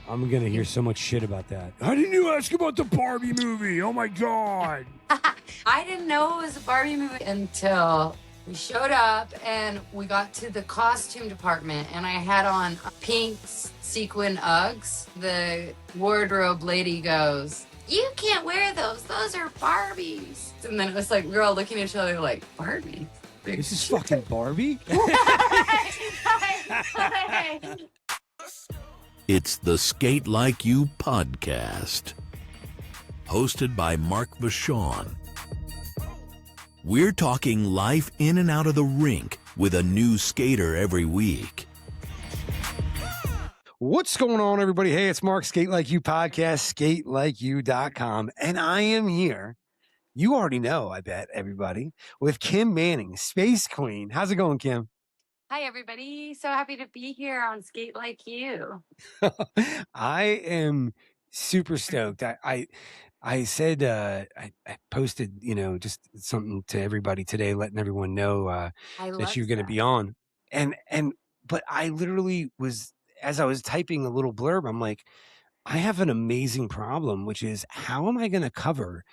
I'm going to hear so much shit about that. How didn't you ask about the Barbie movie? Oh my God. I didn't know it was a Barbie movie until we showed up and we got to the costume department and I had on pink sequin Uggs. The wardrobe lady goes, "You can't wear those. Those are Barbies." And then it was like, we were all looking at each other like, Barbie? This is fucking Barbie? It's the Sk8 Like You Podcast, hosted by Mark Vachon. We're talking life in and out of the rink with a new skater every week. What's going on, everybody? Hey, it's Mark, Sk8 Like You Podcast, Sk8LIKEYOU.com, and I am here. You already know, I bet, everybody, with Kim Manning, Spacequeen. How's it going, Kim? Hi, everybody. So happy to be here on Sk8 Like You. I am super stoked. I said I posted, just something to everybody today, letting everyone know that you're going to be on. But I literally was, as I was typing a little blurb, I'm like, I have an amazing problem, which is how am I going to cover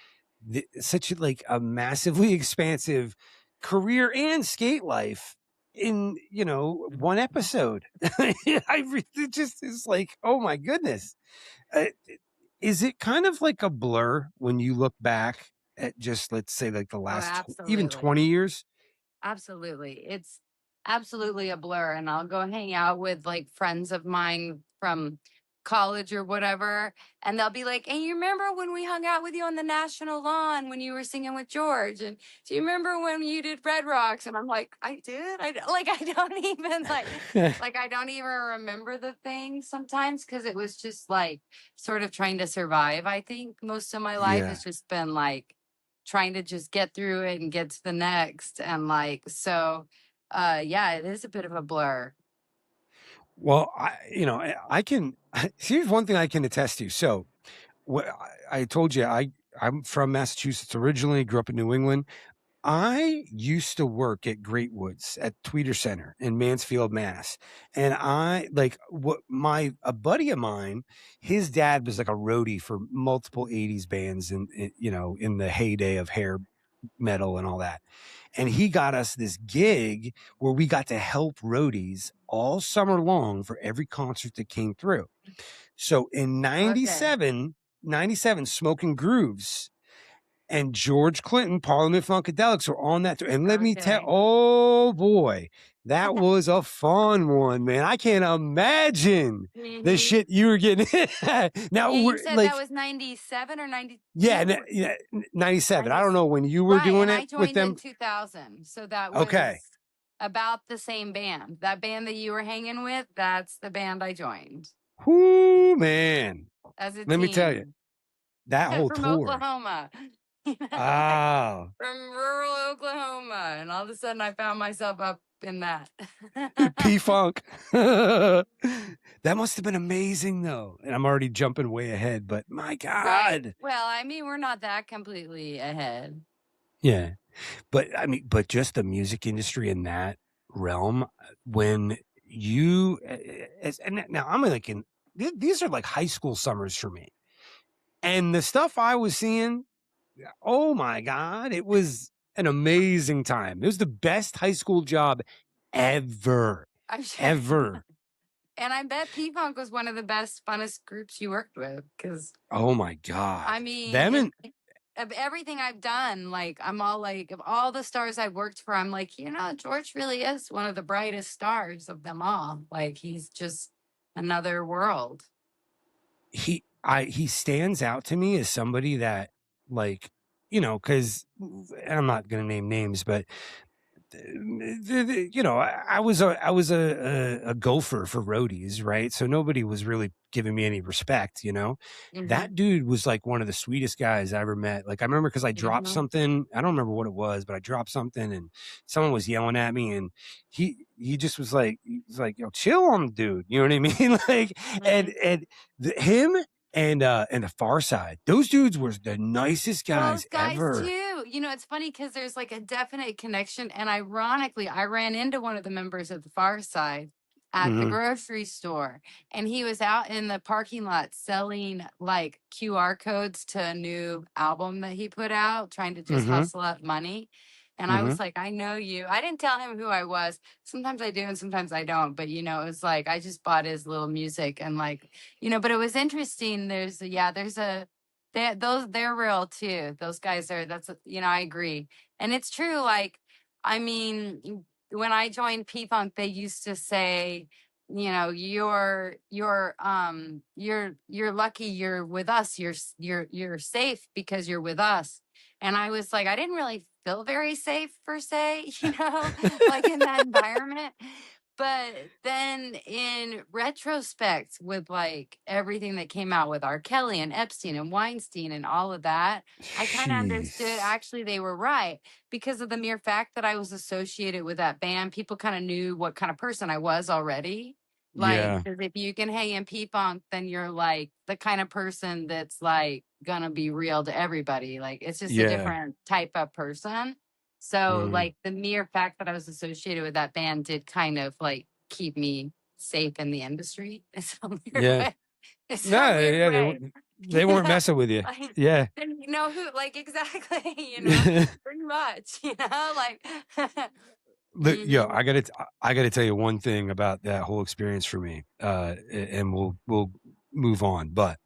such a massively expansive career and skate life in one episode? It just is like, oh my goodness. Is it kind of like a blur when you look back at just, let's say, like the last even 20 years? Absolutely. It's absolutely a blur. And I'll go hang out with like friends of mine from college or whatever. And they'll be like, "Hey, you remember when we hung out with you on the national lawn when you were singing with George? And do you remember when you did Red Rocks?" And I'm like, I did. I don't even I don't even remember the things sometimes because it was just like sort of trying to survive. I think most of my life has just been like trying to just get through it and get to the next. And it is a bit of a blur. Well, here's one thing I can attest to. So what I told you, I'm from Massachusetts originally, grew up in New England. I used to work at Great Woods at Tweeter Center in Mansfield, Mass. And a buddy of mine, his dad was like a roadie for multiple 80s bands and in the heyday of hair metal and all that. And he got us this gig where we got to help roadies all summer long for every concert that came through. So in 97, Smoking Grooves and George Clinton, Parliament Funkadelics were on that. And let me tell, oh boy, that was a fun one, man. I can't imagine the shit you were getting. Now, you said that was 97 or 90? Yeah, 97. I don't know when you were doing it with them. I joined in 2000. So that was about the same band. That band that you were hanging with, that's the band I joined. Whoo, man. As a team. Let me tell you, that whole from tour. Oklahoma. Oh. From rural Oklahoma. And all of a sudden I found myself up in that. P-Funk. That must have been amazing, though. And I'm already jumping way ahead, but my God. Right. Well, I mean, we're not that completely ahead. Yeah. But just the music industry in that realm, when you, and now I'm like these are like high school summers for me. And the stuff I was seeing, oh my God, it was an amazing time. It was the best high school job ever. Ever. And I bet P-Funk was one of the best, funnest groups you worked with. Because, oh my God. I mean, of everything I've done, like, I'm all like, of all the stars I've worked for, I'm like, George really is one of the brightest stars of them all. Like, he's just another world. He stands out to me as somebody that, like, because I'm not going to name names, but I was a gopher for roadies, right? So nobody was really giving me any respect, Mm-hmm. That dude was like one of the sweetest guys I ever met. Like, I remember because I dropped something, I don't remember what it was, but I dropped something and someone was yelling at me, and he just was like, yo, chill on the dude, you know what I mean? Like, him and the Far Side, those dudes were the nicest guys ever. Too. It's funny because there's like a definite connection. And ironically, I ran into one of the members of the Far Side at the grocery store, and he was out in the parking lot selling like QR codes to a new album that he put out, trying to just hustle up money. And I was like, I know you. I didn't tell him who I was. Sometimes I do and sometimes I don't. But, it was like I just bought his little music and like, but it was interesting. They're real too. Those guys are, I agree. And it's true. Like, I mean, when I joined P-Funk, they used to say, you're lucky you're with us. You're safe because you're with us. And I was like, I didn't really feel very safe per se, like in that environment. But then in retrospect, with like everything that came out with R. Kelly and Epstein and Weinstein and all of that, I kind of understood actually they were right, because of the mere fact that I was associated with that band. People kind of knew what kind of person I was already. Like, 'cause if you can hang in P-Funk, then you're like the kind of person that's like gonna be real to everybody. Like, it's just a different type of person. So like the mere fact that I was associated with that band did kind of like keep me safe in the industry. It's a weird way. It's a weird way. They weren't messing with you. Like, Yeah. and you know who, like, exactly, pretty much, like. Look, I gotta tell you one thing about that whole experience for me, and we'll move on. But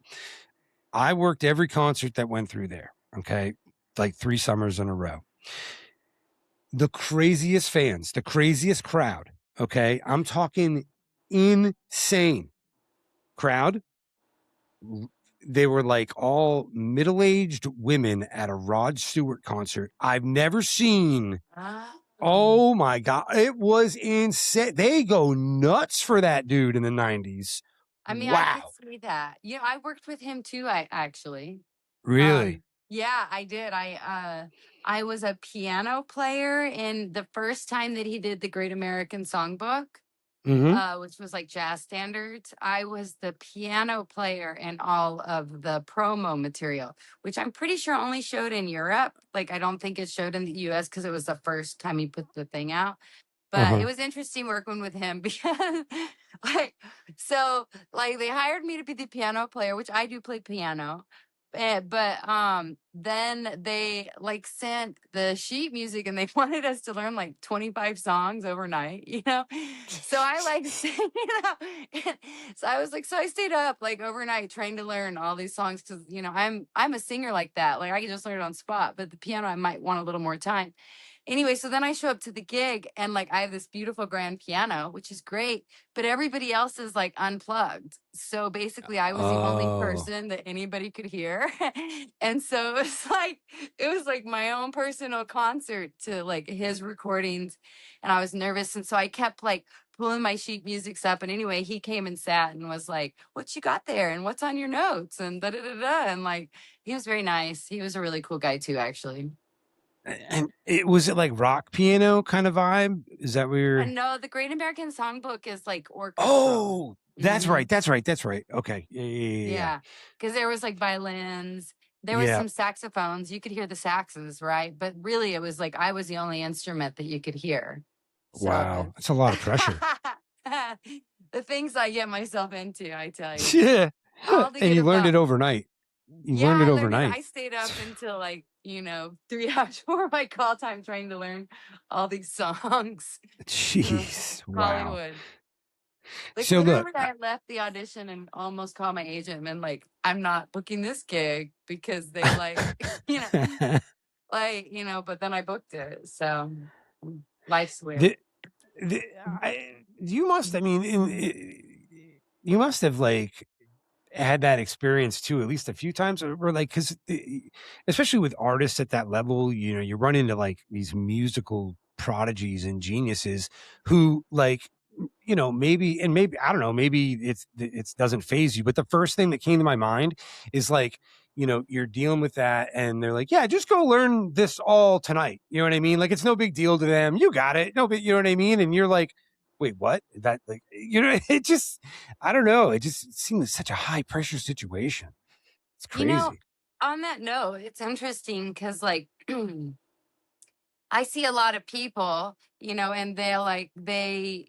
I worked every concert that went through there. Okay, like 3 summers in a row. The craziest fans, the craziest crowd. Okay, I'm talking insane crowd. They were like all middle-aged women at a Rod Stewart concert. I've never seen. Oh my God. It was insane. They go nuts for that dude in the 90s. I mean, wow. I could see that. I worked with him too, I actually. Really? Yeah, I did. I was a piano player in the first time that he did the Great American Songbook, which was like jazz standards. I was the piano player in all of the promo material, which I'm pretty sure only showed in Europe. Like, I don't think it showed in the US because it was the first time he put the thing out. But it was interesting working with him because like they hired me to be the piano player, which I do play piano. But then they like sent the sheet music and they wanted us to learn like 25 songs overnight, So I like so I was like, so I stayed up like overnight trying to learn all these songs because I'm a singer like that. Like I can just learn it on spot, but the piano I might want a little more time. Anyway, so then I show up to the gig and like I have this beautiful grand piano, which is great, but everybody else is like unplugged. So basically I was the only person that anybody could hear. And so it was like my own personal concert to like his recordings. And I was nervous. And so I kept like pulling my sheet musics up. And anyway, he came and sat and was like, what you got there? And what's on your notes? And da da da da. And like, he was very nice. He was a really cool guy too, actually. And was it like rock piano kind of vibe? Is that where you're... No, the Great American Songbook is like orchestra. Oh, that's right. That's right. Okay. Yeah. Because there was like violins. There was some saxophones. You could hear the saxes, right? But really, it was like I was the only instrument that you could hear. Wow. That's a lot of pressure. The things I get myself into, I tell you. Yeah. And you learned it overnight. Learned it overnight. I stayed up until like, 3 hours before my call time trying to learn all these songs. Jeez. Wow. Hollywood. Like, so literally, I left the audition and almost called my agent and been like, I'm not booking this gig because they like, but then I booked it. So life's weird. You must have like had that experience too, at least a few times, or like, because especially with artists at that level, you run into like these musical prodigies and geniuses who like, maybe I don't know, maybe it doesn't phase you, but the first thing that came to my mind is like, you're dealing with that and they're like, yeah, just go learn this all tonight. You know what I mean? Like, it's no big deal to them. You got it. No, but you know what I mean? And you're like, wait, what? That, like, it just, I don't know. It just seems such a high pressure situation. It's crazy. On that note, it's interesting because like I see a lot of people, and they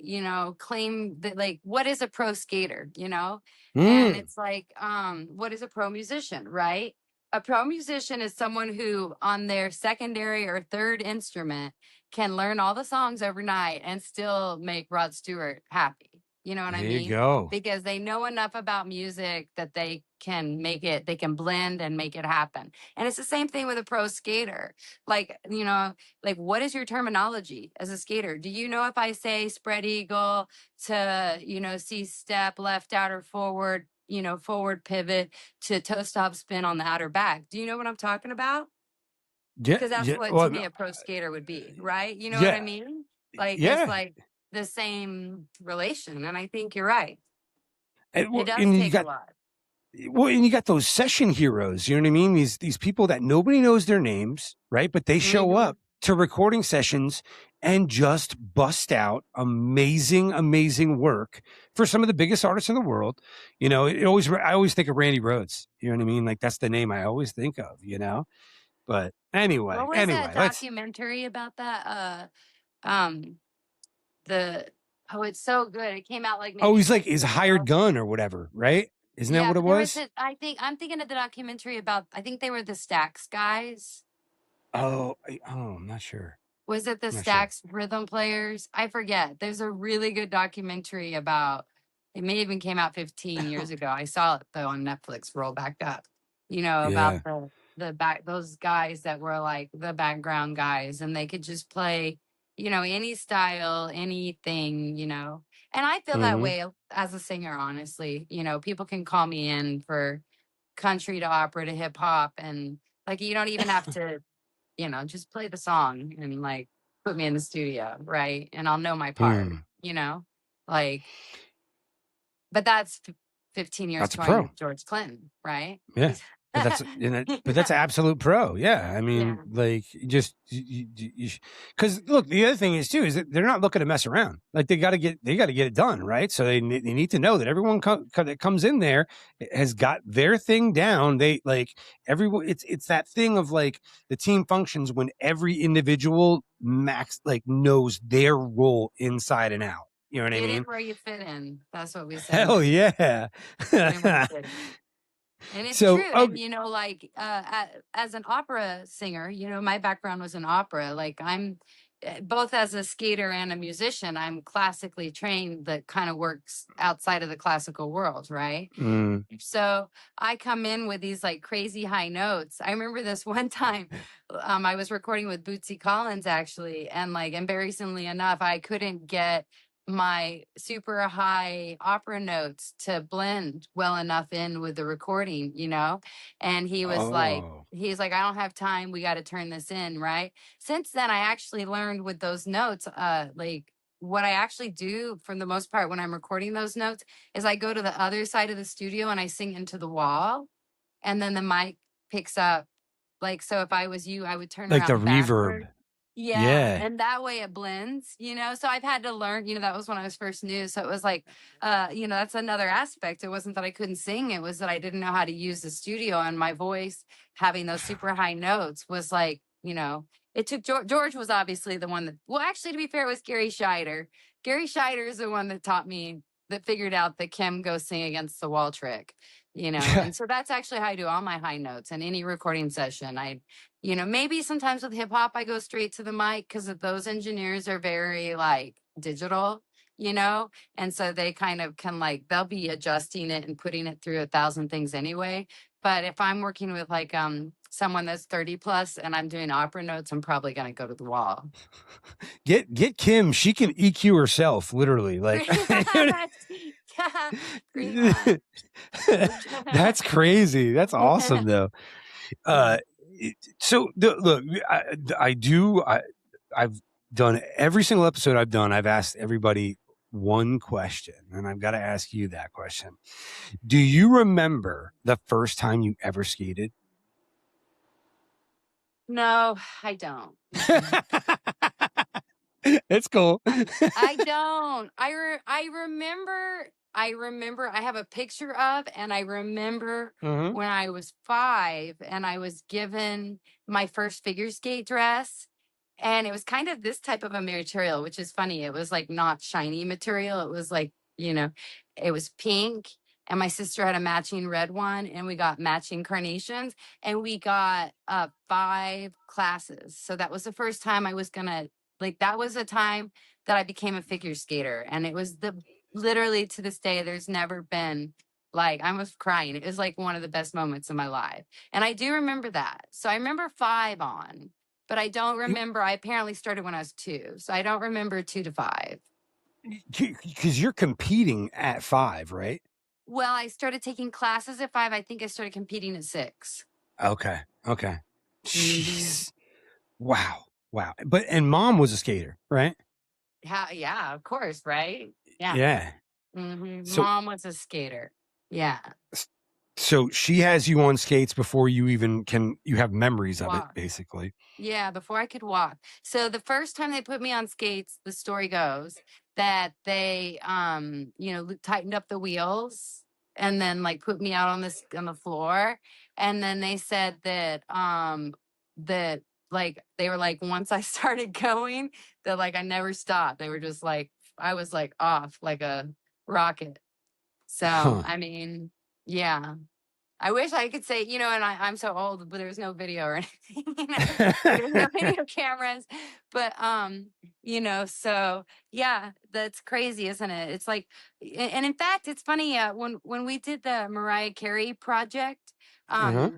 claim that, like, what is a pro skater, And Mm. it's like, what is a pro musician, right? A pro musician is someone who on their secondary or third instrument can learn all the songs overnight and still make Rod Stewart happy. You know what I There you mean? go. Because they know enough about music that they can blend and make it happen. And it's the same thing with a pro skater. Like, like, what is your terminology as a skater? Do you know if I say spread eagle to, C step, left outer forward, forward pivot to toe stop spin on the outer back? Do you know what I'm talking about? Yeah, Because that's yeah. what, to Well, me, a pro skater would be, right? You know what I yeah, mean? Like, it's yeah. like the same relation. And I think you're right. And, It well, does and you take a got lot. and you got those session heroes. You know what I mean? These people that nobody knows their names, right? But they show Hmm. up to recording sessions and just bust out amazing work for some of the biggest artists in the world. I always think of Randy Rhoads. You know what I mean? Like, that's the name I always think of. But What was that let's. documentary about that? Um, the oh, it's so good. It came out like Oh, maybe he's like 10 his years hired ago. gun or whatever, right? Isn't that Yeah, what it but there was was? a, I'm thinking of the documentary about, I think they were the Stax guys. I'm not sure. Was it the I'm not sure. Stax rhythm players? I forget. There's a really good documentary about, it may even came out 15 years ago. I saw it though on Netflix, roll back up, about Yeah. those guys that were like the background guys, and they could just play, any style, anything, And I feel that Hmm. way as a singer, honestly. People can call me in for country to opera to hip hop, and like, you don't even have to, just play the song and like put me in the studio, right? And I'll know my part, Hmm. like, but that's 15 years That's a touring pro. with George Clinton, right? Yeah. He's But that's absolute pro. Yeah. I yeah. mean, like, just because look, the other thing is too is that they're not looking to mess around. Like, they got to get it done, right? So they need to know that everyone that comes in there has got their thing down. They like everyone. It's that thing of like the team functions when every individual knows their role inside and out. You know what I Get in mean? where you fit in. That's what we say Hell here. yeah. Get in where you fit in. And it's So, true. And, like, as an opera singer, my background was in opera. Like, I'm both as a skater and a musician, I'm classically trained that kind of works outside of the classical world, right? mm, So I come in with these like crazy high notes. I remember this one time, I was recording with Bootsy Collins actually, and like embarrassingly enough, I couldn't get my super high opera notes to blend well enough in with the recording, And oh, he's like, I don't have time. We got to turn this in, right? Since then, I actually learned with those notes, like what I actually do for the most part when I'm recording those notes is I go to the other side of the studio and I sing into the wall, and then the mic picks up. Like, so if I was you, I would turn like the around reverb. backward. Yeah. Yeah. And that way it blends, So I've had to learn, that was when I was first new. So it was like, that's another aspect. It wasn't that I couldn't sing. It was that I didn't know how to use the studio, and my voice having those super high notes was like, it took George was obviously the one that, well, actually, to be fair, it was Gary Scheider. Gary Scheider is the one that taught me, that figured out the Kim go sing against the wall trick, And so that's actually how I do all my high notes in any recording session. Maybe sometimes with hip hop, I go straight to the mic because those engineers are very like digital, and so they kind of can like, they'll be adjusting it and putting it through 1,000 things anyway. But if I'm working with like someone that's 30 plus and I'm doing opera notes, I'm probably going to go to the wall. Get Kim. She can EQ herself, literally. Like, Yeah, pretty much. that's crazy. That's awesome, though. So look, I've done every single episode I've done. I've asked everybody one question, and I've got to ask you that question. Do you remember the first time you ever skated? No, I don't. It's cool. I don't. I remember I have a picture of, and I remember Mhm. when I was 5 and I was given my first figure skate dress, And it was kind of this type of a material, which is funny. It was like not shiny material. It was like, it was pink. And my sister had a matching red one, and we got matching carnations, and we got 5 classes. So that was the first time I was gonna, that was a time that I became a figure skater. And it was literally to this day, there's never been, I almost crying. It was like one of the best moments of my life. And I do remember that. So I remember 5 on, but I don't remember. I apparently started when I was 2. So I don't remember 2 to 5. Because you're competing at 5, right? Well, I started taking classes at 5. I think I started competing at 6. Okay. Mhm. Jeez. Wow. And mom was a skater, right? Yeah, of course, right? Yeah. Yeah. So Mom was a skater. Yeah. so she has you on skates before you even you have memories of it, Walk. basically. Yeah, before I could walk. So the first time they put me on skates, the story goes that they tightened up the wheels and then put me out on the floor. And then they said that that they were like, once I started going, that I never stopped. They were just like, I was off like a rocket. So Huh. I mean, yeah. I wish I could say, and I'm so old, but there's no video or anything. There's no video cameras. But so yeah, that's crazy, isn't it? It's and in fact, it's funny, when we did the Mariah Carey project, Uh-huh.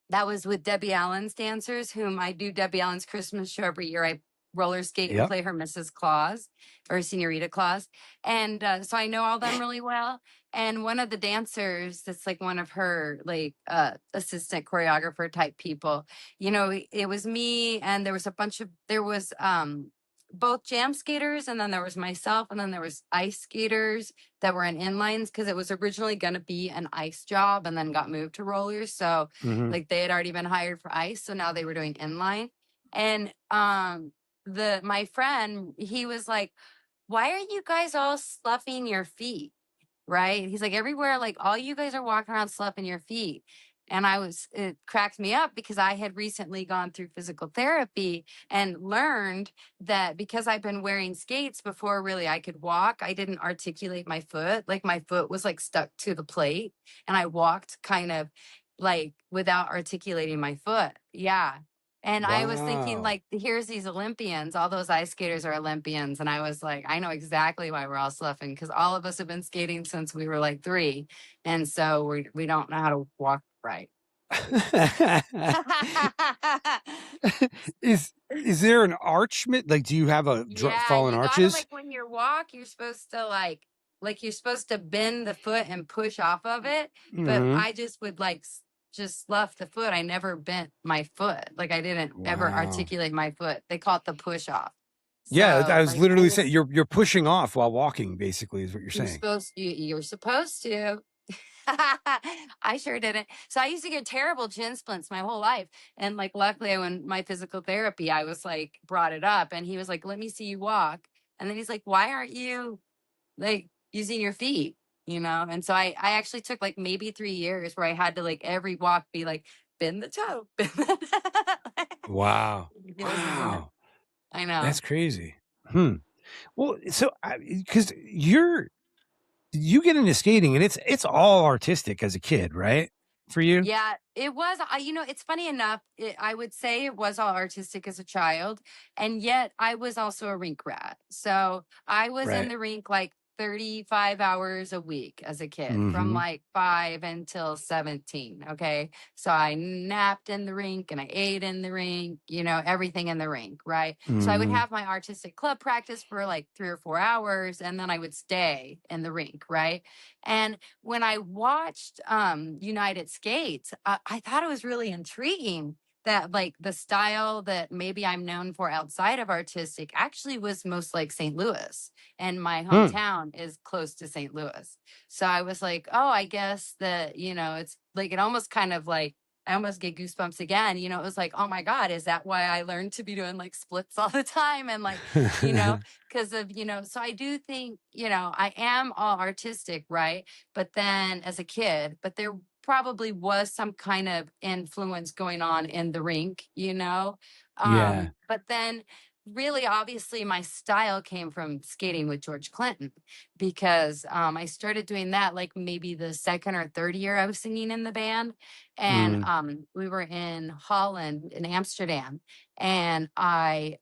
that was with Debbie Allen's dancers, whom I do Debbie Allen's Christmas show every year. I roller skate and Yep. play her Mrs. Claus or Senorita Claus. And so I know all them really well. And one of the dancers, that's one of her assistant choreographer type people, it was me, and there was both jam skaters, and then there was myself, and then there was ice skaters that were in inlines, because it was originally going to be an ice job and then got moved to rollers. So they had already been hired for ice, so now they were doing inline. And my friend, he was like, why are you guys all sloughing your feet? Right? He's like, everywhere, all you guys are walking around sloughing your feet. And it cracked me up, because I had recently gone through physical therapy and learned that because I've been wearing skates before really I could walk, I didn't articulate my foot. My foot was stuck to the plate, and I walked kind of without articulating my foot. Yeah. And I was thinking, Wow. here's these Olympians, all those ice skaters are Olympians. And I was like, I know exactly why we're all sloughing, because all of us have been skating since we were 3. And so we don't know how to walk right. Is there an arch? Do you have a fallen you arches? gotta, when you walk, you're supposed to you're supposed to bend the foot and push off of it. But I just would just slough the foot. I never bent my foot. I didn't ever articulate my foot. They call it the push off. Yeah, So, I was literally saying you're pushing off while walking, basically, is what you're saying. You're supposed to. I sure didn't. So I used to get terrible chin splints my whole life. And luckily, when my physical therapy, I was brought it up, and he was like, let me see you walk. And then he's like, why aren't you using your feet? And so I actually took maybe 3 years where I had to every walk be bend the toe, bend the toe. Wow. Wow. I know. That's crazy. Well, so because you get into skating, and it's all artistic as a kid, right? For you? Yeah, it was. It's funny enough. I would say it was all artistic as a child, and yet I was also a rink rat. So I was in the rink 35 hours a week as a kid, from 5 until 17. Okay. So I napped in the rink, and I ate in the rink, everything in the rink. Right. So I would have my artistic club practice for 3 or 4 hours, and then I would stay in the rink. Right. And when I watched United Skates, I thought it was really intriguing that the style that maybe I'm known for outside of artistic actually was most like St. Louis. And my hometown is close to St. Louis. So I was like, oh, I guess that, it's it almost kind of I almost get goosebumps again. It was like, oh my God, is that why I learned to be doing splits all the time? And because of, so I do think, I am all artistic, right? But then as a kid, but there probably was some kind of influence going on in the rink, Yeah. But then really obviously my style came from skating with George Clinton, because I started doing that like maybe the second or third year I was singing in the band. And Mm. we were in Holland, in Amsterdam, and I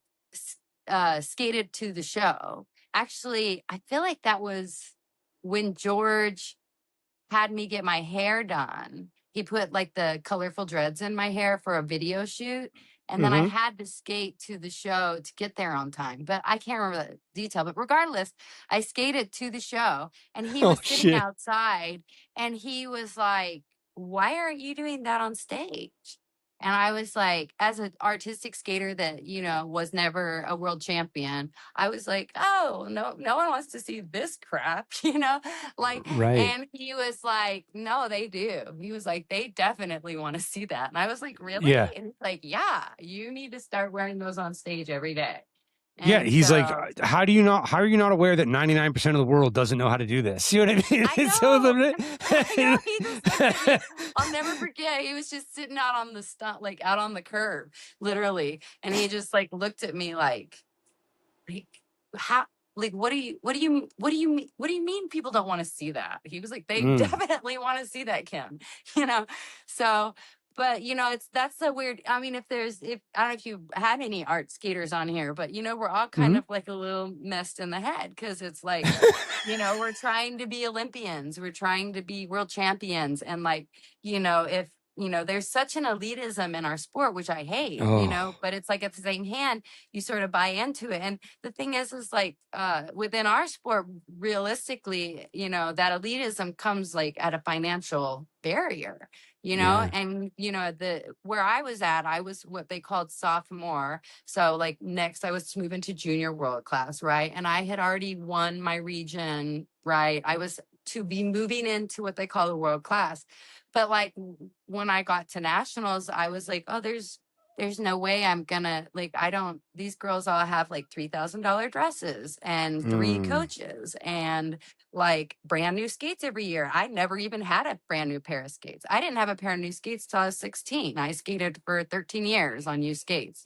skated to the show. Actually, I feel like that was when George had me get my hair done. He put like the colorful dreads in my hair for a video shoot. And then I Mm-hmm. had to skate to the show to get there on time. But I can't remember the detail. But regardless, I skated to the show, and he Oh was sitting shit. outside, and he was like, "Why aren't you doing that on stage?" And I was like, as an artistic skater that, was never a world champion, I was like, oh, no, no one wants to see this crap, like, Right. and he was like, no, they do. He was like, they definitely want to see that. And I was like, really? Yeah. And he's like, yeah, you need to start wearing those on stage every day. Yeah, And he's like, so how are you not aware that 99% of the world doesn't know how to do this? You know what I mean? I So know, I know. He just looked at me. I'll never forget. He was just sitting out on the stunt, like out on the curb, literally, and he just like looked at me like how, like, what do you mean people don't want to see that? He was like, they definitely want to see that, Kim. So. But that's the weird. I mean, if I don't know if you had any art skaters on here, but we're all kind of like a little messed in the head, because it's like, we're trying to be Olympians, we're trying to be world champions, and like, if there's such an elitism in our sport, which I hate, Oh. but it's like at the same hand, you sort of buy into it. And the thing is like, within our sport, realistically, that elitism comes like at a financial barrier, Yeah. and where I was at, I was what they called sophomore. So like next I was to move into junior world class, right? And I had already won my region, right? I was to be moving into what they call the world class. But like when I got to nationals, I was like, oh, there's no way I'm gonna, like, these girls all have like $3,000 dresses and 3 coaches and like brand new skates every year. I never even had a brand new pair of skates. I didn't have a pair of new skates till I was 16. I skated for 13 years on new skates,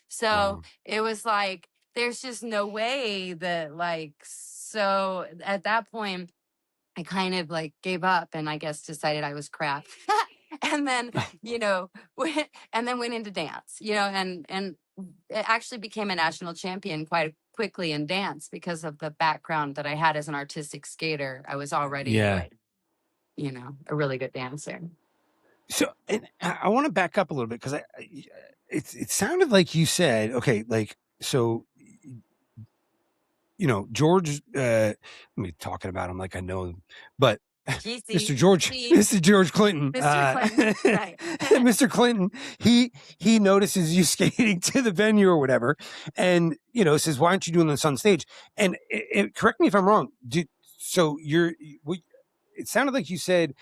So Wow. it was like, there's just no way that, like, so at that point, I kind of like gave up and I guess decided I was crap. And then, and then went into dance, and it actually became a national champion quite quickly in dance because of the background that I had as an artistic skater. I was already like, a really good dancer. So, and I want to back up a little bit, because it sounded like you said, okay, like, so, George, I'm talking about him like I know him, but Mr. George Clinton, Mr. Clinton, right. Mr. Clinton, he notices you skating to the venue or whatever, and says, "Why aren't you doing this on stage?" And correct me if I'm wrong. So it sounded like you said,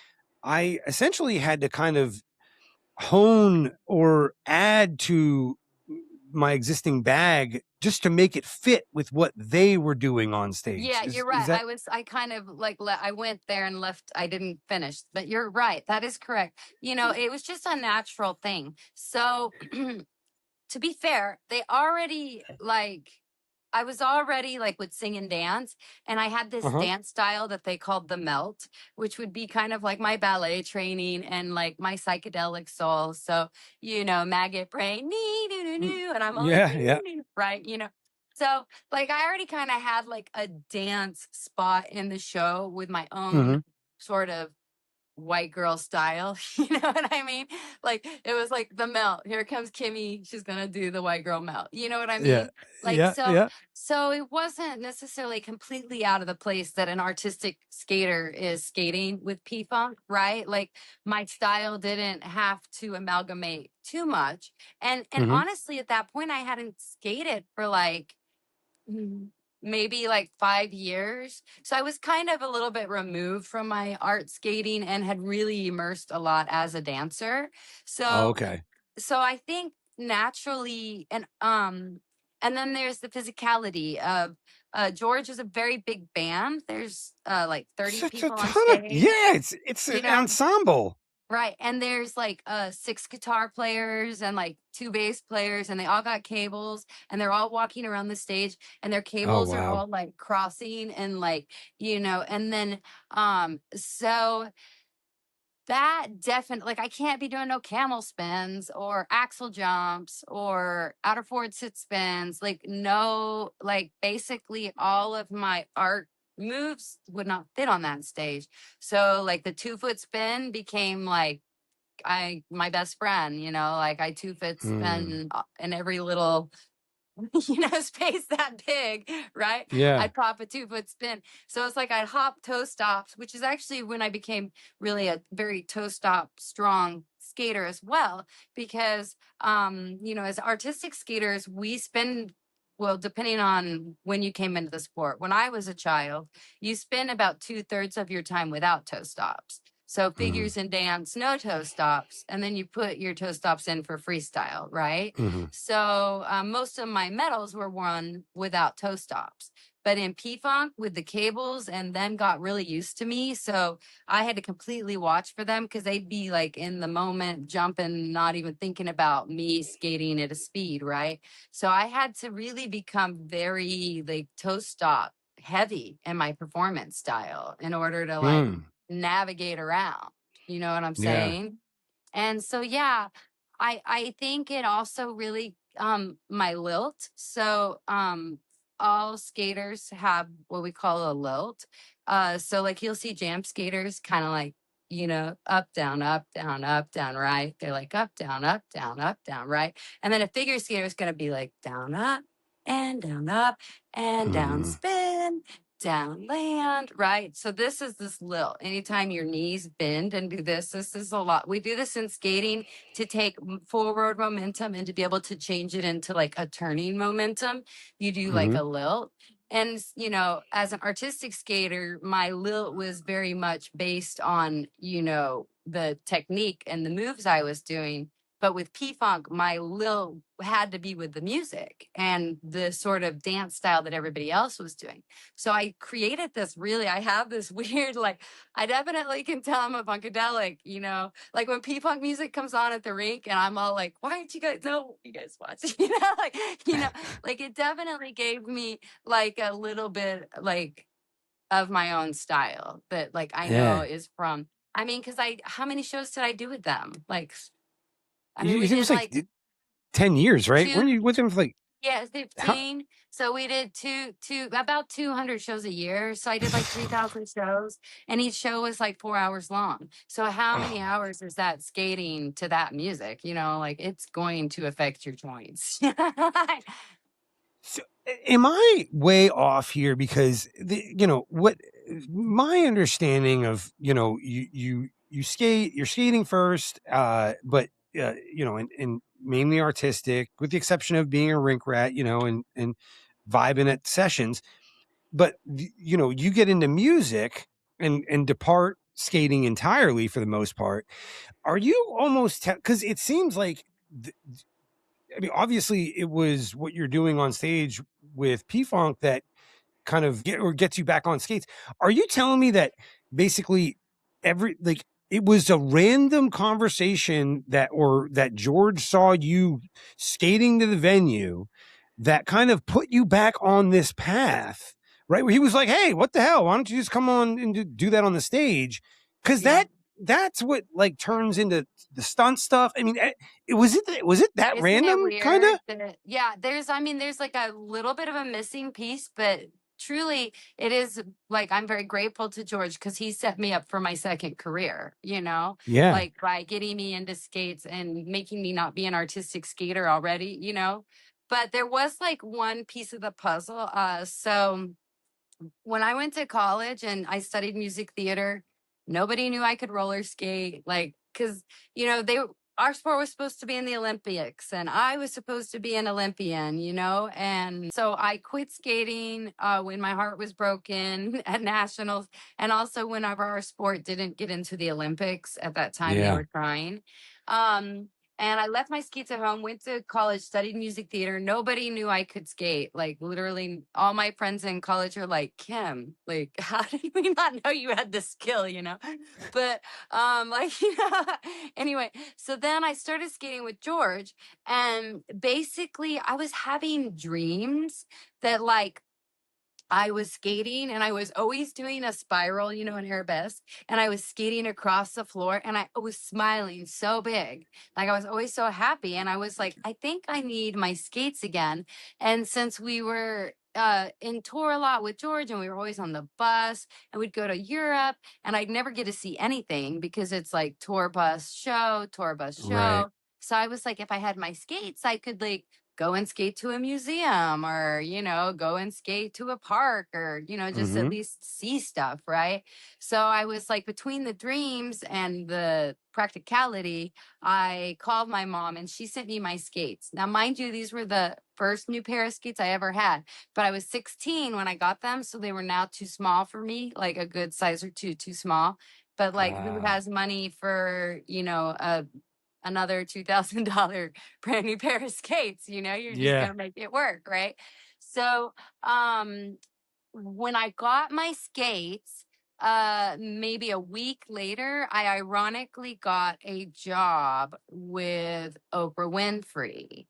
I essentially had to kind of hone or add to my existing bag just to make it fit with what they were doing on stage. Yeah, you're right. I kind of like, I went there and left. I didn't finish, but you're right. That is correct. It was just a natural thing. So to be fair, they already like, I was already like would sing and dance, and I had this dance style that they called the melt, which would be kind of like my ballet training and like my psychedelic soul. So, maggot brain, and I'm like, right, So like I already kind of had like a dance spot in the show with my own sort of white girl style. You know what I mean? Like it was like the melt. Here comes Kimmy. She's gonna do the white girl melt. You know what I mean? Yeah. Like Yeah. so it wasn't necessarily completely out of the place that an artistic skater is skating with P-Funk, right? Like my style didn't have to amalgamate too much. And honestly, at that point I hadn't skated for like maybe like 5 years. So I was kind of a little bit removed from my art skating and had really immersed a lot as a dancer. So okay. So I think naturally, and then there's the physicality of George is a very big band. There's like 30 people on stage. Yeah, it's an ensemble. Right. And there's like 6 guitar players and like 2 bass players, and they all got cables, and they're all walking around the stage, and their Oh, cables are wow. all like crossing and like, and then so that definitely, like, I can't be doing no camel spins or axle jumps or outer forward sit spins. Like, no, like, basically all of my art moves would not fit on that stage. So, like, the 2 foot spin became like my best friend, like I 2 foot Hmm. spin in every little space that big, right? Yeah. I'd pop a 2 foot spin. So it's like I'd hop toe stops, which is actually when I became really a very toe stop strong skater as well. Because, as artistic skaters, we spend, well, depending on when you came into the sport. When I was a child, you spend about 2/3 of your time without toe stops. So Hmm. figures and dance, no toe stops, and then you put your toe stops in for freestyle, right? Hmm. So most of my medals were won without toe stops. But in P-Funk with the cables and them got really used to me. So I had to completely watch for them because they'd be like in the moment jumping, not even thinking about me skating at a speed, right? So I had to really become very like toe stop heavy in my performance style in order to like Hmm. navigate around. You know what I'm Yeah. saying? And so yeah, I think it also really my lilt. So all skaters have what we call a lilt. So like you'll see jam skaters kind of like, up, down, up, down, up, down, right. They're like up, down, right. And then a figure skater is gonna be like down, up, and down, Hmm. spin, down, land, right? So this is this lilt. Anytime your knees bend and do this is a lot. We do this in skating to take forward momentum and to be able to change it into like a turning momentum. You do like Hmm. a lilt. And, as an artistic skater, my lilt was very much based on, the technique and the moves I was doing. But with P-Funk, my lilt had to be with the music and the sort of dance style that everybody else was doing. So I created this I have this weird, like, I definitely can tell I'm a Funkadelic, like when P-Funk music comes on at the rink and I'm all like, why aren't you guys, no, you guys watch, like it definitely gave me like a little bit like of my own style that like I know Yeah. is from, I mean, cause how many shows did I do with them? Like, I mean, we It did was like like 10 years, right? two. Weren't you with them for like Yeah, how? 15. So we did about 200 shows a year. So I did like 3,000 shows, and each show was like 4 hours long. So how many Oh. hours is that skating to that music? Like it's going to affect your joints. So, am I way off here? Because what my understanding of you skate, you're skating first, but and mainly artistic, with the exception of being a rink rat, and vibing at sessions. But you get into music and depart skating entirely for the most part. Are you almost because it seems like I mean, obviously, it was what you're doing on stage with P Funk that kind of gets you back on skates. Are you telling me that basically it was a random conversation that George saw you skating to the venue that kind of put you back on this path, right? Where he was like, "Hey, what the hell? Why don't you just come on and do that on the stage?" Because Yeah. that's what like turns into the stunt stuff. I mean, was it that Isn't it random kind weird of? that, yeah, there's like a little bit of a missing piece, but truly it is like I'm very grateful to George because he set me up for my second career, Yeah. like by getting me into skates and making me not be an artistic skater already. But there was like one piece of the puzzle. So when I went to college and I studied music theater, nobody knew I could roller skate. Like, cause our sport was supposed to be in the Olympics and I was supposed to be an Olympian. And so I quit skating when my heart was broken at nationals. And also whenever our sport didn't get into the Olympics at that time, they Yeah. were trying. Um, And I left my skates at home, went to college, studied music theater. Nobody knew I could skate. Like literally all my friends in college are like, Kim, like, how did we not know you had the skill, you know? But like, you know, anyway, so then I started skating with George. And basically I was having dreams that like I was skating and I was always doing a spiral, you know, in arabesque, and I was skating across the floor and I was smiling so big. Like I was always so happy. And I was like, I think I need my skates again. And since we were in tour a lot with George and we were always on the bus and we'd go to Europe and I'd never get to see anything because it's like tour bus show, tour bus Right. show. So I was like, if I had my skates, I could like go and skate to a museum or, you know, go and skate to a park or, you know, just at least see stuff. Right. So I was like between the dreams and the practicality, I called my mom and she sent me my skates. Now, mind you, these were the first new pair of skates I ever had, but I was 16 when I got them. So they were now too small for me, like a good size or two too small. But like who Ah. has money for, you know, another $2,000 brand new pair of skates, you know, you're just Yeah. gonna make it work, right? So when I got my skates, maybe a week later, I ironically got a job with Oprah Winfrey.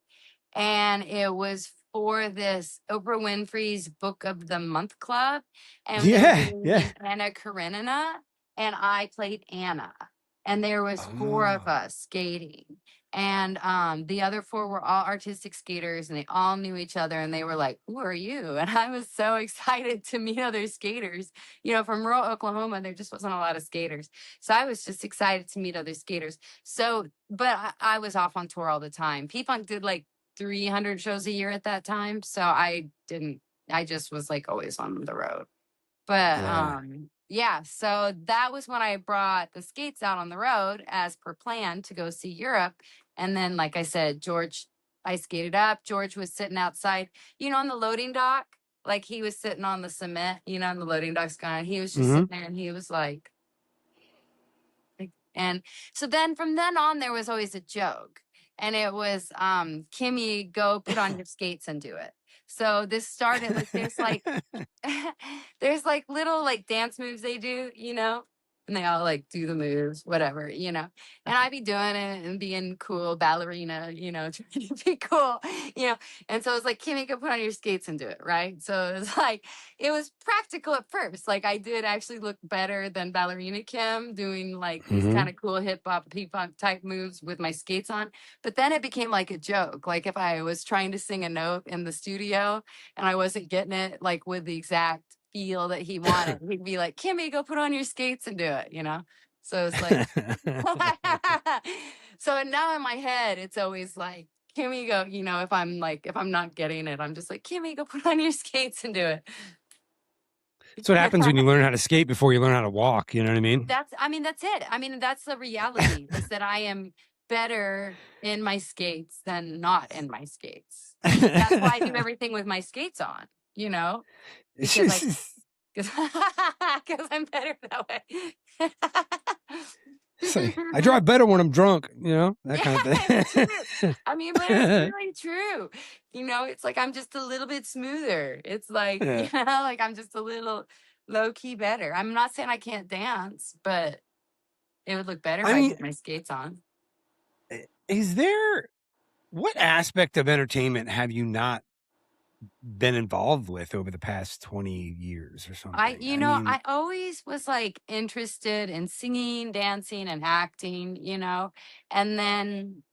And it was for this Oprah Winfrey's Book of the Month Club. And they were Yeah. Yeah. doing Anna Karenina, and I played Anna. And there was 4 of Oh. us skating. And the other 4 were all artistic skaters and they all knew each other and they were like, who are you? And I was so excited to meet other skaters. You know, from rural Oklahoma, there just wasn't a lot of skaters. So I was just excited to meet other skaters. So, but I was off on tour all the time. P-Funk did like 300 shows a year at that time. So I just was like always on the road. But Yeah. yeah, so that was when I brought the skates out on the road as per plan to go see Europe. And then, like I said, I skated up. George was sitting outside, you know, on the loading dock. Like he was sitting on the cement, you know, on the loading dock's gone. He was just sitting there and he was like, and so then from then on, there was always a joke. And it was, Kimmy, go put on your skates and do it. So this started like there's like little like dance moves they do, you know, and they all like do the moves, whatever, you know, and I'd be doing it and being cool ballerina, you know, trying to be cool, you know. And so it's like, Kimmy, go put on your skates and do it. Right. So it was like, it was practical at first. Like I did actually look better than ballerina Kim doing like these kind of cool hip hop, P-Funk type moves with my skates on. But then it became like a joke. Like if I was trying to sing a note in the studio and I wasn't getting it like with the exact feel that he wanted, he'd be like, Kimmy, go put on your skates and do it, you know? So it's like, so now in my head, it's always like, Kimmy, go, you know, if I'm not getting it, I'm just like, Kimmy, go put on your skates and do it. That's what happens when you learn how to skate before you learn how to walk. You know what I mean? That's it. I mean, that's the reality is that I am better in my skates than not in my skates. That's why I do everything with my skates on, you know, because I'm better that way. It's like, I drive better when I'm drunk, you know, that kind of thing. I mean, but it's really true. You know, it's like I'm just a little bit smoother. It's like, Yeah. you know, like I'm just a little low key better. I'm not saying I can't dance, but it would look better if I put my skates on. Is there, what aspect of entertainment have you not been involved with over the past 20 years or something? I always was like interested in singing, dancing, and acting, you know, and then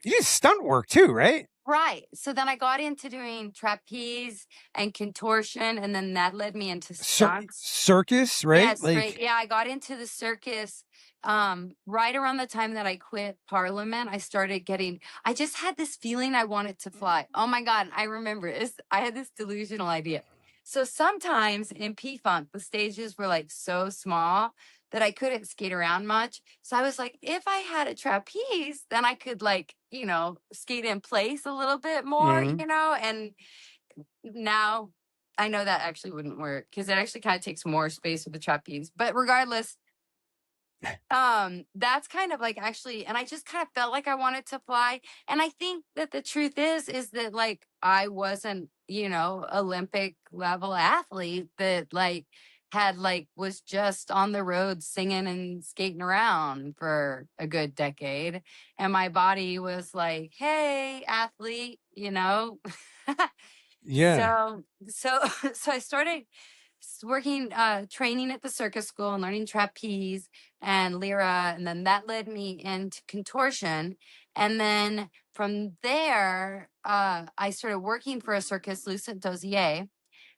you did stunt work too, right? right. So then I got into doing trapeze and contortion, and then that led me into stunts. Circus, right? Yes, right. Yeah, I got into the circus right around the time that I quit Parliament. I just had this feeling I wanted to fly. Oh my God, I remember this. I had this delusional idea. So sometimes in P-Funk, the stages were like so small that I couldn't skate around much. So I was like, if I had a trapeze, then I could like, you know, skate in place a little bit more, you know, and now I know that actually wouldn't work because it actually kind of takes more space with the trapeze. But regardless, That's kind of like actually, and I just kind of felt like I wanted to fly. And I think that the truth is that like I wasn't, Olympic level athlete that like had like was just on the road singing and skating around for a good decade. And my body was like, hey, athlete. Yeah. So so I started working training at the circus school and learning trapeze and lyra, and then that led me into contortion. And then from there I started working for a circus, Lucent Dozier.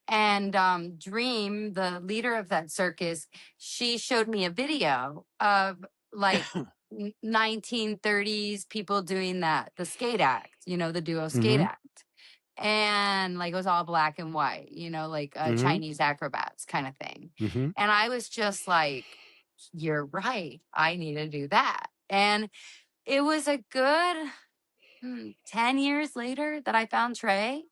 And Dream, the leader of that circus, she showed me a video of like 1930s people doing the skate act, the duo skate Mm-hmm. act. And like it was all black and white, like Mm-hmm. Chinese acrobats kind of thing. Mm-hmm. And I was just like, you're right. I need to do that. And it was a good 10 years later that I found Trey,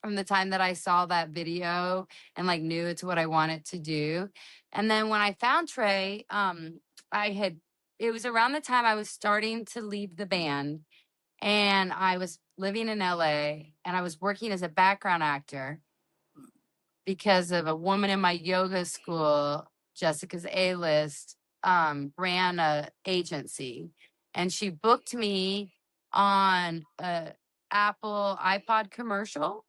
from the time that I saw that video and like knew it's what I wanted to do. And then when I found Trey, it was around the time I was starting to leave the band, and I was living in LA, and I was working as a background actor because of a woman in my yoga school, Jessica's A-list, ran a agency, and she booked me on a Apple iPod commercial,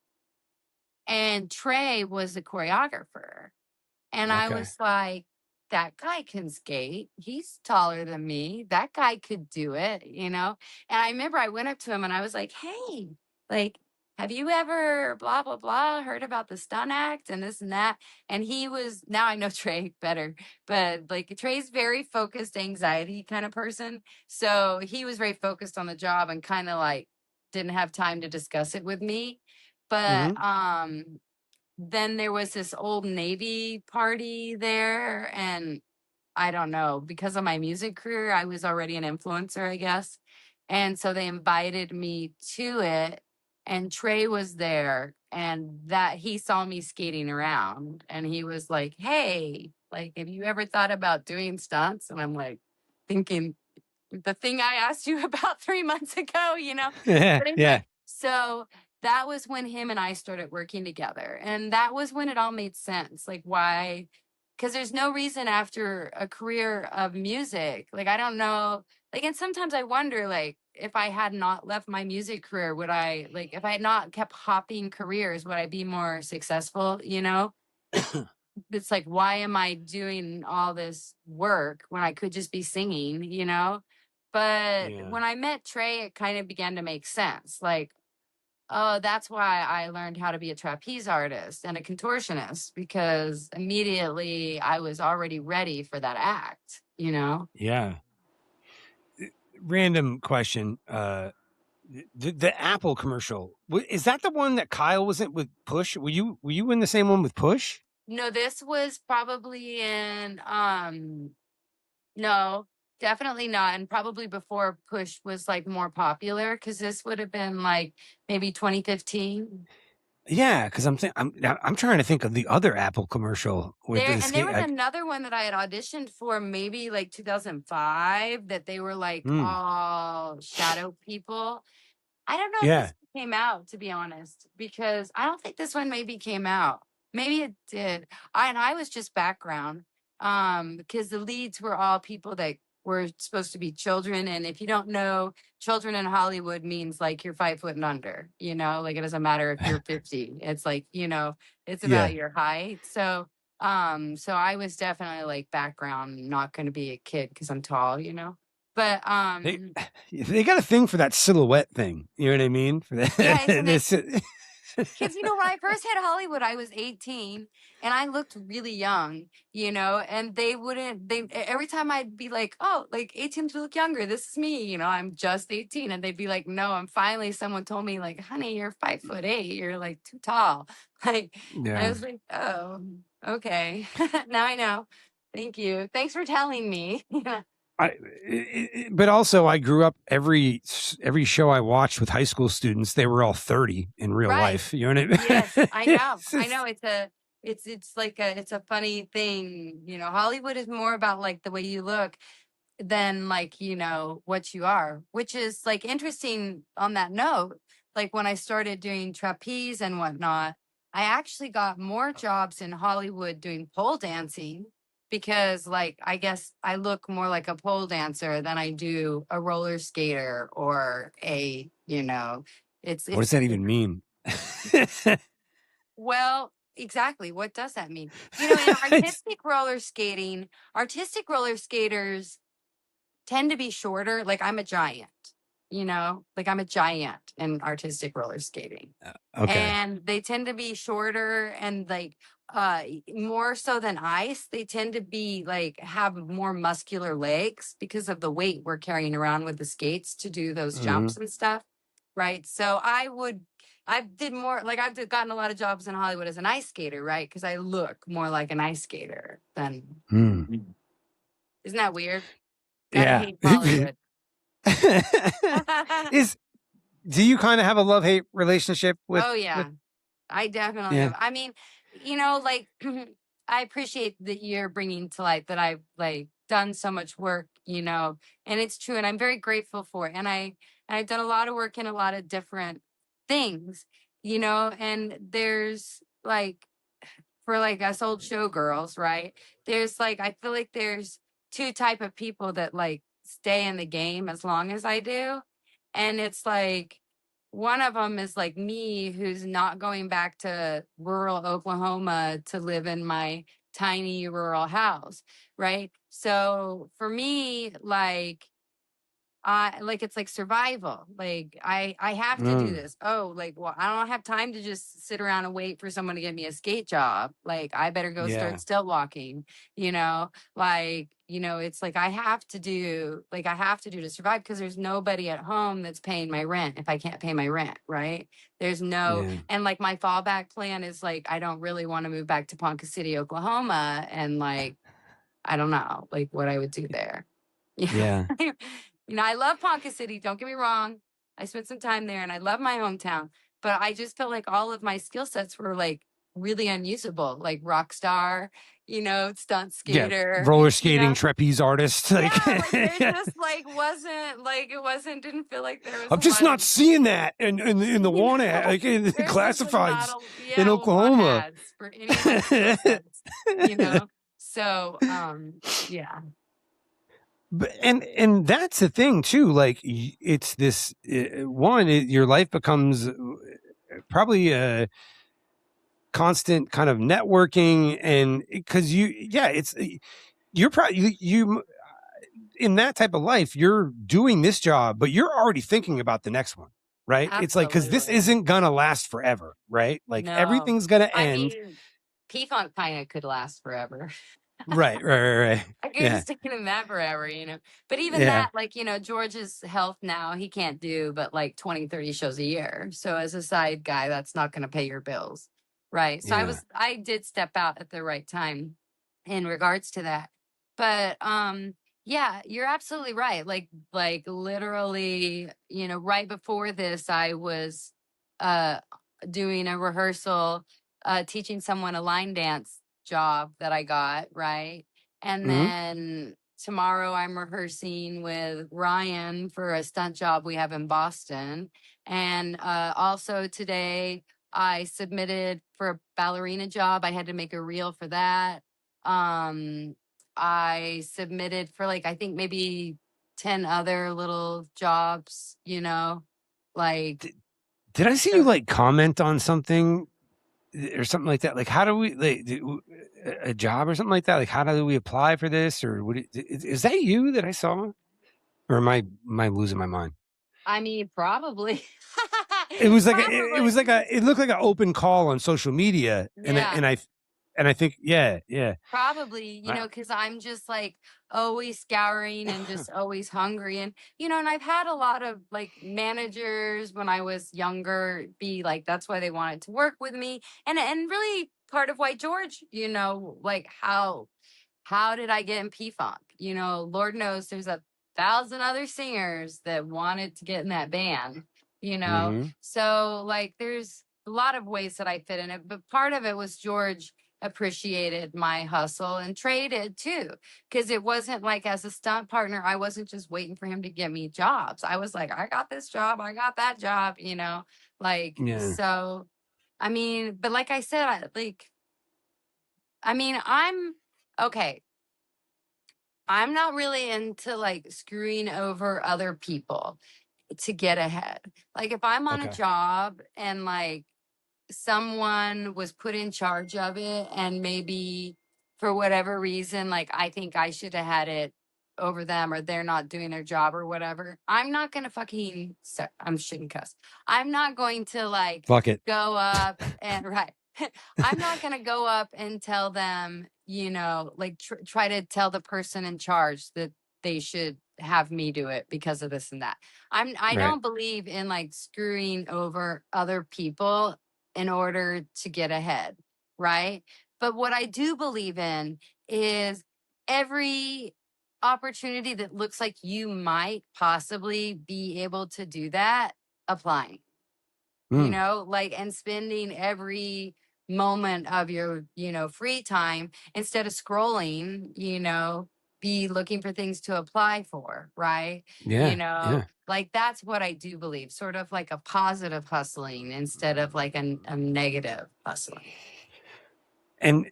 and Trey was the choreographer. And I Okay. was like, that guy can skate. He's taller than me. That guy could do it. And I remember I went up to him and I was like, hey, like, have you ever blah, blah, blah heard about the stunt act and this and that? And he was, now I know Trey better, but like Trey's very focused, anxiety kind of person. So he was very focused on the job and kind of like didn't have time to discuss it with me. But Mm-hmm. then there was this old Navy party there, and I don't know, because of my music career, I was already an influencer, I guess. And so they invited me to it, and Trey was there, and that he saw me skating around, and he was like, hey, like, have you ever thought about doing stunts? And I'm like thinking, the thing I asked you about 3 months ago. Yeah. But Yeah. anyway, so that was when him and I started working together. And that was when it all made sense. Like, why? Because there's no reason after a career of music. Like, I don't know. Like, and sometimes I wonder, like, if I had not left my music career, would I, like, if I had not kept hopping careers, would I be more successful? It's like, why am I doing all this work when I could just be singing? But Yeah. when I met Trey, it kind of began to make sense. Like, oh, that's why I learned how to be a trapeze artist and a contortionist, because immediately I was already ready for that act. Yeah. Random question. The Apple commercial, is that the one that Kyle was in with Push? Were you in the same one with Push? No, this was probably no, definitely not. And probably before Push was like more popular, because this would have been like maybe 2015. Yeah, because I'm trying to think of the other Apple commercial with There the and there skate. was another one that I had auditioned for maybe like 2005, that they were like Mm, all shadow people. I don't know if yeah. this came out, to be honest, because I don't think this one maybe came out. Maybe it did. I was just background, because the leads were all people that were supposed to be children. And if you don't know, children in Hollywood means like you're 5 foot and under. Like it doesn't matter if you're 50. It's like, it's about Yeah. your height. So I was definitely like background, not going to be a kid because I'm tall. But They got a thing for that silhouette thing. You know what I mean? For that, yeah, isn't it? this. Because, when I first hit Hollywood, I was 18 and I looked really young, and every time I'd be like, oh, like 18 to look younger. This is me, I'm just 18. And they'd be like, no. And finally someone told me like, honey, you're 5'8". You're like too tall. Like, I Yeah. was like, oh, okay. Now I know. Thank you. Thanks for telling me. But also I grew up every show I watched with high school students, they were all 30 in real Right. life. You know what I mean? Yes, I know. I know. It's like it's a funny thing. Hollywood is more about like the way you look. than like, you know, what you are, which is like interesting on that note. Like when I started doing trapeze and whatnot, I actually got more jobs in Hollywood doing pole dancing because like I guess I look more like a pole dancer than I do a roller skater or a, you know, What does it's that even mean? well, exactly. What does that mean? You know, in artistic roller skaters tend to be shorter. Like I'm a giant, you know, like I'm a giant in artistic roller skating. Okay. And they tend to be shorter and like more so than ice. They tend to be like have more muscular legs because of the weight we're carrying around with the skates to do those Hmm. jumps and stuff. Right. So I've gotten a lot of jobs in Hollywood as an ice skater, right? Because I look more like an ice skater than isn't that weird? Gotta Yeah. hate Hollywood. Is do you kind of have a love-hate relationship Oh with yeah, I definitely yeah. have. I mean, you know, like I appreciate that you're bringing to light that I've like done so much work, you know, and it's true, and I'm very grateful for it. And I've done a lot of work in a lot of different things, you know, and there's like for like us old showgirls, right? There's like I feel like there's two type of people that like stay in the game as long as I do. And it's like one of them is like me who's not going back to rural Oklahoma to live in my tiny rural house, right? So for me, like like it's like survival. Like I have to do Mm, this. Oh, like well, I don't have time to just sit around and wait for someone to give me a skate job. Like I better go start yeah. stilt walking, you know? Like, you know, it's like I have to do to survive because there's nobody at home that's paying my rent if I can't pay my rent, right? There's no Yeah. and like my fallback plan is like I don't really want to move back to Ponca City, Oklahoma and like I don't know, like what I would do there. Yeah. Yeah. You know, I love Ponca City. Don't get me wrong. I spent some time there and I love my hometown, but I just felt like all of my skill sets were like really unusable, like rock star, you know, stunt Yeah. skater, Roller you skating know? trapeze artist. Yeah, Like like there yeah. just didn't feel like there was I'm a just lot of not seeing that in the you one know, like in the there's just like not classifieds in a lot of Oklahoma. ads for any of my skill sets, you know? So, yeah. But and that's the thing too. Like it's this your life becomes probably a constant kind of networking, and because you're probably you in that type of life, you're doing this job, but you're already thinking about the next one, right? It's like because this Absolutely. isn't gonna last forever, right? Like No. everything's gonna I end. mean, P-Funk kind of could last forever. Right. I could Yeah, have stayed in that forever, you know. But even yeah, that, like, you know, George's health now, he can't do but like 20, 30 shows a year. So as a side guy, that's not going to pay your bills. Right. So yeah. I did step out at the right time in regards to that. But yeah, you're absolutely right. Like literally, you know, right before this I was uh doing a rehearsal teaching someone a line dance job that I got, right? And Hmm. then tomorrow I'm rehearsing with Ryan for a stunt job we have in Boston. And also today I submitted for a ballerina job. I had to make a reel for that. Um, I submitted for like, I think maybe 10 other little jobs, you know, like, Did I see you so like comment on something or something like that? Like, how do we like a job or something like that? Like, how do we apply for this? Or is that you that I saw? Or am I losing my mind? I mean, probably. It was like it Probably. was like it looked like an open call on social media, and Yeah. I think yeah. Probably, you know, Wow. because I'm just like always scouring and just always hungry. And, you know, and I've had a lot of like managers when I was younger be like, that's why they wanted to work with me. And really part of why George, you know, like how did I get in P-Funk? You know, Lord knows there's 1,000 other singers that wanted to get in that band, you know? Hmm. So like there's a lot of ways that I fit in it, but part of it was George appreciated my hustle and traded too. Because it wasn't like, as a stunt partner, I wasn't just waiting for him to get me jobs. I was like, I got this job, I got that job, you know, like, Yeah. so, I mean, but like I said, I'm okay. I'm not really into like screwing over other people to get ahead. Like, if I'm on a Okay. job and like someone was put in charge of it, and maybe for whatever reason, like, I think I should have had it over them, or they're not doing their job or whatever, I'm not gonna fucking I'm shouldn't cuss. I'm not going to like Fuck it. go up and right. I'm not gonna go up and tell them, you know, like try to tell the person in charge that they should have me do it because of this and that. I Right. don't believe in like screwing over other people in order to get ahead, right? But what I do believe in is every opportunity that looks like you might possibly be able to do that, applying, you Mm. know, like, and spending every moment of your, you know, free time, instead of scrolling, you know, be looking for things to apply for, right? You Yeah. know, Yeah. like, that's what I do believe, sort of like a positive hustling instead of like a negative hustling. And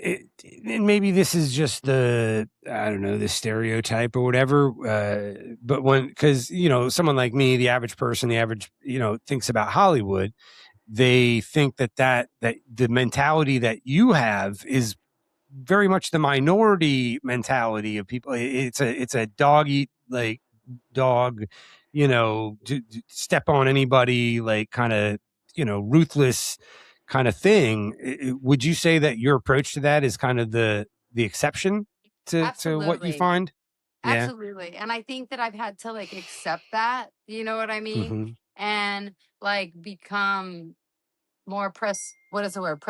and maybe this is just the, I don't know, the stereotype or whatever. But because, you know, someone like me, the average person, the average, you know, thinks about Hollywood, they think that the mentality that you have is very much the minority mentality of people. It's a dog eat like dog, you know, step on anybody, like, kind of, you know, ruthless kind of thing. Would you say that your approach to that is kind of the exception to what you Absolutely. find? Yeah. Absolutely. And I think that I've had to like accept that, you know what I mean? Mm-hmm. And like become more what is the word,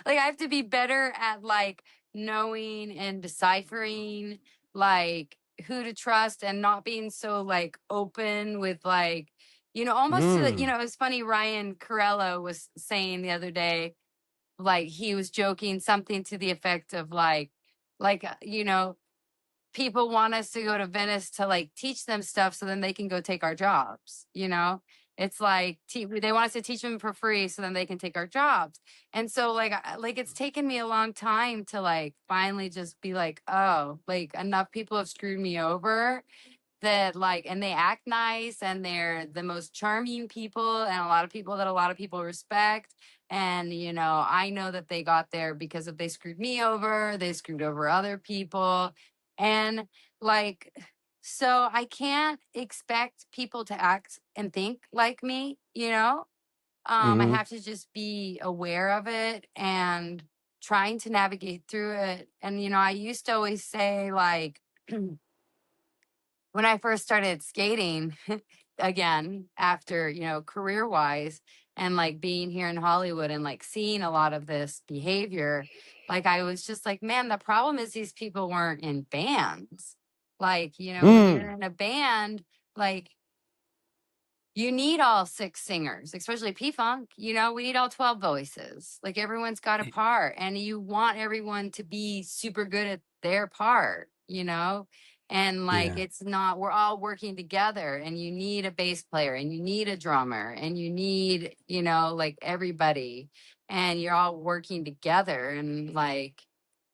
like, I have to be better at like knowing and deciphering like who to trust, and not being so like open with like, you know, almost to the, you Mm. know, it was funny, Ryan Corello was saying the other day, like, he was joking something to the effect of you know, people want us to go to Venice to like teach them stuff so then they can go take our jobs, you know? It's like they want us to teach them for free so then they can take our jobs. And so like like, it's taken me a long time to like finally just be like, oh, like, enough people have screwed me over, that like, and they act nice and they're the most charming people, and a lot of people that a lot of people respect. And, you know, I know that they got there because if they screwed me over, they screwed over other people. And like, so I can't expect people to act and think like me, you know? I Mm-hmm. have to just be aware of it and trying to navigate through it. And, you know, I used to always say, like, when I first started skating, again, after, you know, career wise, and like being here in Hollywood and like seeing a lot of this behavior, like, I was just like, man, the problem is these people weren't in bands. Like, you know, when you're Mm. in a band, like, you need all 6 singers, especially P-Funk, you know, we need all 12 voices. Like, everyone's got a part, and you want everyone to be super good at their part, you know? And like, Yeah. it's not, we're all working together, and you need a bass player, and you need a drummer, and you need, you know, like, everybody, and you're all working together. And like,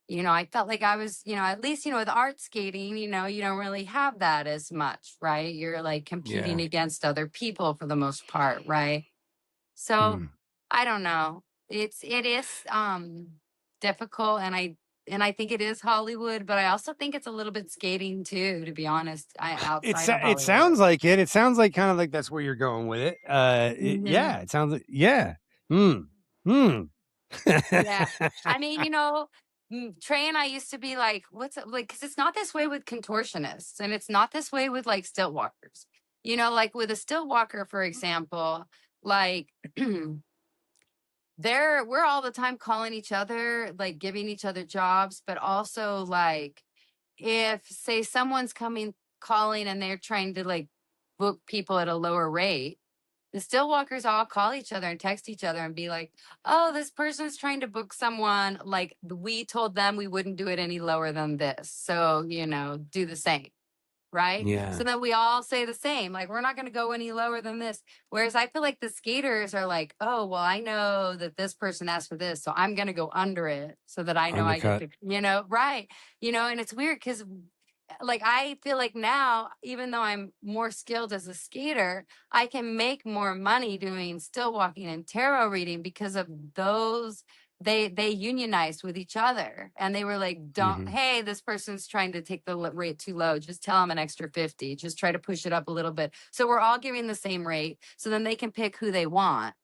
you know, I felt like I was, you know, at least, you know, with art skating, you know, you don't really have that as much, right? You're like competing Yeah. against other people for the most part, right? So Mm. I don't know. It is difficult, and I think it is Hollywood, but I also think it's a little bit skating too, to be honest. Outside of It Hollywood. sounds like it. It sounds like kind of like that's where you're going with it. Hmm. Yeah, it sounds like, yeah. Hmm. Hmm. Yeah. I mean, you know, Trey and I used to be like, what's it like? Because it's not this way with contortionists, and it's not this way with like stilt walkers. You know, like with a stilt walker, for example, like we're all the time calling each other, like giving each other jobs, but also like, if say someone's coming calling and they're trying to like book people at a lower rate, the still walkers all call each other and text each other and be like, oh, this person's trying to book someone. Like, we told them we wouldn't do it any lower than this. So, you know, do the same. Right. Yeah. So then we all say the same, like, we're not going to go any lower than this. Whereas I feel like the skaters are like, oh, well, I know that this person asked for this, so I'm going to go under it so that I know I get Undercut. to, you know, right. You know, and it's weird because like I feel like now, even though I'm more skilled as a skater, I can make more money doing still walking and tarot reading because of those. They unionized with each other and they were like, don't, hey, this person's trying to take the rate too low, just tell them an extra 50, just try to push it up a little bit, so we're all giving the same rate, so then they can pick who they want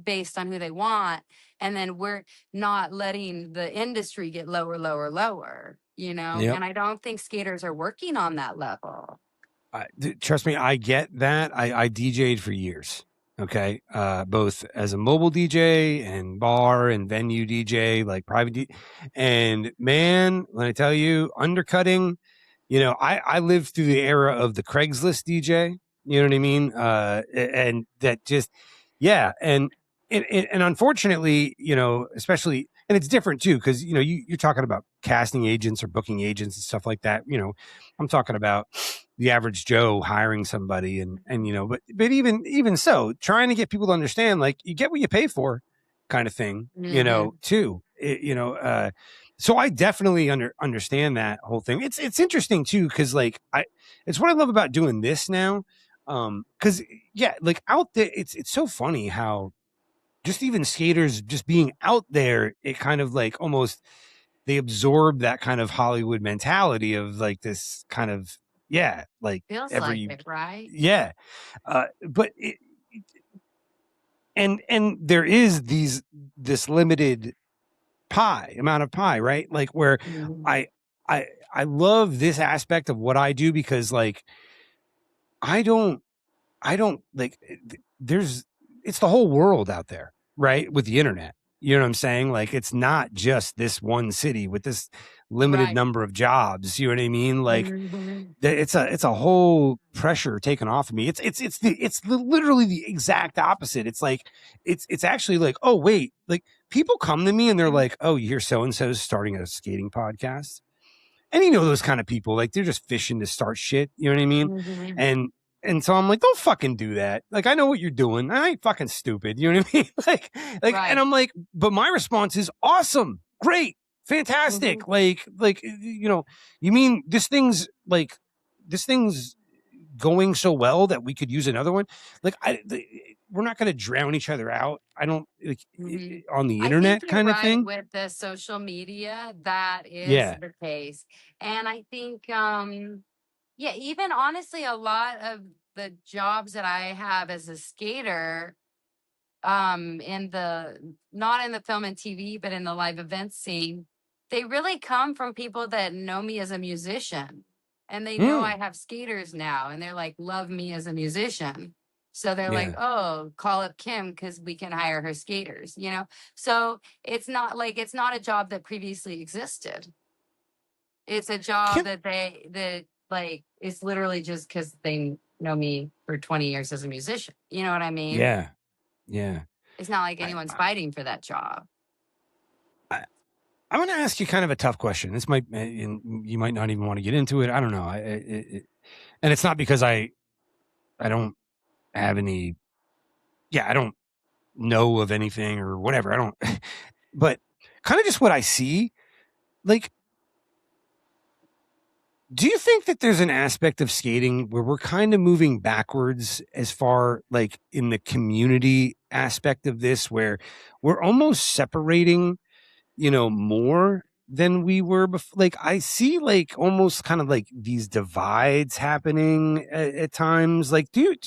based on who they want, and then we're not letting the industry get lower, you know. Yep. And I don't think skaters are working on that level. Trust me, I get that. I DJ'd for years. Okay. Both as a mobile DJ and bar and venue DJ, like private and man, let me tell you, undercutting, you know, I lived through the era of the Craigslist DJ, you know what I mean? And that just, yeah. And unfortunately, you know, especially, and it's different too, because, you know, you're talking about casting agents or booking agents and stuff like that. You know, I'm talking about the average Joe hiring somebody and, you know, but even so, trying to get people to understand, like, you get what you pay for kind of thing, you know, too, so I definitely understand that whole thing. It's interesting too. Cause like it's what I love about doing this now. Cause yeah, like out there, it's so funny how just even skaters just being out there, it kind of like almost, they absorb that kind of Hollywood mentality of like this kind of, yeah, like Feels every, like it, right? yeah. But and there is this limited amount of pie, right? Like where I love this aspect of what I do because like, I don't like, it's the whole world out there, right? With the internet. You know what I'm saying? Like, it's not just this one city with this limited number of jobs. You know what I mean? Like, it's a whole pressure taken off of me. It's literally the exact opposite. It's like, it's actually like, oh wait, like people come to me and they're like, oh, you hear so-and-so's starting a skating podcast. And you know, those kind of people, like they're just fishing to start shit. You know what I mean? And so I'm like, don't fucking do that. Like, I know what you're doing. I ain't fucking stupid. You know what I mean? like, and I'm like, but my response is awesome, great, fantastic. Like, you know, you mean this thing's going so well that we could use another one. Like, we're not going to drown each other out. I don't like on the internet kind of thing. With the social media, that is the case. And I think, yeah, even honestly, a lot of the jobs that I have as a skater, not in the film and TV, but in the live event scene, they really come from people that know me as a musician. And they know I have skaters now, and they're like, love me as a musician. So they're like, oh, call up Kim because we can hire her skaters, you know? So it's not a job that previously existed. It's a job that like, it's literally just because they know me for 20 years as a musician. You know what I mean? Yeah. Yeah. It's not like anyone's fighting for that job. I'm going to ask you kind of a tough question. This might, you might not even want to get into it. I don't know. And it's not because I don't have any, I don't know of anything or whatever. I don't, but kind of just what I see. Like, do you think that there's an aspect of skating where we're kind of moving backwards as far like in the community aspect of this, where we're almost separating, you know, more than we were before? Like, I see like almost kind of like these divides happening at times. Like, is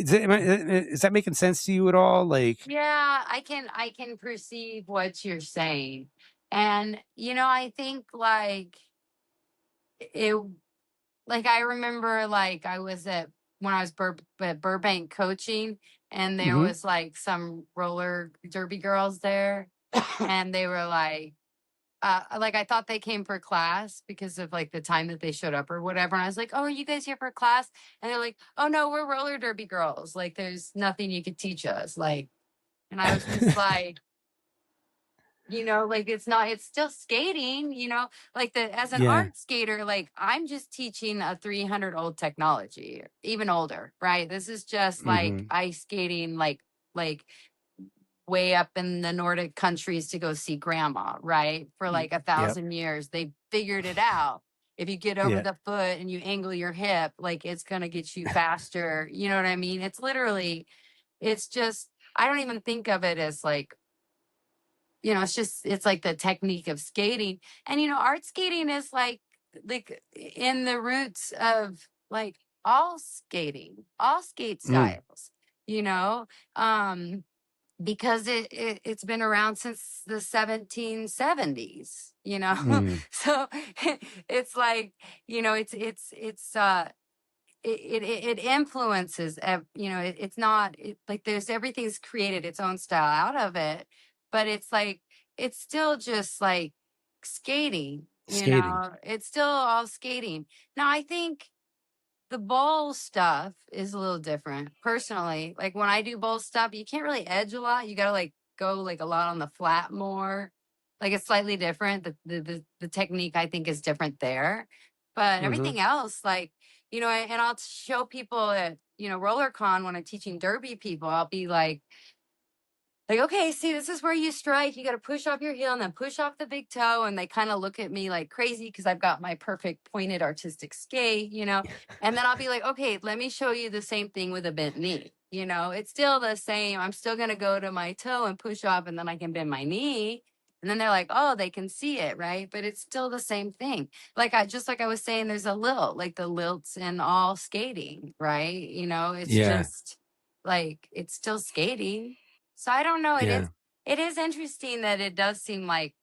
that making sense to you at all? Like, yeah, I can perceive what you're saying. And, you know, I think like it, like, I remember like when I was at Burbank coaching, and there was like some roller derby girls there. And they were like, like I thought they came for class because of like the time that they showed up or whatever. And I was like, oh, are you guys here for class? And they're like, oh no, we're roller derby girls. Like there's nothing you could teach us. Like, and I was just like, like it's still skating, like as an Yeah. art skater, like I'm just teaching a 300 old technology, even older, right? This is just like Mm-hmm. ice skating, like way up in the Nordic countries to go see grandma, right? For like Yep. 1,000 years, they figured it out. If you get over Yeah. the foot and you angle your hip, like it's going to get you faster. You know what I mean? It's just, I don't even think of it as like, it's like the technique of skating. And, art skating is like in the roots of like all skating, all skate Mm. styles, you know, um, because it's been around since the 1770s, Mm. so it's like, it influences, it's not like there's everything's created its own style out of it, but it's like it's still just like skating, Skating. it's still all skating. Now I think the bowl stuff is a little different personally. Like when I do bowl stuff, you can't really edge a lot. You gotta like go like a lot on the flat more. Like it's slightly different. The technique I think is different there. But Mm-hmm. everything else, like, and I'll show people at, RollerCon when I'm teaching derby people, I'll be like, okay, see, this is where you strike. You got to push off your heel and then push off the big toe. And they kind of look at me like crazy because I've got my perfect pointed artistic skate, And then I'll be like, okay, let me show you the same thing with a bent knee. It's still the same. I'm still going to go to my toe and push off and then I can bend my knee. And then they're like, oh, they can see it, right? But it's still the same thing. Just like I was saying, there's a lilt, like the lilts in all skating, right? It's Yeah. just like, it's still skating. So I don't know. Yeah. It is interesting that it does seem like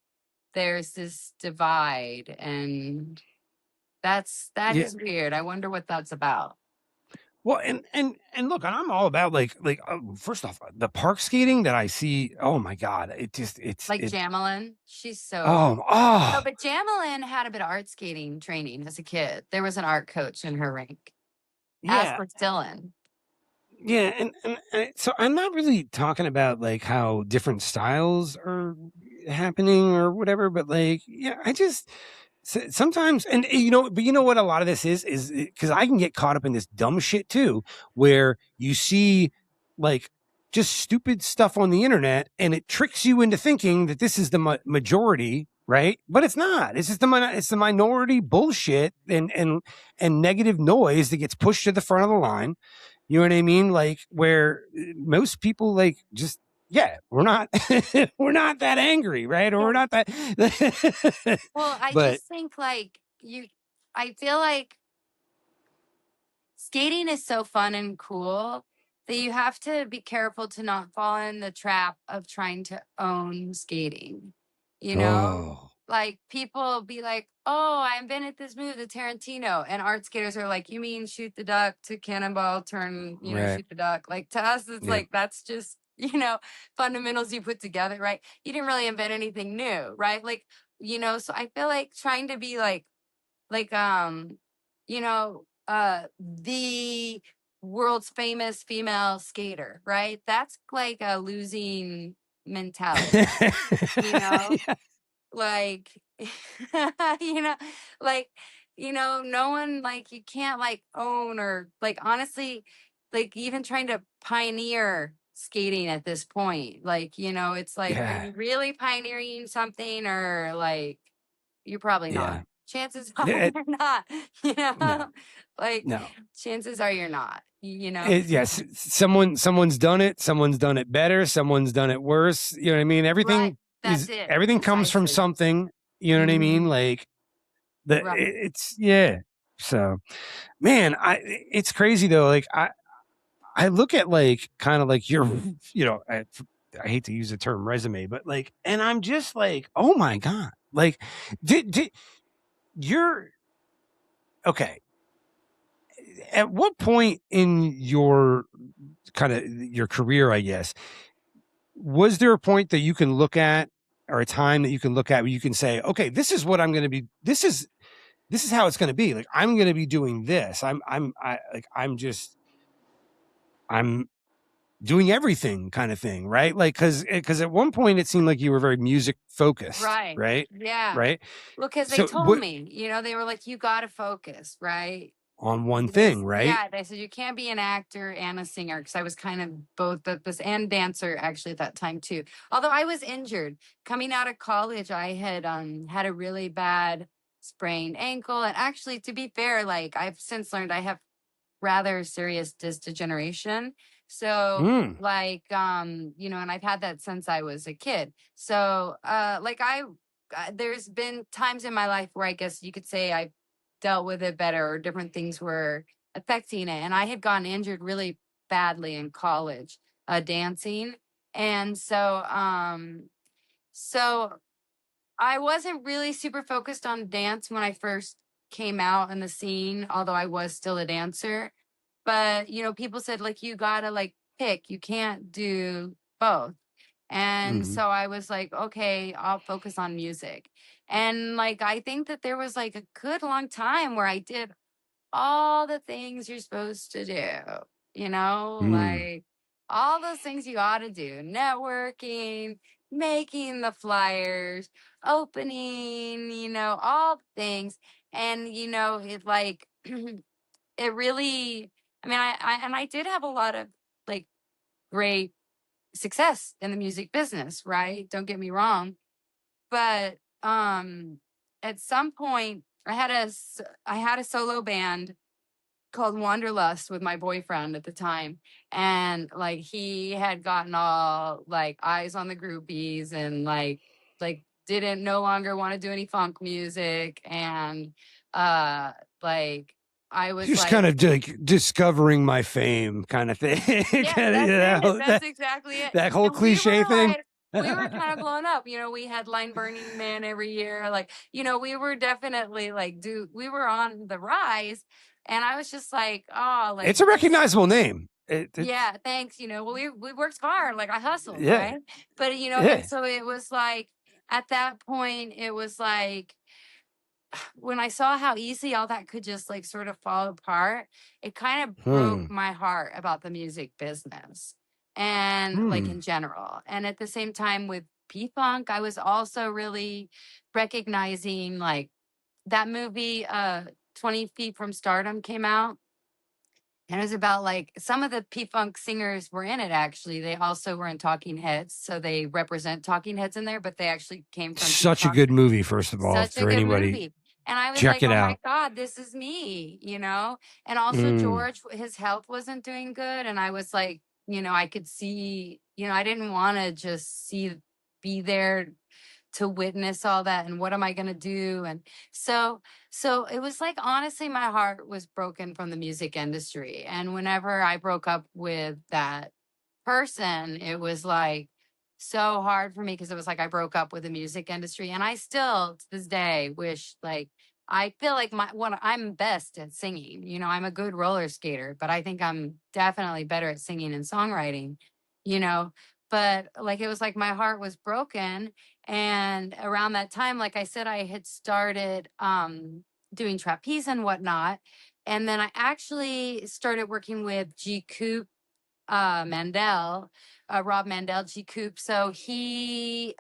there's this divide, and that Yeah. is weird. I wonder what that's about. Well, and look, I'm all about like first off, the park skating that I see. Oh my God, Like Jamelin, she's so. oh No, oh but Jamelin had a bit of art skating training as a kid. There was an art coach in her rink. As yeah. for Dylan. Yeah, and so I'm not really talking about like how different styles are happening or whatever, but like, yeah, I just sometimes, and but you know what? A lot of this is because I can get caught up in this dumb shit too, where you see like just stupid stuff on the internet, and it tricks you into thinking that this is the majority, right? But it's not. It's just it's the minority bullshit and negative noise that gets pushed to the front of the line. You know what I mean? Like where most people like just, yeah, we're not we're not that angry, right? Or we're not that. Well, I But just think like I feel like skating is so fun and cool that you have to be careful to not fall in the trap of trying to own skating. oh Like people be like, oh, I invented this move, the Tarantino. And art skaters are like, you mean shoot the duck to cannonball, turn, right, shoot the duck. Like to us, it's yeah, like, that's just, fundamentals you put together, right? You didn't really invent anything new, right? Like, so I feel like trying to be like the world's famous female skater, right? That's like a losing mentality, yeah, like you know like no one, like you can't like own or like honestly like even trying to pioneer skating at this point, like it's like, are yeah, you really pioneering something, or like you're probably not. yeah. Chances are It- you're not, no, like no. chances are you're not, Yes, someone's done it. Someone's done it better. Someone's done it worse. You know what I mean? right, that's it Everything comes from precisely. something. You know what I mean? Mhm. Like Right. it's yeah. So man, it's crazy though. Like I look at like kind of like your, I hate to use the term resume, but like, and I'm just like, oh my God, like, did you're okay. At what point in your kind of your career, I guess, was there a point that you can look at or a time that you can look at where you can say, okay, this is what I'm going to be. This is how it's going to be. Like, I'm going to be doing this. I'm doing everything kind of thing. Right. Like, cause at one point it seemed like you were very music focused. Right. Right. Yeah. Right. Well, because they So told me, they were like, you got to focus, right? on one thing, right? Yeah, they said you can't be an actor and a singer, because I was kind of both at this, and dancer actually at that time too. Although I was injured coming out of college, I had had a really bad sprained ankle, and actually, to be fair, like I've since learned I have rather serious disc degeneration. So like and I've had that since I was a kid. So there's been times in my life where I guess you could say I dealt with it better, or different things were affecting it. And I had gotten injured really badly in college, dancing. And so I wasn't really super focused on dance when I first came out in the scene, although I was still a dancer. But, people said, like, you gotta like pick, you can't do both. And so I was like, okay, I'll focus on music. And like, I think that there was like a good long time where I did all the things you're supposed to do, like all those things you ought to do: networking, making the flyers, opening, all the things. And, it like, it really, I mean, I did have a lot of like great success in the music business, right? Don't get me wrong. But at some point I had a solo band called Wanderlust with my boyfriend at the time. And like he had gotten all like eyes on the groupies, and like didn't no longer want to do any funk music. And uh like I was just like, kind of like discovering my fame kind of thing. yeah, Kinda, it. That's exactly it. that whole And cliche thing. we were kind of blowing up. We headline Burning Man every year. Like, we were definitely like, we were on the rise. And I was just like, oh, like It's a recognizable name. yeah, thanks. Well, we worked hard. Like I hustled, Yeah. right? But Yeah. and so it was like, at that point, it was like, when I saw how easy all that could just like sort of fall apart, it kind of broke my heart about the music business, and like in general. And at the same time with P-Funk, I was also really recognizing, like, that movie 20 Feet from Stardom came out. And it was about like some of the P-Funk singers were in it, actually. They also were in Talking Heads. So they represent Talking Heads in there, but they actually came from Such a P-Funk. good movie, first of all, Such a for good anybody. movie. And I was Check like, it oh out. my God, this is me, And also George, his health wasn't doing good. And I was like, I could see, I didn't want to just be there to witness all that, and what am I going to do? And so it was like, honestly, my heart was broken from the music industry. And whenever I broke up with that person, it was like so hard for me, because it was like I broke up with the music industry. And I still to this day wish, like, I feel like I'm best at singing. I'm a good roller skater, but I think I'm definitely better at singing and songwriting, you know. But like, it was like my heart was broken. And around that time, like I said, I had started doing trapeze and whatnot. And then I actually started working with G Coop Mandel, Rob Mandel, G Coop. So he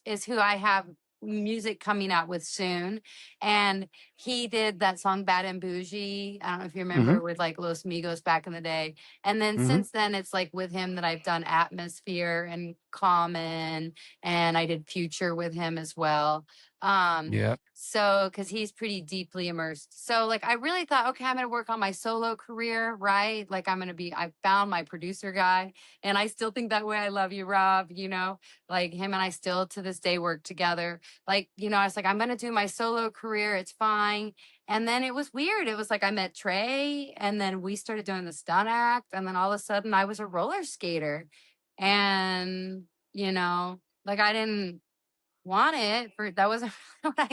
is who I have music coming out with soon. And he did that song Bad and Bougie. I don't know if you remember, with like Los Migos back in the day. And then since then, it's like with him that I've done Atmosphere and Common, and I did Future with him as well. Yeah. So, because he's pretty deeply immersed. So, like, I really thought, okay, I'm going to work on my solo career, right? Like, I found my producer guy, and I still think that way. I love you, Rob, like him and I still to this day work together. Like, I was like, I'm going to do my solo career. It's fine. And then it was weird. It was like I met Trey, and then we started doing the Stunt Act. And then all of a sudden I was a roller skater. And, like, I didn't want it, for that wasn't what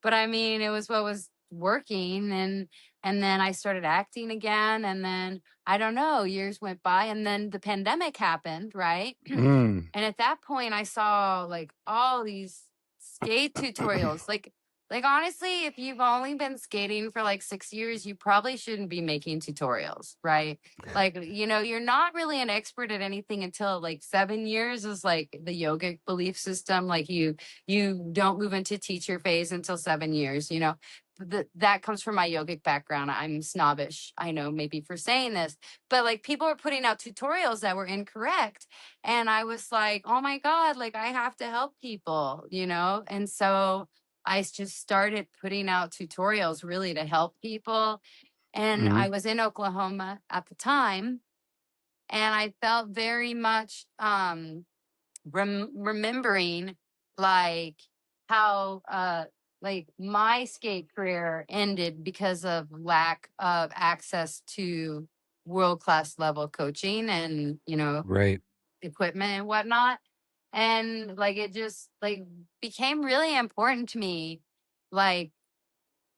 but I mean, it was what was working, and then I started acting again, and then I don't know, years went by, and then the pandemic happened, right? Mm. And at that point I saw like all these skate tutorials, like honestly, if you've only been skating for like 6 years, you probably shouldn't be making tutorials, right? Like, you know, you're not really an expert at anything until like 7 years is like the yogic belief system. Like you don't move into teacher phase until 7 years, you know. That comes from my yogic background. I'm snobbish, I know, maybe for saying this, but like people are putting out tutorials that were incorrect. And I was like, oh my God, like I have to help people, you know? And so I just started putting out tutorials really to help people. And Mm-hmm. I was in Oklahoma at the time, and I felt very much remembering like how like my skate career ended because of lack of access to world class level coaching and, you know, Right. equipment and whatnot. And like it just like became really important to me. Like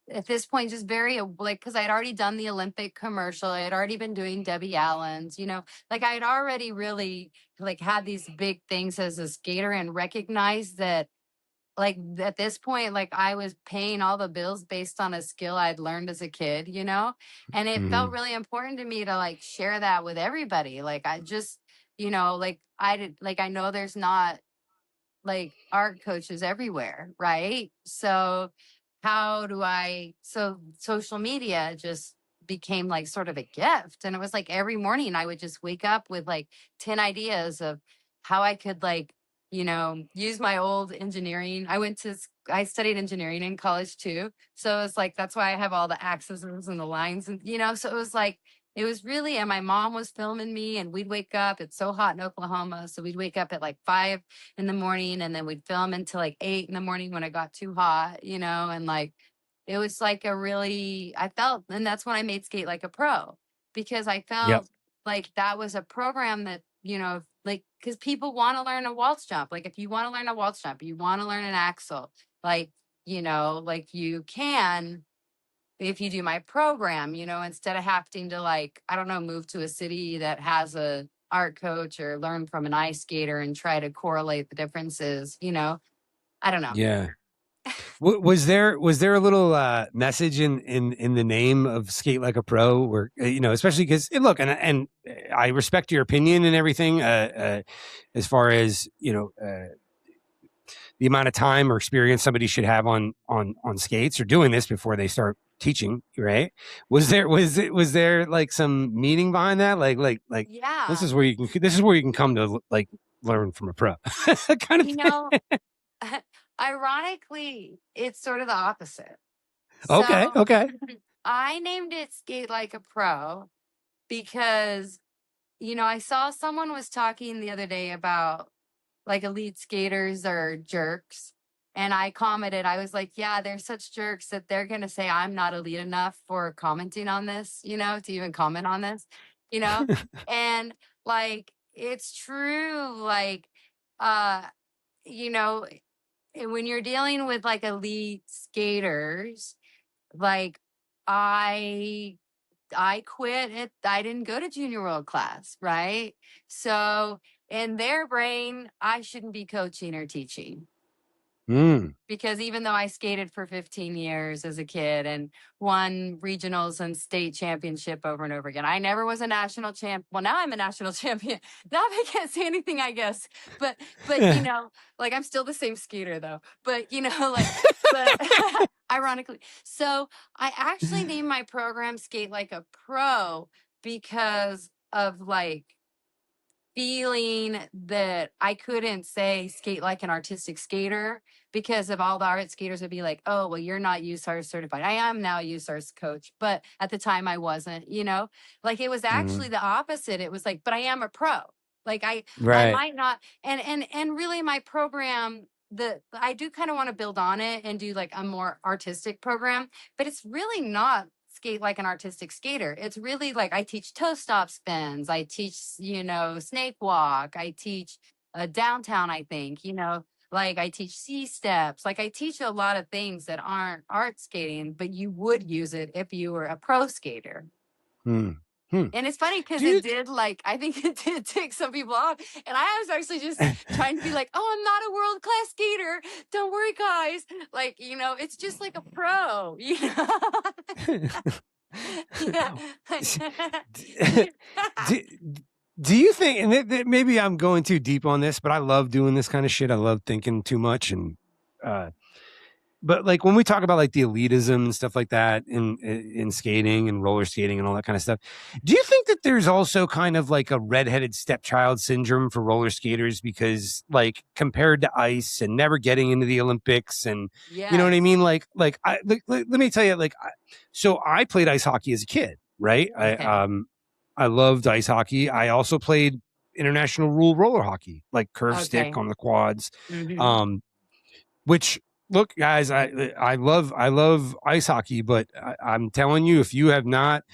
at this point, just very like, because I'd already done the Olympic commercial, I had already been doing Debbie Allen's, you know, like I'd already really like had these big things as a skater, and recognized that like at this point, like I was paying all the bills based on a skill I'd learned as a kid, you know. And it Mm-hmm. felt really important to me to like share that with everybody. Like I just, you know, like I did, like I know there's not like art coaches everywhere, right? So how do I, so social media just became like sort of a gift. And it was like every morning I would just wake up with like 10 ideas of how I could like, you know, use my old engineering. I studied engineering in college too. So it's like, that's why I have all the axes and the lines and, you know, so it was like, it was really, and my mom was filming me, and we'd wake up. It's so hot in Oklahoma. So we'd wake up at like 5 in the morning, and then we'd film until like 8 in the morning when it got too hot, you know, and like it was like a really, I felt, and that's when I made Skate Like a Pro, because I Yep. felt like that was a program that, you know, like, because people want to learn a waltz jump. Like, if you want to learn a waltz jump, you want to learn an axel, like, you know, like you can if you do my program, you know, instead of having to like, I don't know, move to a city that has a art coach or learn from an ice skater and try to correlate the differences, you know. I don't know. Yeah. Was there a little message in the name of Skate Like a Pro, where you know, especially because look, and I respect your opinion and everything, as far as you know, the amount of time or experience somebody should have on skates or doing this before they start teaching, right? Was there like some meaning behind that, like this Yeah. is where you can come to like learn from a pro kind of You thing. know, ironically, it's sort of the opposite. Okay, So okay. I named it Skate Like a Pro because, you know, I saw someone was talking the other day about like elite skaters are jerks. And I commented, I was like, yeah, they're such jerks that they're going to say I'm not elite enough for commenting on this, you know, to even comment on this, you know? And like, it's true. Like, uh, you know, when you're dealing with like elite skaters, like I I quit it. I didn't go to junior world class, right? So in their brain, I shouldn't be coaching or teaching, Mm. because even though I skated for 15 years as a kid and won regionals and state championship over and over again, I never was a national champ. Well, now I'm a national champion. Now I can't say anything, I guess. But you know, like I'm still the same skater though. But you know, like, but ironically, so I actually named my program Skate Like a Pro because of like feeling that I couldn't say skate like an artistic skater, because of all the art skaters would be like, oh, well, you're not USARS certified. I am now a USARS coach, but at the time I wasn't, you know, like it was actually Mhm. the opposite. It was like, but I am a pro. Like I Right. might not, and really my program, the I do kind of want to build on it and do like a more artistic program, but it's really not skate like an artistic skater. It's really like I teach toe stop spins. I teach, you know, snake walk. I teach downtown, I think, you know. Like I teach C steps. Like I teach a lot of things that aren't art skating, but you would use it if you were a pro skater. Hmm. Hmm. And it's funny because Do you- it did, like, I think it did tick some people off. And I was actually just trying to be like, oh, I'm not a world class skater. Don't worry, guys. Like, you know, it's just like a pro, you know? do, do you think, and maybe I'm going too deep on this, but I love doing this kind of shit. I love thinking too much. And, but like when we talk about like the elitism and stuff like that in skating and roller skating and all that kind of stuff, do you think that there's also kind of like a redheaded stepchild syndrome for roller skaters because like compared to ice and never getting into the Olympics and you know what I mean? Like let me tell you, like, so I played ice hockey as a kid, right? Okay. I loved ice hockey. I also played international rule roller hockey, like curve stick Okay. on the quads. Mhm. Which look, guys, I love ice hockey, but I'm telling you, if you have not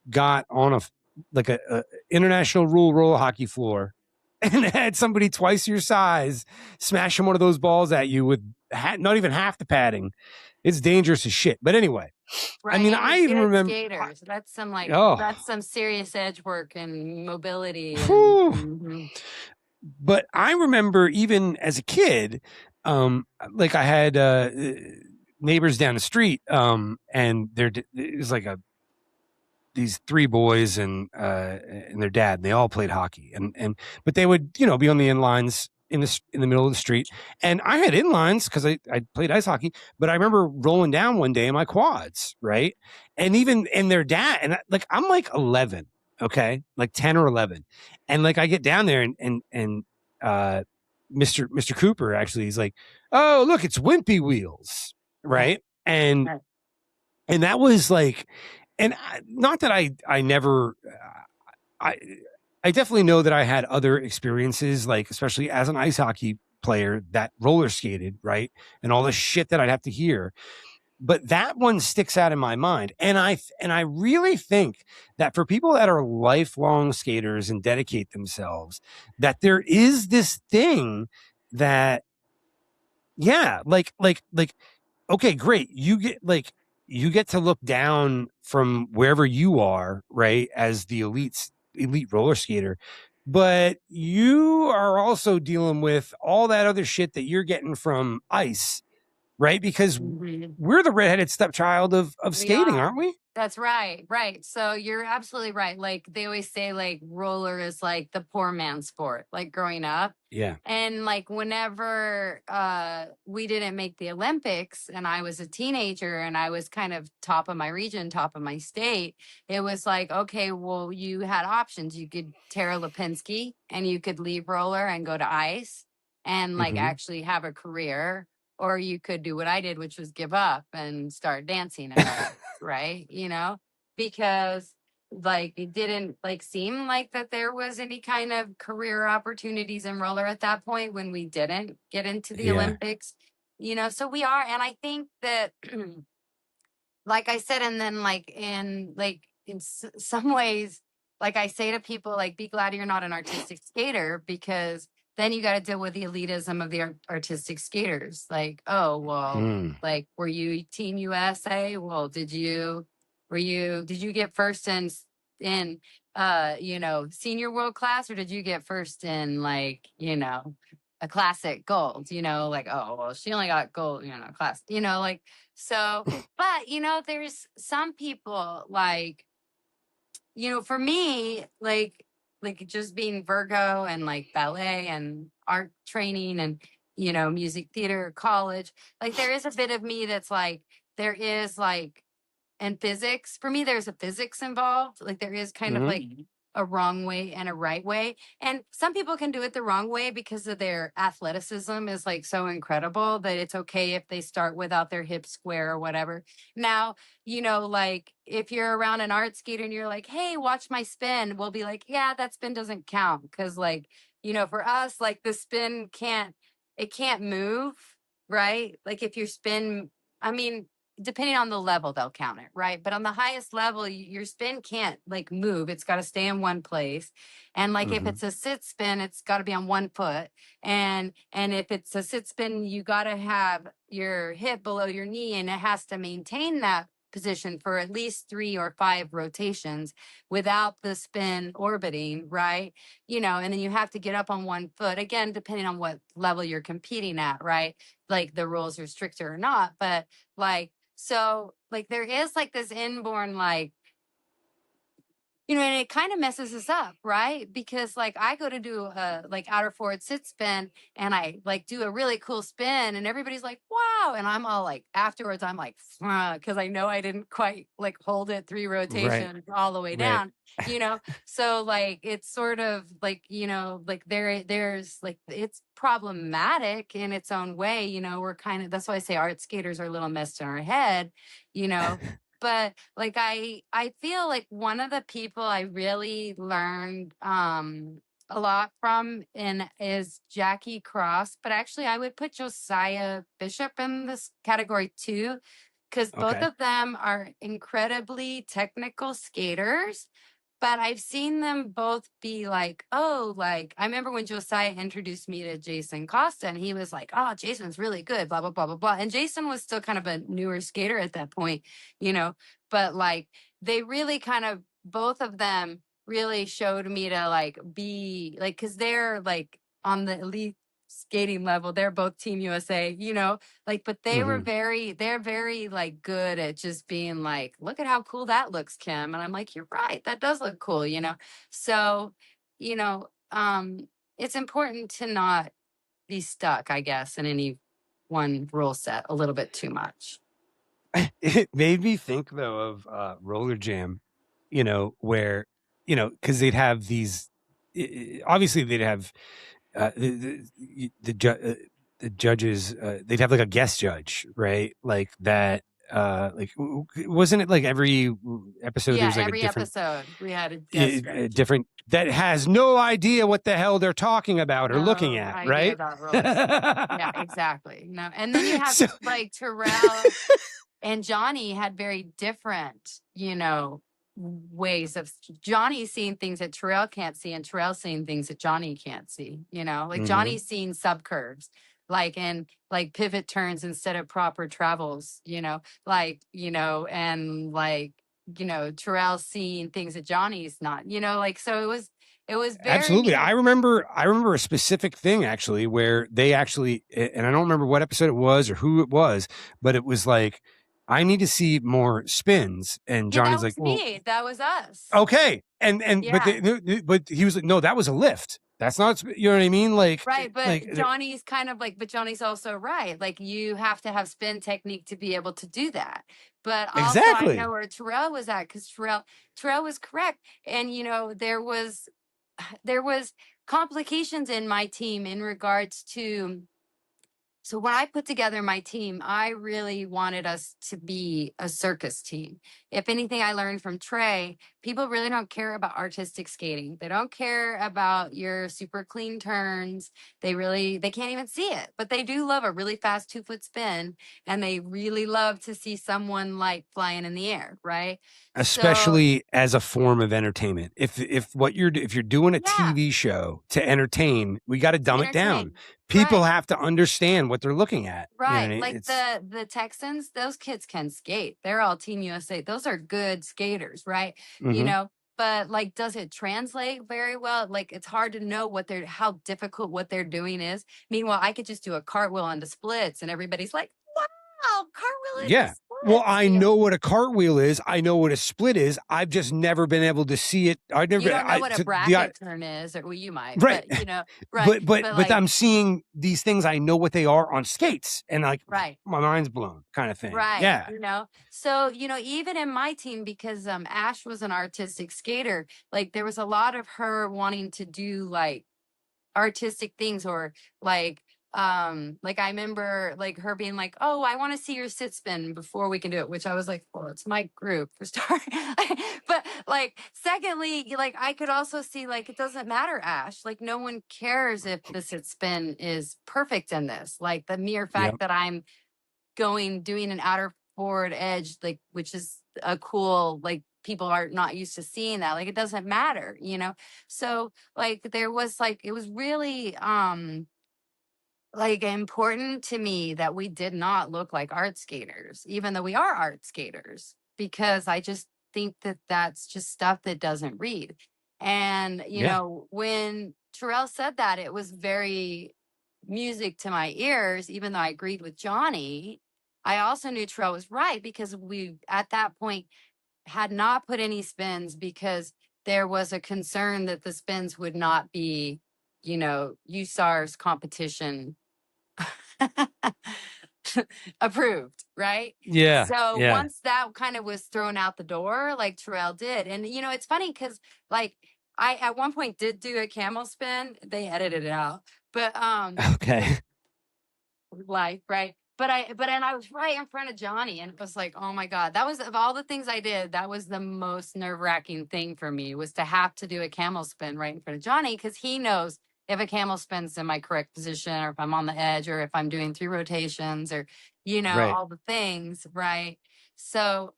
got on a international rule roller hockey floor and had somebody twice your size smashing one of those balls at you with not even half the padding, it's dangerous as shit. But anyway, Right. I mean, And I you're even good remember. skaters. That's some like, Oh, that's some serious edge work and mobility. And whew. mhm. But I remember even as a kid, like I had neighbors down the street, and it was like these three boys and their dad. And they all played hockey, but they would be on the inlines in the middle of the street, and I had inlines because I played ice hockey. But I remember rolling down one day in my quads, right, and their dad like I'm like 11, okay, like 10 or 11, and like I get down there and uh, Mr. Cooper actually is like, oh look, it's Wimpy Wheels, right, and Right. that was like, and not that I never, I definitely know that I had other experiences, like especially as an ice hockey player that roller skated, right, and all the shit that I'd have to hear. But that one sticks out in my mind, and I really think that for people that are lifelong skaters and dedicate themselves, that there is this thing that, yeah, like okay, great. You get to look down from wherever you are, right, as the elite roller skater. But you are also dealing with all that other shit that you're getting from ice, right? Because Mhm. we're the redheaded stepchild of We skating, are. aren't we? That's right. Right. So you're absolutely right. Like they always say, like roller is like the poor man's sport, like growing up. Yeah. And like whenever we didn't make the Olympics and I was a teenager and I was kind of top of my region, top of my state, it was like, okay, well, you had options. You could Tara Lipinski and you could leave roller and go to ice and like Mm-hmm. actually have a career, or you could do what I did, which was give up and start dancing at ice, right? You know, because like it didn't like seem like that there was any kind of career opportunities in roller at that point when we didn't get into the Yeah. Olympics, you know. So we are, and I think that like I said, and then like in some ways, like I say to people, like be glad you're not an artistic skater, because then you got to deal with the elitism of the artistic skaters. Like, oh well, Mm. like were you Team USA? Well, did you get first in you know, senior world class, or did you get first in like, you know, a classic gold? You know, like, oh well, she only got gold, you know, class, you know, like so. But you know, there's some people like, you know, for me, like just being Virgo and like ballet and art training and, you know, music theater, college, like there is a bit of me that's like, there is like, and physics, for me, there's a physics involved. Like there is kind of Mm-hmm. like a wrong way and a right way. And some people can do it the wrong way because of their athleticism is like so incredible that it's okay if they start without their hips square or whatever. Now, you know, like if you're around an art skater and you're like, hey, watch my spin, we'll be like, yeah, that spin doesn't count. Cause like, you know, for us, like the spin can't move, right? Like if your spin, I mean, depending on the level, they'll count it, right? But on the highest level, your spin can't like move. It's got to stay in one place. And like if it's a sit spin, it's got to be on one foot. And if it's a sit spin, you got to have your hip below your knee, and it has to maintain that position for at least 3 or 5 rotations without the spin orbiting, right? You know, and then you have to get up on one foot, again, depending on what level you're competing at, right? Like the rules are stricter or not, but like, so like there is like this inborn like, you know, and it kind of messes us up, right? Because like I go to do a like outer forward sit spin, and I like do a really cool spin, and everybody's like, wow. And I'm all like, afterwards, I'm like, because I know I didn't quite like hold it 3 rotations all the way down, you know? So like, it's sort of like, you know, like there's like, it's problematic in its own way, you know, we're kind of, that's why I say art skaters are a little messed in our head, you know? But like I feel like one of the people I really learned a lot from is Jackie Cross, but actually I would put Josiah Bishop in this category too, because both of them are incredibly technical skaters. But I've seen them both be like, oh, like I remember when Josiah introduced me to Jason Costa, and he was like, oh, Jason's really good, blah, blah, blah, blah, blah. And Jason was still kind of a newer skater at that point, you know, but like they really kind of, both of them really showed me to like be like, because they're like on the elite skating level, they're both Team USA, you know, like, but they were they're very like good at just being like, look at how cool that looks, Kim. And I'm like, you're right, that does look cool, you know? So, you know, it's important to not be stuck, I guess, in any one rule set a little bit too much. It made me think though of Roller Jam, you know, where, you know, because they'd have these, obviously they'd have the judges, they'd have like a guest judge, right? Like that, like wasn't it like every episode Yeah, there's like every a different episode we had a guest judge. different that has no idea what the hell they're talking about or looking No at, idea right? about rules. Yeah, exactly. No, and then you have So- like Terrell and Johnny had very different, you know, ways of Johnny's seeing things that Terrell can't see, and Terrell seeing things that Johnny can't see, you know, like Johnny's seeing subcurves, like, and like pivot turns instead of proper travels, you know, like, you know, and like, you know, Terrell's seeing things that Johnny's not, you know, like, so it was very Absolutely. I remember a specific thing actually where they actually, and I don't remember what episode it was or who it was, but it was like, I need to see more spins. And yeah, Johnny's that was like, well, me. That was us. okay. And Yeah. but he was like, no, that was a lift. That's not, you know what I mean? Like, Right, but like Johnny's kind of like, but Johnny's also right. Like you have to have spin technique to be able to do that. But also I exactly. know where Terrell was at, because Terrell was correct. And you know, there was complications in my team in regards to, so when I put together my team, I really wanted us to be a circus team. If anything I learned from Trey, people really don't care about artistic skating. They don't care about your super clean turns. They can't even see it, but they do love a really fast 2-foot spin, and they really love to see someone like flying in the air, right? Especially as a form of entertainment. If you're doing a Yeah. TV show to entertain, we got to dumb it down. Entertain. People Right. have to understand what they're looking at. You know, Right. and Like it's the Texans, those kids can skate. They're all Team USA. Those are good skaters, right? You know, but like, does it translate very well? Like, it's hard to know how difficult what they're doing is. Meanwhile, I could just do a cartwheel on the splits, and everybody's like, wow, cartwheel into yeah. splits. Well, I You know what a cartwheel is. I know what a split is. I've just never been able to see it. I never. You don't know what a bracket turn is, or well, you might, right. but you know, right. But like, I'm seeing these things. I know what they are on skates, and like, right. my mind's blown, kind of thing. Right. Yeah. You know, so, you know, even in my team, because Ash was an artistic skater, like there was a lot of her wanting to do like artistic things, or like I remember like her being like, oh, I want to see your sit spin before we can do it, which I was like, well, it's my group for starting. But like, secondly, like I could also see like, it doesn't matter, Ash, like no one cares if the sit spin is perfect in this, like the mere fact that I'm doing an outer forward edge, like, which is a cool, like, people are not used to seeing that. Like, it doesn't matter, you know? So like there was like, it was really like important to me that we did not look like art skaters, even though we are art skaters, because I just think that that's just stuff that doesn't read. And, you Yeah. know, when Terrell said that, it was very music to my ears, even though I agreed with Johnny. I also knew Terrell was right, because we, at that point, had not put any spins because there was a concern that the spins would not be, you know, USAR's competition approved, right? Yeah. So Yeah. once that kind of was thrown out the door, like Terrell did, and you know, it's funny because like I at one point did do a camel spin. They edited it out, but Okay. life, right? And I was right in front of Johnny, and it was like, oh my God, that was, of all the things I did, that was the most nerve-wracking thing for me, was to have to do a camel spin right in front of Johnny, because he knows if a camel spins in my correct position, or if I'm on the edge, or if I'm doing 3 rotations, or, you know, Right. all the things, right? So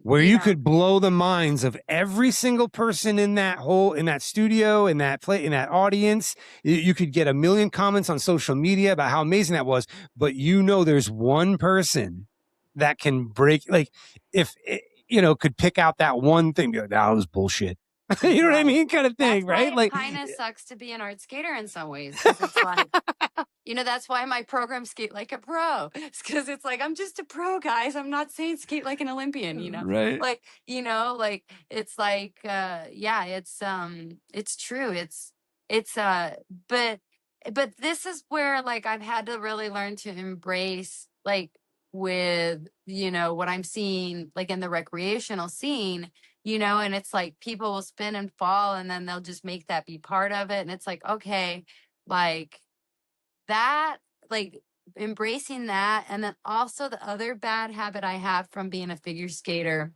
Where you you know, could blow the minds of every single person in that studio, in that audience. You could get a million comments on social media about how amazing that was, but you know, there's one person that can break, like, if it, you know, could pick out that one thing, go, that was bullshit. You know what I right. mean? Kind of That's thing, why right? it Like, kind of sucks to be an art skater in some ways, because it's like, you know, that's why my program, Skate Like a Pro. It's because it's like, I'm just a pro, guys. I'm not saying skate like an Olympian, you know? right. Like, you know, like, it's like, yeah, it's true. It's, but this is where, like, I've had to really learn to embrace, like, with, you know, what I'm seeing, like, in the recreational scene, you know, and it's like people will spin and fall, and then they'll just make that be part of it. And it's like, okay, like, that, like, embracing that. And then also the other bad habit I have from being a figure skater,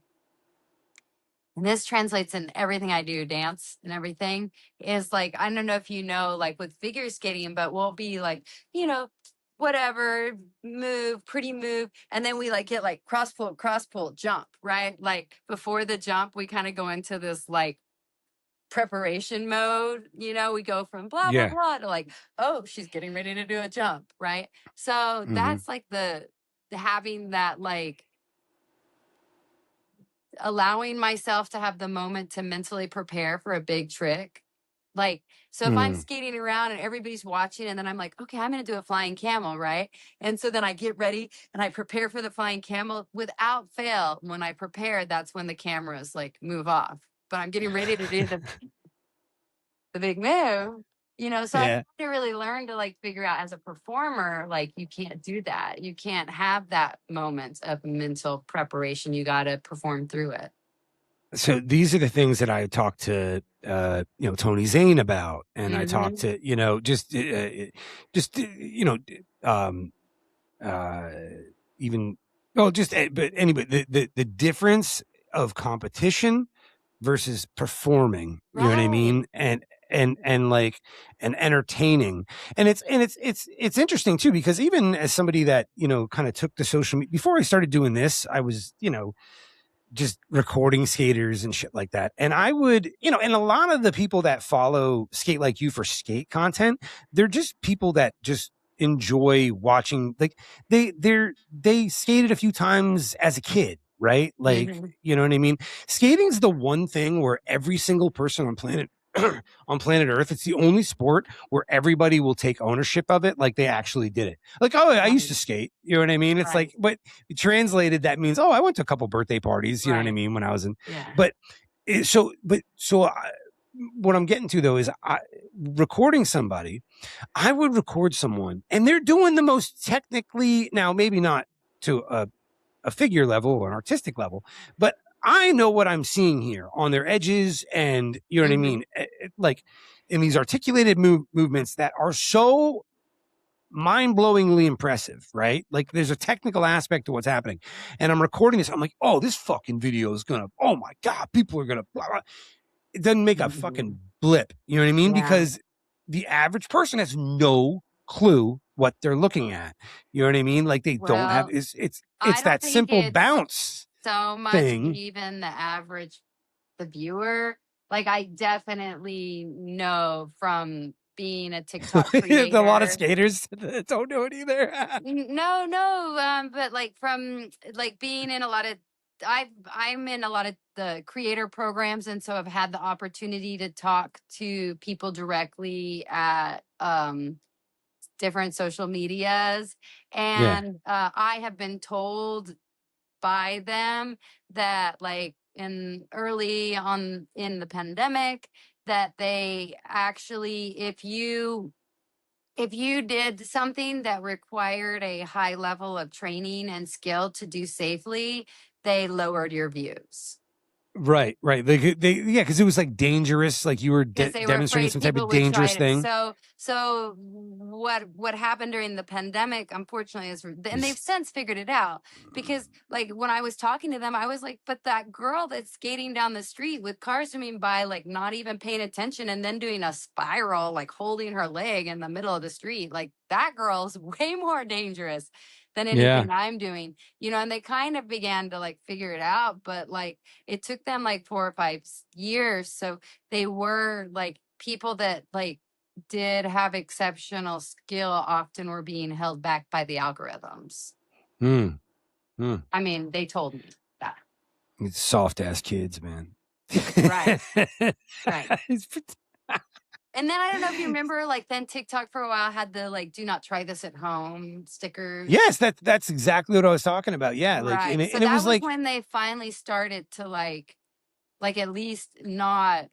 and this translates in everything I do, dance and everything, is like, I don't know if you know, like with figure skating, but we'll be like, you know, whatever, move, pretty move. And then we like get like cross pull, jump, right? Like before the jump, we kind of go into this like preparation mode, you know, we go from blah blah Yeah. blah to like, oh, she's getting ready to do a jump, right? So that's like the having that, like, allowing myself to have the moment to mentally prepare for a big trick. Like, so if I'm skating around and everybody's watching, and then I'm like, okay, I'm going to do a flying camel, right? And so then I get ready and I prepare for the flying camel. Without fail, when I prepare, that's when the cameras like move off. But I'm getting ready to do the big move, you know? So I had Yeah. to really learn to like figure out, as a performer, like, you can't do that. You can't have that moment of mental preparation. You got to perform through it. So these are the things that I talked to, you know, Tony Zane about, and I talked to, you know, even, well, just, but anyway, the difference of competition versus performing, you know what I mean? And like, and entertaining. And it's interesting too, because even as somebody that, you know, kind of took the social media, before I started doing this, I was, you know, just recording skaters and shit like that. And I would, you know, and a lot of the people that follow Skate Like You for skate content, they're just people that just enjoy watching, like they skated a few times as a kid, right? Like, you know what I mean? Skating's the one thing where every single person on planet Earth, it's the only sport where everybody will take ownership of it, like they actually did it. Like, oh, I used to skate, you know what I mean? It's like, but translated, that means, oh, I went to a couple birthday parties, you know what I mean, when I was in. But what I'm getting to though is, recording somebody, I would record someone and they're doing the most technically, now maybe not to a figure level or an artistic level, but I know what I'm seeing here on their edges, and you know what I mean? Like in these articulated movements that are so mind-blowingly impressive, right? Like there's a technical aspect to what's happening. And I'm recording this. I'm like, oh, this fucking video is gonna, oh my God, people are gonna blah, blah. It doesn't make a fucking blip. You know what I mean? Because the average person has no clue what they're looking at. You know what I mean? Like they don't have, Well, it's I don't that think simple it's bounce so much thing. even the viewer. Like I definitely know from being a TikTok A lot of creator. skaters that don't do it either. No, but like from like being in a lot of I'm in a lot of the creator programs, and so I've had the opportunity to talk to people directly at different social medias, Yeah. and I have been told by them that like in early on in the pandemic that they actually if you did something that required a high level of training and skill to do safely, they lowered your views Right. Yeah, because it was like dangerous. Like you were because they were demonstrating afraid some type people of would try dangerous it. thing. So what happened during the pandemic, unfortunately, is and they've Is- since figured it out because like when I was talking to them, I was like, but that girl that's skating down the street with cars zooming by, like not even paying attention and then doing a spiral, like holding her leg in the middle of the street, like that girl's way more dangerous than Yeah. anything I'm doing, and they kind of began to like figure it out, but like it took them like 4 or 5 years. So they were like people that like did have exceptional skill often were being held back by the algorithms. Mm, mm. I mean, they told me that. It's soft ass kids, man. Right. Right. And then I don't know if you remember, like then TikTok for a while had the like "Do not try this at home" stickers. Yes, that's exactly what I was talking about. Yeah, like Right. So and it that was was like when they finally started to like at least not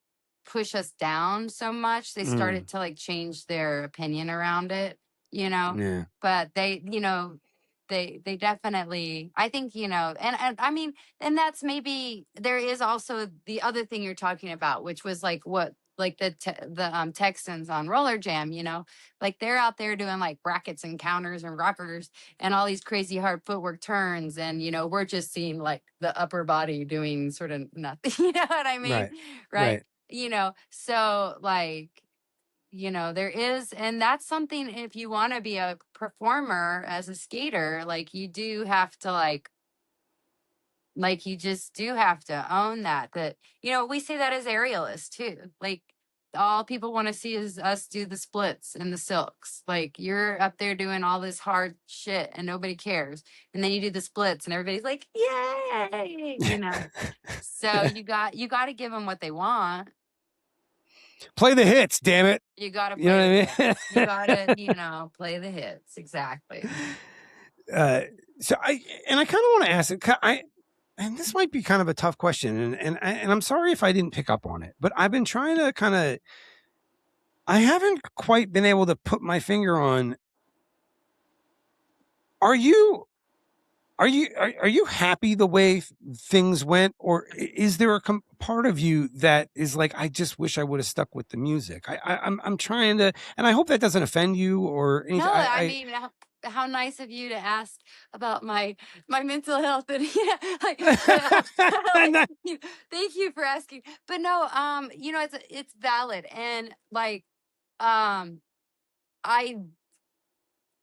push us down so much. They started to like change their opinion around it, yeah. but they definitely, I think, and I mean, and that's maybe there is also the other thing you're talking about, which was like what like the Texans on Roller Jam, like they're out there doing like brackets and counters and rockers and all these crazy hard footwork turns, and we're just seeing like the upper body doing sort of nothing. You know what I mean? Right. Right. Right. So like there is, and that's something, if you want to be a performer as a skater, like you do have to like you just do have to own that we say that as aerialists too, like all people want to see is us do the splits and the silks, like you're up there doing all this hard shit and nobody cares, and then you do the splits and everybody's like yay. So you got to give them what they want. Play the hits, damn it. You got to You know play the what I mean? hits. You got to play the hits. Exactly. So I kind of want to ask it. And this might be kind of a tough question, and I'm sorry if I didn't pick up on it, but I've been trying to I haven't quite been able to put my finger on. Are you happy the way things went, or is there a part of you that is like, I just wish I would have stuck with the music? I'm trying to, and I hope that doesn't offend you or anything. No, I mean, how nice of you to ask about my mental health, and like, thank you for asking. But no, it's valid, and like,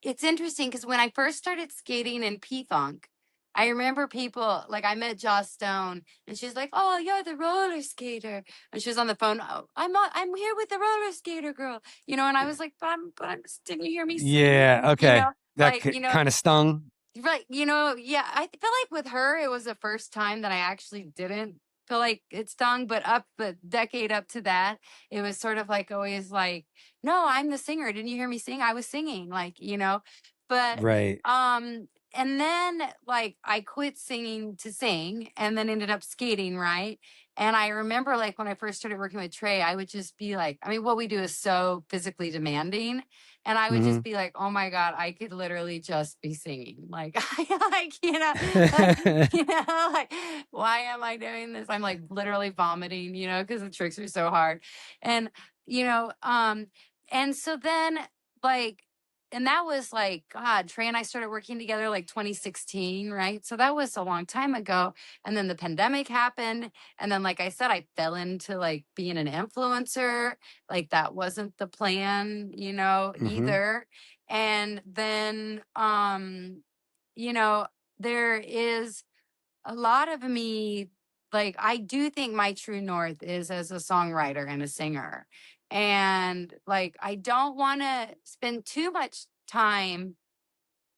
it's interesting because when I first started skating in P-Funk, I remember people like I met Joss Stone, and she's like, "Oh, you're the roller skater," and she was on the phone. "Oh, I'm here with the roller skater girl," and I was like, "But didn't you hear me sing?" Yeah, okay, that like kind of stung. Right. Yeah, I feel like with her, it was the first time that I actually didn't feel like it stung, but the decade up to that, it was sort of like always like, no, I'm the singer. Didn't you hear me sing? I was singing, like, but, Right. and then like I quit singing to sing and then ended up skating. Right. And I remember like when I first started working with Trey, I would just be like, I mean, what we do is so physically demanding. And I would just be like, oh my God, I could literally just be singing. Like, like, like, why am I doing this? I'm like literally vomiting, because the tricks are so hard. And, and so then like, and that was like, God, Trey and I started working together like 2016, right? So that was a long time ago. And then the pandemic happened. And then, like I said, I fell into like being an influencer. Like that wasn't the plan, either. And then, you know, there is a lot of me, like, I do think my true north is as a songwriter and a singer. And like, I don't want to spend too much time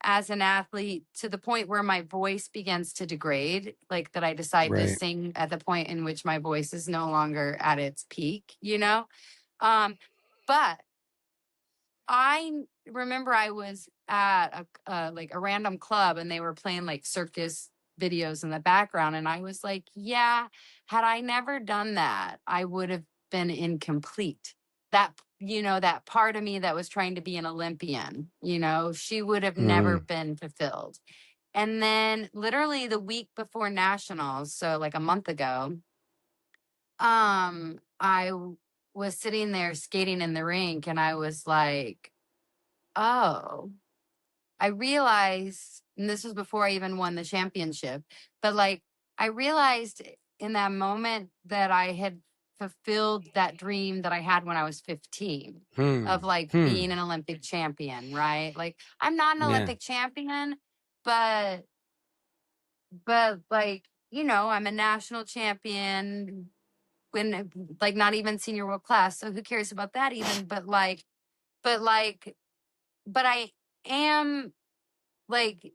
as an athlete to the point where my voice begins to degrade, like that I decide to Right. sing at the point in which my voice is no longer at its peak, you know? But I remember I was at like a random club and they were playing like circus videos in the background, and I was like, yeah, had I never done that, I would have been incomplete. That, you know, that part of me that was trying to be an Olympian, you know, she would have never Mm. been fulfilled. And then literally the week before nationals, so like a month ago, was sitting there skating in the rink and I was like, oh, I realized, and this was before I even won the championship, but like I realized in that moment that I had fulfilled that dream that I had when I was 15 Hmm. of like Hmm. being an Olympic champion, right? Like I'm not an Yeah. Olympic champion, but like, you know, I'm a national champion when like not even senior world class. So who cares about that even? But like, but I am like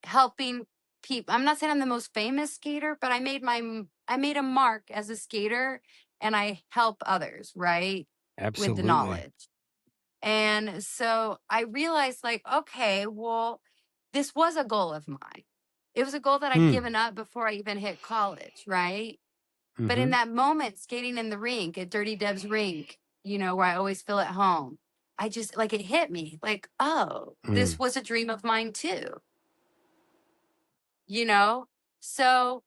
helping people. I'm not saying I'm the most famous skater, but I made a mark as a skater and I help others, right? With the Absolutely. knowledge. And so I realized like, okay, well, this was a goal of mine. It was a goal that I'd Hmm. given up before I even hit college, right? But in Mm-hmm. that moment, skating in the rink at Dirty Deb's rink, you know, where I always feel at home, I just like it hit me like, oh, this Mm. was a dream of mine too, you know? So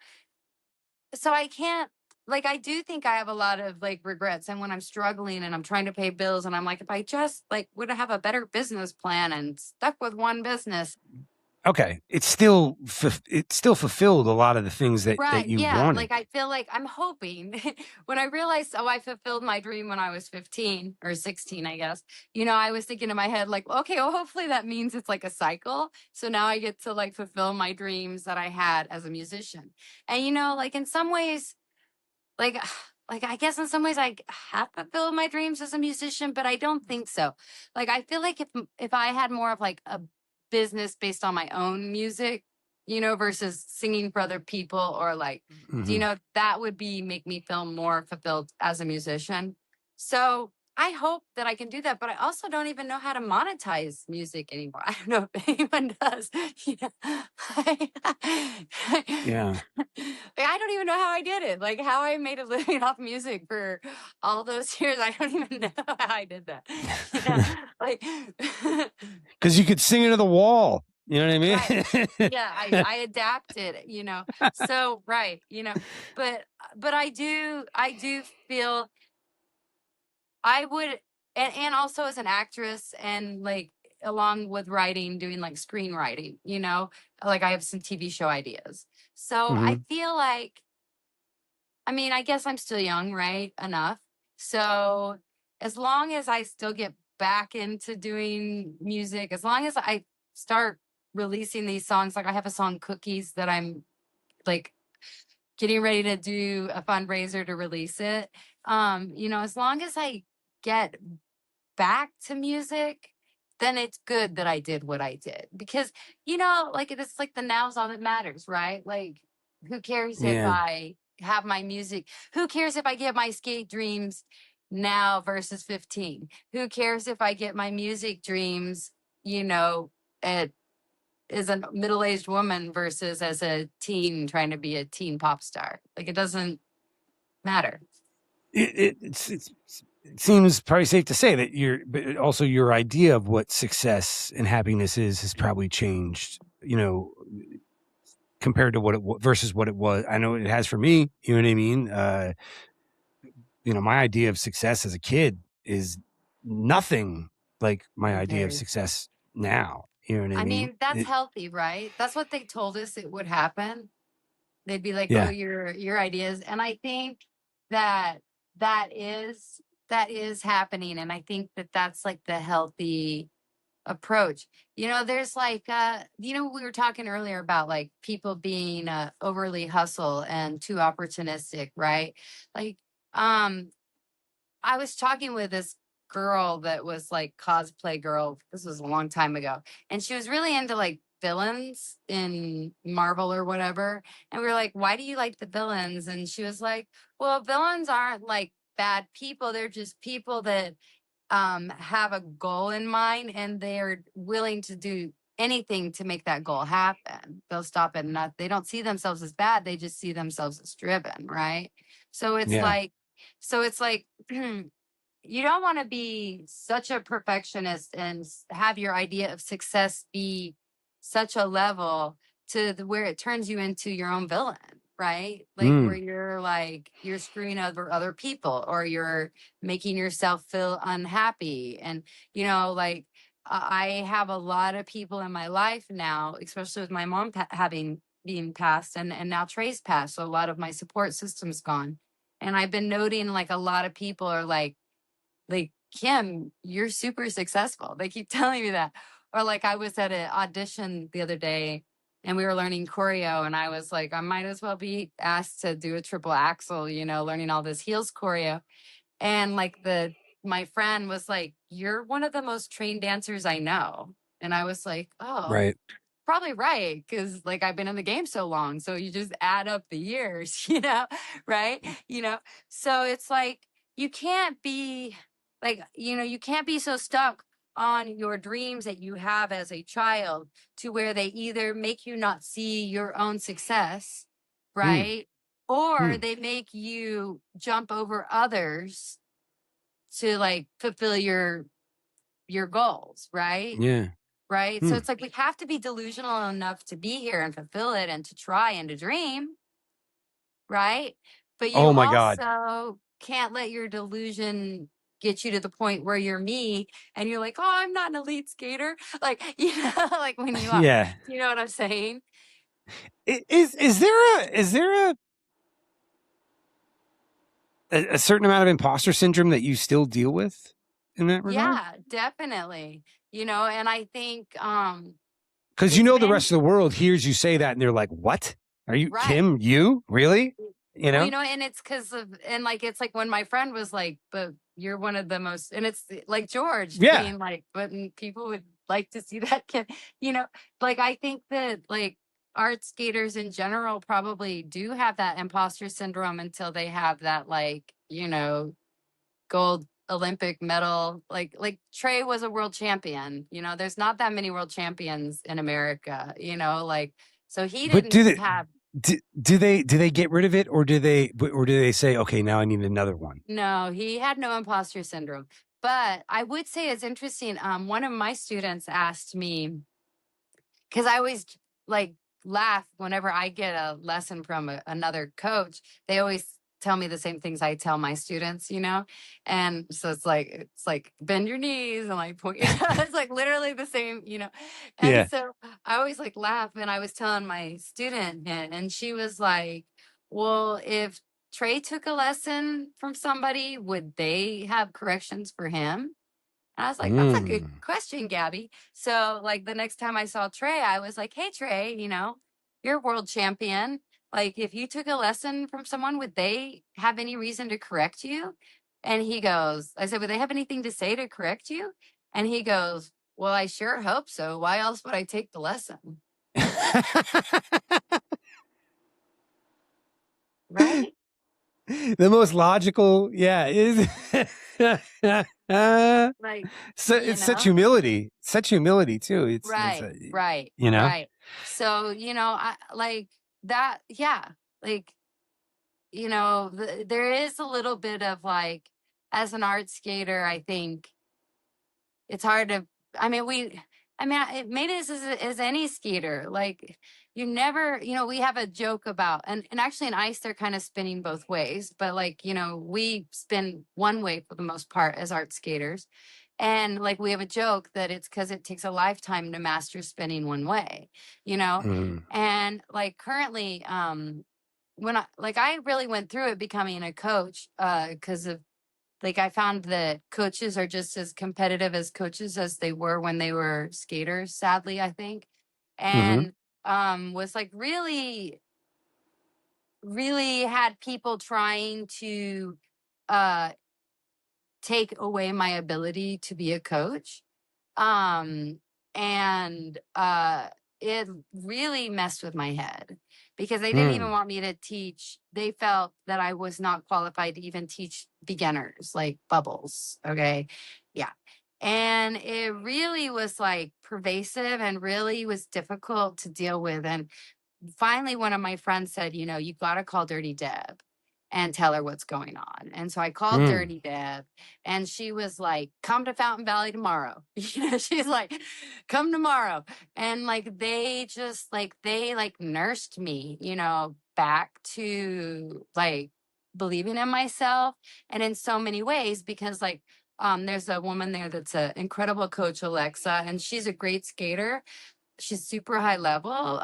I can't, like, I do think I have a lot of like regrets. And when I'm struggling and I'm trying to pay bills and I'm like, if I just like would have a better business plan and stuck with one business. Okay. It still fulfilled a lot of the things that Right. you Yeah. wanted. Like I feel like I'm hoping when I realized, oh, I fulfilled my dream when I was 15 or 16, I guess. You know, I was thinking in my head, like, okay, well, hopefully that means it's like a cycle. So now I get to like fulfill my dreams that I had as a musician. And, you know, like in some ways, like, like I guess in some ways I have fulfilled my dreams as a musician, but I don't think so. Like I feel like if I had more of like a business based on my own music, you know, versus singing for other people or like, you Mm-hmm. know, that would be make me feel more fulfilled as a musician. So I hope that I can do that, but I also don't even know how to monetize music anymore. I don't know if anyone does. You know? Yeah. Like, I don't even know how I did it. Like how I made a living off music for all those years. I don't even know how I did that. You know, like Because you could sing into the wall. You know what I right. mean? Yeah, I adapted, you know. So right, you know, but I do feel I would, and also as an actress and like along with writing, doing like screenwriting, you know, like I have some TV show ideas. So Mm-hmm. I feel like, I mean, I guess I'm still young, right? Enough. So as long as I still get back into doing music, as long as I start releasing these songs, like I have a song Cookies that I'm like getting ready to do a fundraiser to release it. You know, as long as I get back to music, then it's good that I did what I did. Because, you know, like it's like the now's all that matters, right? Like, who cares if Yeah. I have my music? Who cares if I get my skate dreams now versus 15? Who cares if I get my music dreams, you know, at as a middle-aged woman versus as a teen trying to be a teen pop star? Like, it doesn't matter. It seems probably safe to say that but also your idea of what success and happiness is has probably changed, you know, compared to what it versus what it was. I know it has for me, you know what I mean? You know, my idea of success as a kid is nothing like my idea of Compared. success now. You know what I I mean? mean, that's healthy, right? That's what they told us it would happen. They'd be like, "Oh, Yeah. your ideas," and I think that that is happening, and I think that that's like the healthy approach. There's like, we were talking earlier about like people being overly hustle and too opportunistic, right? Like, I was talking with this girl that was like cosplay girl. This was a long time ago. And she was really into like villains in Marvel or whatever. And we were like, why do you like the villains? And she was like, well, villains aren't like bad people. They're just people that have a goal in mind and they're willing to do anything to make that goal happen. They'll stop at nothing. They don't see themselves as bad. They just see themselves as driven, right? So it's Yeah. like, you don't want to be such a perfectionist and have your idea of success be such a level where it turns you into your own villain, right? Like where you're screwing over other people or you're making yourself feel unhappy. And, like I have a lot of people in my life now, especially with my mom being passed and now Trey's passed. So a lot of my support system's gone. And I've been noting like a lot of people are like, Kim, you're super successful. They keep telling me that. Or like I was at an audition the other day and we were learning choreo and I was like, I might as well be asked to do a triple axel, learning all this heels choreo. And like my friend was like, you're one of the most trained dancers I know. And I was like, oh, Right. probably right. Cause like I've been in the game so long. So you just add up the years, right? So it's like, you can't be like, you can't be so stuck on your dreams that you have as a child to where they either make you not see your own success, right? Or they make you jump over others to like fulfill your goals, right? Yeah. Right. So it's like we have to be delusional enough to be here and fulfill it and to try and to dream. Right. But you Oh my God. also can't let your delusion get you to the point where you're me and you're like, oh, I'm not an elite skater. Like, like when you are, Yeah. you know what I'm saying? Is there a certain amount of imposter syndrome that you still deal with in that regard? Yeah, definitely. And I think Because it's the been rest of the world hears you say that and they're like, what? Are you right. Kim? You really? Well, and it's because and like, it's like when my friend was like, but you're one of the most, and it's like George being like, but people would like to see that kid, like, I think that like art skaters in general probably do have that imposter syndrome until they have that, like, gold Olympic medal. Like Trey was a world champion, there's not that many world champions in America, like, so he But didn't have. do they get rid of it or do they say, okay, now I need another one? No, he had no imposter syndrome. But I would say it's interesting. One of my students asked me, because I always like laugh whenever I get a lesson from another coach. They always tell me the same things I tell my students, and so it's like bend your knees and like point. It's like literally the same, And so I always like laugh, and I was telling my student, and she was like, "Well, if Trey took a lesson from somebody, would they have corrections for him?" And I was like, that's a good question, Gabby. So like the next time I saw Trey, I was like, hey, Trey, you're a world champion. Like if you took a lesson from someone, would they have any reason to correct you? And he goes, I said, would they have anything to say to correct you? And he goes, well, I sure hope so. Why else would I take the lesson? Right? The most logical, is Like, so it's such humility too. It's right. Right. So, I like that. Yeah. Like, there is a little bit of like, as an art skater, I think it's hard to, maybe this is as any skater, like you never, we have a joke about, and actually in ice, they're kind of spinning both ways, but like, we spin one way for the most part as art skaters. And like, we have a joke that it's because it takes a lifetime to master spinning one way, and like currently, when I really went through it becoming a coach, because of like I found that coaches are just as competitive as coaches as they were when they were skaters, sadly, I think. Mm-hmm. And was like really, really had people trying to uh take away my ability to be a coach. Um, and it really messed with my head because they didn't even Mm. want me to teach. They felt that I was not qualified to even teach beginners like bubbles. Okay. Yeah. And it really was like pervasive and really was difficult to deal with. And finally, one of my friends said, you know, you got to call Dirty Deb and tell her what's going on. And so I called Mm. Dirty Deb and she was like, come to Fountain Valley tomorrow. You know, she's like, come tomorrow. And like, they just like, they like nursed me, you know, back to like believing in myself and in so many ways because like, there's a woman there that's an incredible coach, Alexa, and she's a great skater. She's super high level.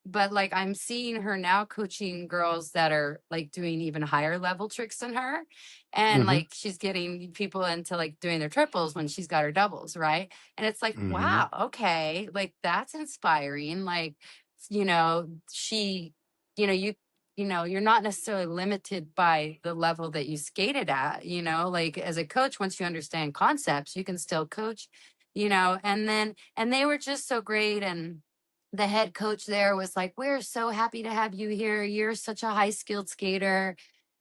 But like I'm seeing her now coaching girls that are like doing even higher level tricks than her. And Mm-hmm. like she's getting people into like doing their triples when she's got her doubles, right? And it's like, Mm-hmm. wow, okay, like that's inspiring. Like, you know, she, you know, you know, you're not necessarily limited by the level that you skated at, you know, like as a coach, once you understand concepts, you can still coach, you know, and they were just so great. And the head coach there was like, we're so happy to have you here. You're such a high skilled skater.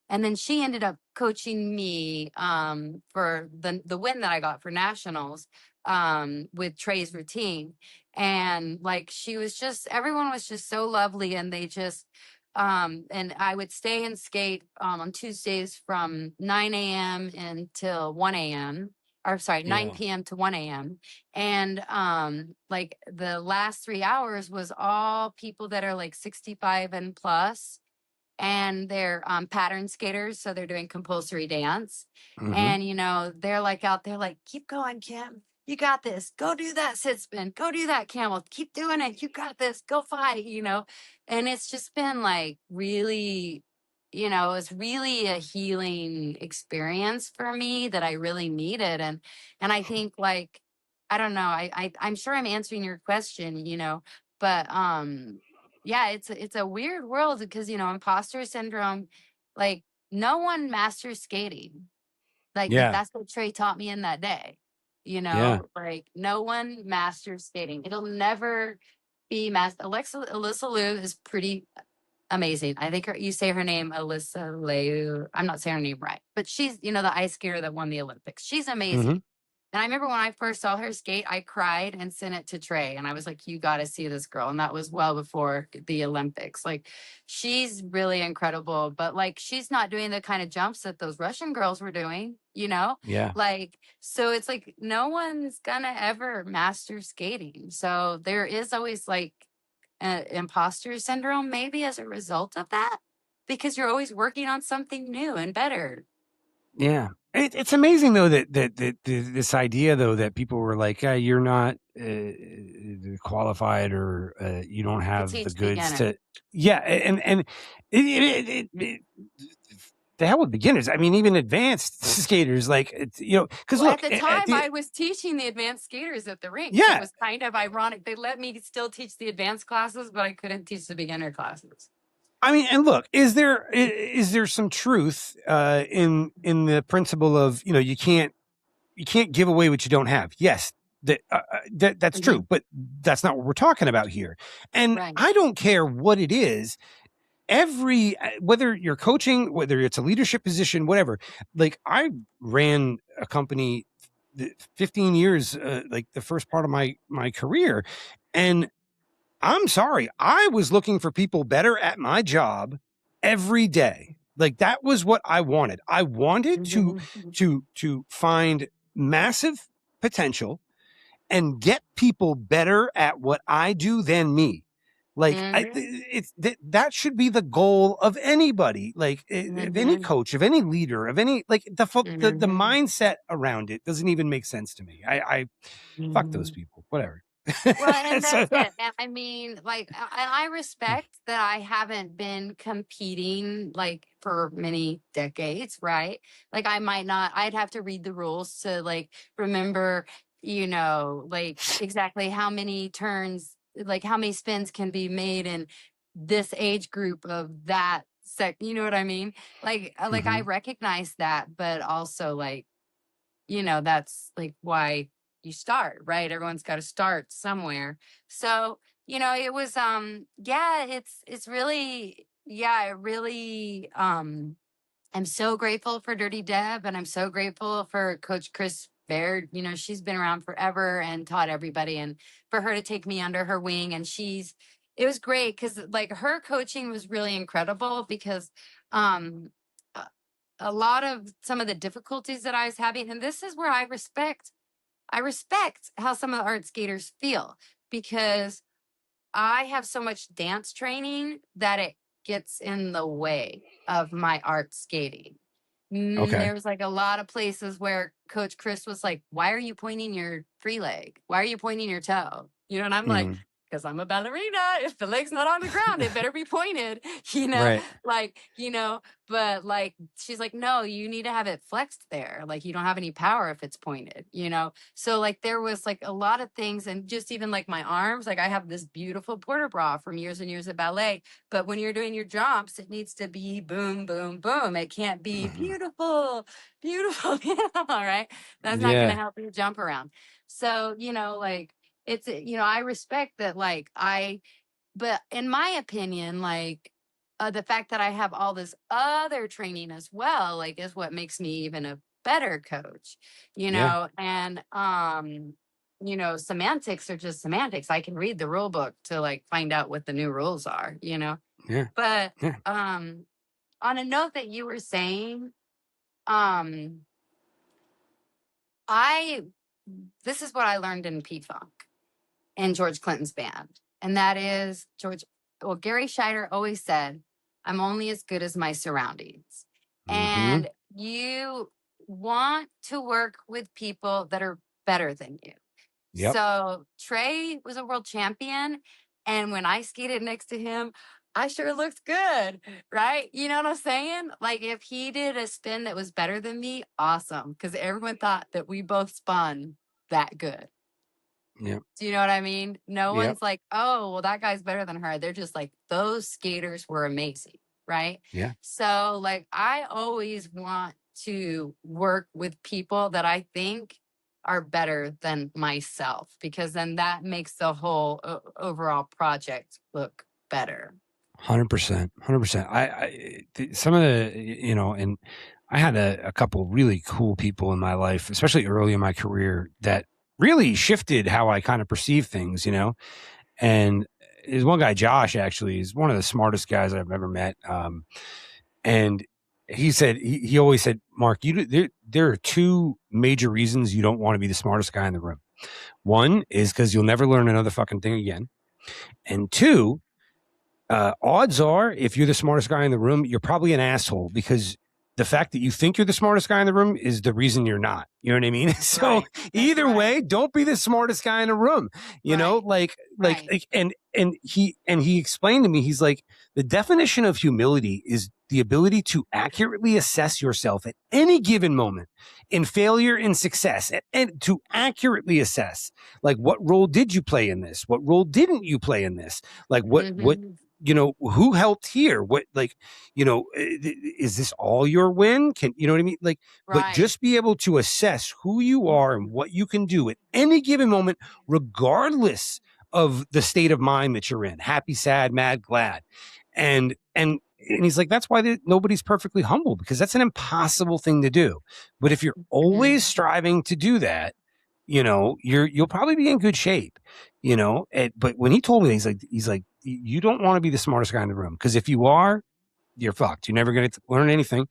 And then she ended up coaching me for the win that I got for nationals with Trey's routine. And like she was just, everyone was just so lovely. And they just, and I would stay and skate on Tuesdays from 9 a.m. until 1 a.m. Or sorry, 9 Yeah. p.m. to 1 a.m. And like the last 3 hours was all people that are like 65 and plus, and they're pattern skaters, so they're doing compulsory dance. Mm-hmm. And you know, they're like out there like, keep going, Kim, you got this, go do that sit spin, go do that camel, keep doing it, you got this, go fight, you know. And it's just been like really, you know, it's really a healing experience for me that I really needed. And I think like, I don't know, I'm sure I'm answering your question, you know, but yeah, it's a weird world because, you know, imposter syndrome, like no one masters skating. Like Yeah. that's what Trey taught me in that day. You Yeah. know, like no one masters skating. It'll never be Alyssa Liu is pretty amazing. I think you say her name, Alyssa Liu. I'm not saying her name right, but she's, you know, the ice skater that won the Olympics. She's Mm-hmm. amazing. And I remember when I first saw her skate, I cried and sent it to Trey. And I was like, you got to see this girl. And that was well before the Olympics. Like, she's really incredible, but like, she's not doing the kind of jumps that those Russian girls were doing, you know? Yeah. Like, so it's like, no one's going to ever master skating. So there is always like imposter syndrome, maybe as a result of that, because you're always working on something new and better. Yeah. It's amazing though that this idea though that people were like, you're not qualified or you don't To have the teach goods beginners. to, yeah, and the hell with beginners. I mean, even advanced skaters, like it's, you know, because Well, at look, the time, I was teaching the advanced skaters at the rink, so it yeah, was kind of ironic. They let me still teach the advanced classes, but I couldn't teach the beginner classes. I mean, and look, is there some truth in the principle of, you know, you can't give away what you don't have? Yes, that's Mm-hmm. true, but that's not what we're talking about here. And Right. I don't care what it is. Whether you're coaching, whether it's a leadership position, whatever. Like I ran a company 15 years, like the first part of my career, and I'm sorry, I was looking for people better at my job every day. Like that was what I wanted. I wanted Mm-hmm. to find massive potential and get people better at what I do than me. Like that should be the goal of anybody, like of any Mm-hmm. coach, of any leader, of any, like the Mm-hmm. mindset around it doesn't even make sense to me. I fuck those people, whatever. Well, and So, that's it. And I mean, like, and I respect that I haven't been competing like for many decades, right? Like, I might not, I'd have to read the rules to like remember, like exactly how many turns, like how many spins can be made in this age group of that you know what I mean? Like I mhm. recognize that, but also like, that's like why you start, right? Everyone's got to start somewhere. So, it was yeah, it's really, yeah, it really I'm so grateful for Dirty Deb, and I'm so grateful for Coach Chris Baird. She's been around forever and taught everybody, and for her to take me under her wing. And it was great because like her coaching was really incredible because um a a lot of some of the difficulties that I was having, and this is where I respect how some of the art skaters feel, because I have so much dance training that it gets in the way of my art skating. Okay. There was like a lot of places where Coach Chris was like, "Why are you pointing your free leg? Why are you pointing your toe?" And I'm like, Mhm. "Because I'm a ballerina. If the leg's not on the ground, it better be pointed." Right. Like, but like she's like, "No, you need to have it flexed there. Like you don't have any power if it's pointed." So like there was like a lot of things, and just even like my arms, like I have this beautiful porter bra from years and years of ballet, but when you're doing your jumps, it needs to be boom, boom, boom. It can't be Mhm. beautiful, beautiful, all right? That's not going to Yeah. help you jump around. So, like I respect that, but in my opinion, like, the fact that I have all this other training as well, like, is what makes me even a better coach, Yeah. and, semantics are just semantics. I can read the rule book to like find out what the new rules are. Yeah. But, Yeah. on a note that you were saying, um, I this is what I learned in P-Funk and George Clinton's band. And that is Gary Scheider always said, "I'm only as good as my surroundings." Mhm. And you want to work with people that are better than you. Yep. So Trey was a world champion. And when I skated next to him, I sure looked good, right? You know what I'm saying? Like if he did a spin that was better than me, awesome. Because everyone thought that we both spun that good. Yep. Do you know what I mean? No Yep. one's like, "Oh, well, that guy's better than her." They're just like, those skaters were amazing, right? Yeah. So, like, I always want to work with people that I think are better than myself, because then that makes the whole overall project look better. 100%. 100%. Some of the, and I had a couple really cool people in my life, especially early in my career, that really shifted how I kind of perceive things, and there's one guy, Josh, actually, is one of the smartest guys I've ever met. And he said, he always said, "Mark, there are two major reasons you don't want to be the smartest guy in the room. One is because you'll never learn another fucking thing again. And two, odds are, if you're the smartest guy in the room, you're probably an asshole, because the fact that you think you're the smartest guy in the room is the reason you're not. You know what I mean? So Right. That's either right. way, don't be the smartest guy in the room. Right. Right. And he explained to me, he's like, the definition of humility is the ability to accurately assess yourself at any given moment, in failure and success, and to accurately assess, like, what role did you play in this? What role didn't you play in this? Like, what Hmm. who helped here? What, like, is this all your win? You know what I mean? Like, but Right. just be able to assess who you are and what you can do at any given moment, regardless of the state of mind that you're in, happy, sad, mad, glad. And he's like, that's why nobody's perfectly humble, because that's an impossible thing to do. But if you're always Mhm. striving to do that, you'll probably be in good shape, but when he told me, he's like, you don't want to be the smartest guy in the room, because if you are, you're fucked. You're never going to learn anything.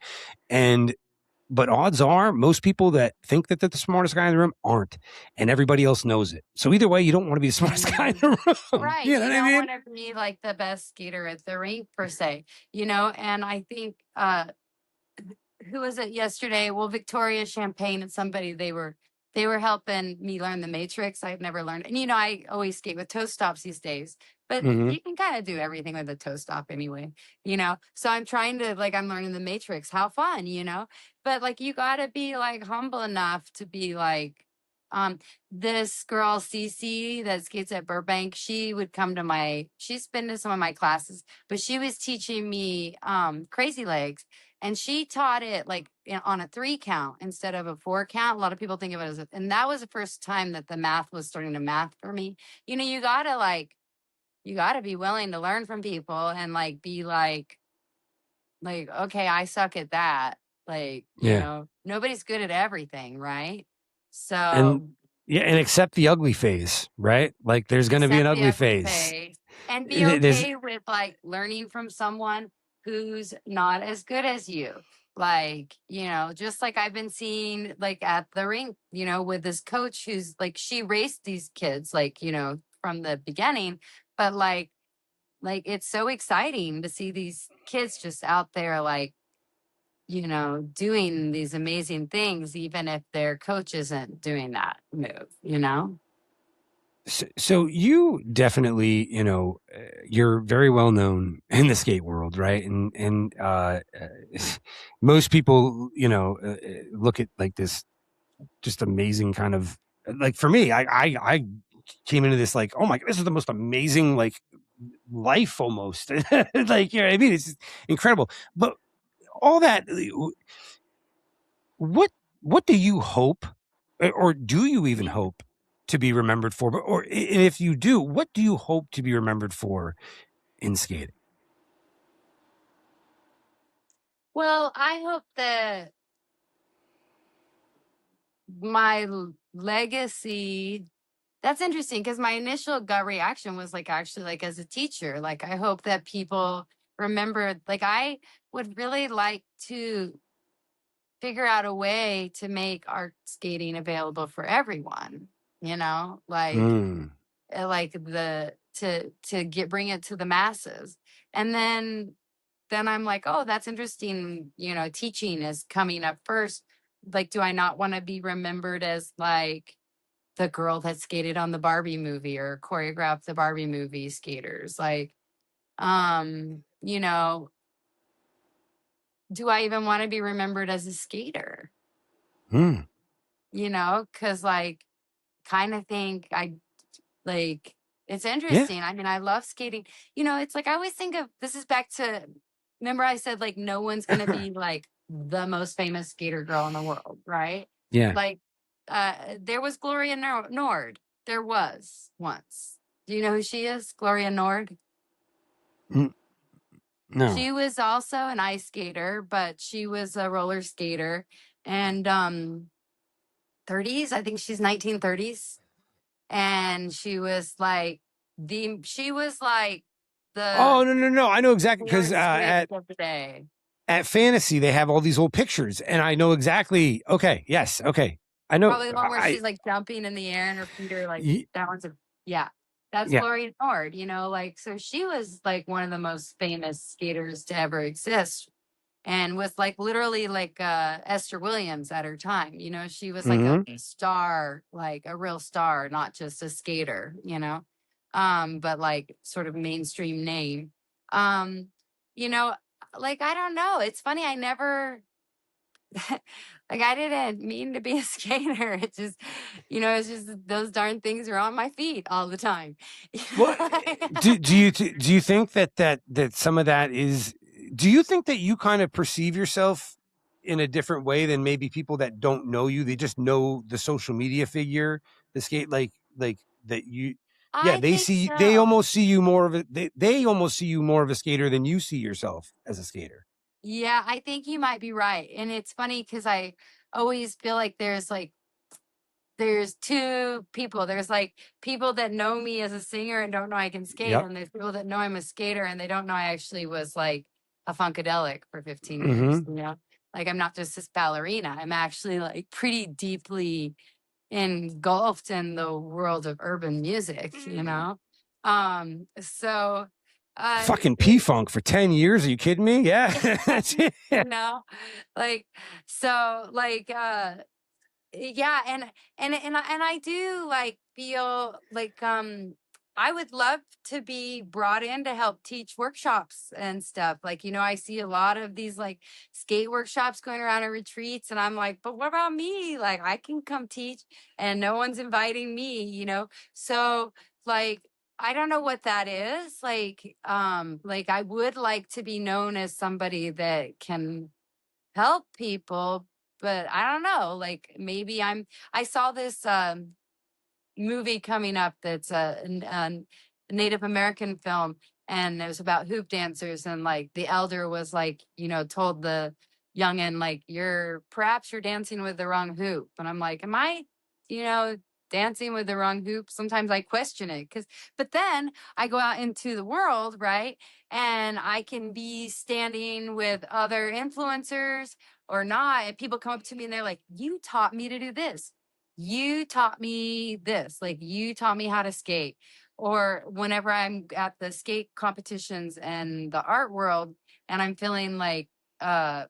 But odds are, most people that think that they're the smartest guy in the room aren't, and everybody else knows it. So either way, you don't want to be the smartest guy in Mhm. the room. Right. You know You what I don't mean? want to be like the best skater at the rink per se, and I think who was it yesterday? Well, Victoria Champagne and somebody, they were they were helping me learn the matrix. I've never learned, and I always skate with toe stops these days, but Mhm. you can kind of do everything with a toe stop anyway, so I'm trying to, like, I'm learning the matrix. How fun, but like, you got to be like humble enough to be like, this girl Cece that skates at Burbank, she would come to she's been to some of my classes, but she was teaching me crazy legs, and she taught it like on a 3 count instead of a 4 count. A lot of people think of it as and that was the first time that the math was starting to math for me. You gotta be willing to learn from people and like be like, okay, I suck at that. Like, Yeah. nobody's good at everything, right? And So yeah, and accept the ugly phase, right? Like there's going to be an accept the ugly ugly phase. phase and be There's okay with like learning from someone who's not as good as you. Like, just like I've been seeing like at the rink, with this coach who's like, she raced these kids, like, from the beginning, but like it's so exciting to see these kids just out there, like, doing these amazing things, even if their coach isn't doing that move. so you definitely, you're very well known in the skate world, right? And most people, look at like this just amazing kind of, like, for me, I came into this like, oh my, this is the most amazing like life almost. Like, you know what I mean? It's incredible. But all that, what do you hope, or do you even hope to be remembered for? Or and if you do, what do you hope to be remembered for in skating? Well, I hope that my legacy, that's interesting, because my initial gut reaction was like, actually, like, as a teacher, like, I hope that people remember, like, I would really like to figure out a way to make art skating available for everyone, like, Mm. like to bring it to the masses. And then I'm like, oh, that's interesting. Teaching is coming up first. Like, do I not want to be remembered as like the girl that skated on the Barbie movie or choreographed the Barbie movie skaters? Like, do I even want to be remembered as a skater? Mm. Because like, kind of think I like, it's Yeah. interesting. I mean, I love skating. It's like, I always think of, this is back to, remember I said like, no one's going to be like the most famous skater girl in the world, right? Yeah. Like, there was Gloria Nord. There was once. Do you know who she is? Gloria Nord? No. She was also an ice skater, but she was a roller skater. And 30s, I think she's 1930s. And she was like the Oh, no. I know exactly, because Taylor Swift of the day. at Fantasy they have all these old pictures, and I know exactly. Okay, yes, okay, I know. Probably the one where she's like jumping in the air and her feet are like, that one's that's Yeah. Gloria Nord, like, so she was like one of the most famous skaters to ever exist, and was like literally like Esther Williams at her time. She was like a star, like a real star, not just a skater, but like sort of mainstream name. Like, I don't know. It's funny. I never like, I didn't mean to be a skater. It's just, it's just those darn things are on my feet all the time. Well, do you think that some of that is? Do you think that you kind of perceive yourself in a different way than maybe people that don't know you? They just know the social media figure, the skate, like that you. Yeah, I think they so. almost see you more of a they almost see you more of a skater than you see yourself as a skater. Yeah, I think you might be right. And it's funny because I always feel like there's two people. There's like people that know me as a singer and don't know I can skate. Yep. And there's people that know I'm a skater and they don't know I actually was like a Funkadelic for 15 Mm-hmm. years. Like, I'm not just this ballerina. I'm actually like pretty deeply engulfed in the world of urban music, so Fucking P-Funk for 10 years. Are you kidding me? Yeah. That's it. like, so like yeah, and I do like feel like I would love to be brought in to help teach workshops and stuff. Like, you know, I see a lot of these like skate workshops going around and retreats, and I'm like, but what about me? Like, I can come teach, and no one's inviting me, you know? So, like, I don't know what that is. Like I would like to be known as somebody that can help people, but I don't know. Like maybe I saw this movie coming up that's a Native American film, and it was about hoop dancers, and like the elder was like, you know, told the youngin like, you're dancing with the wrong hoop, and I'm like, am I, you know, dancing with the wrong hoop? Sometimes I question it, because but then I go out into the world, right, and I can be standing with other influencers or not, and people come up to me and they're like, you taught me to do this, you taught me this, like you taught me how to skate. Or whenever I'm at the skate competitions and the art world, and I'm feeling like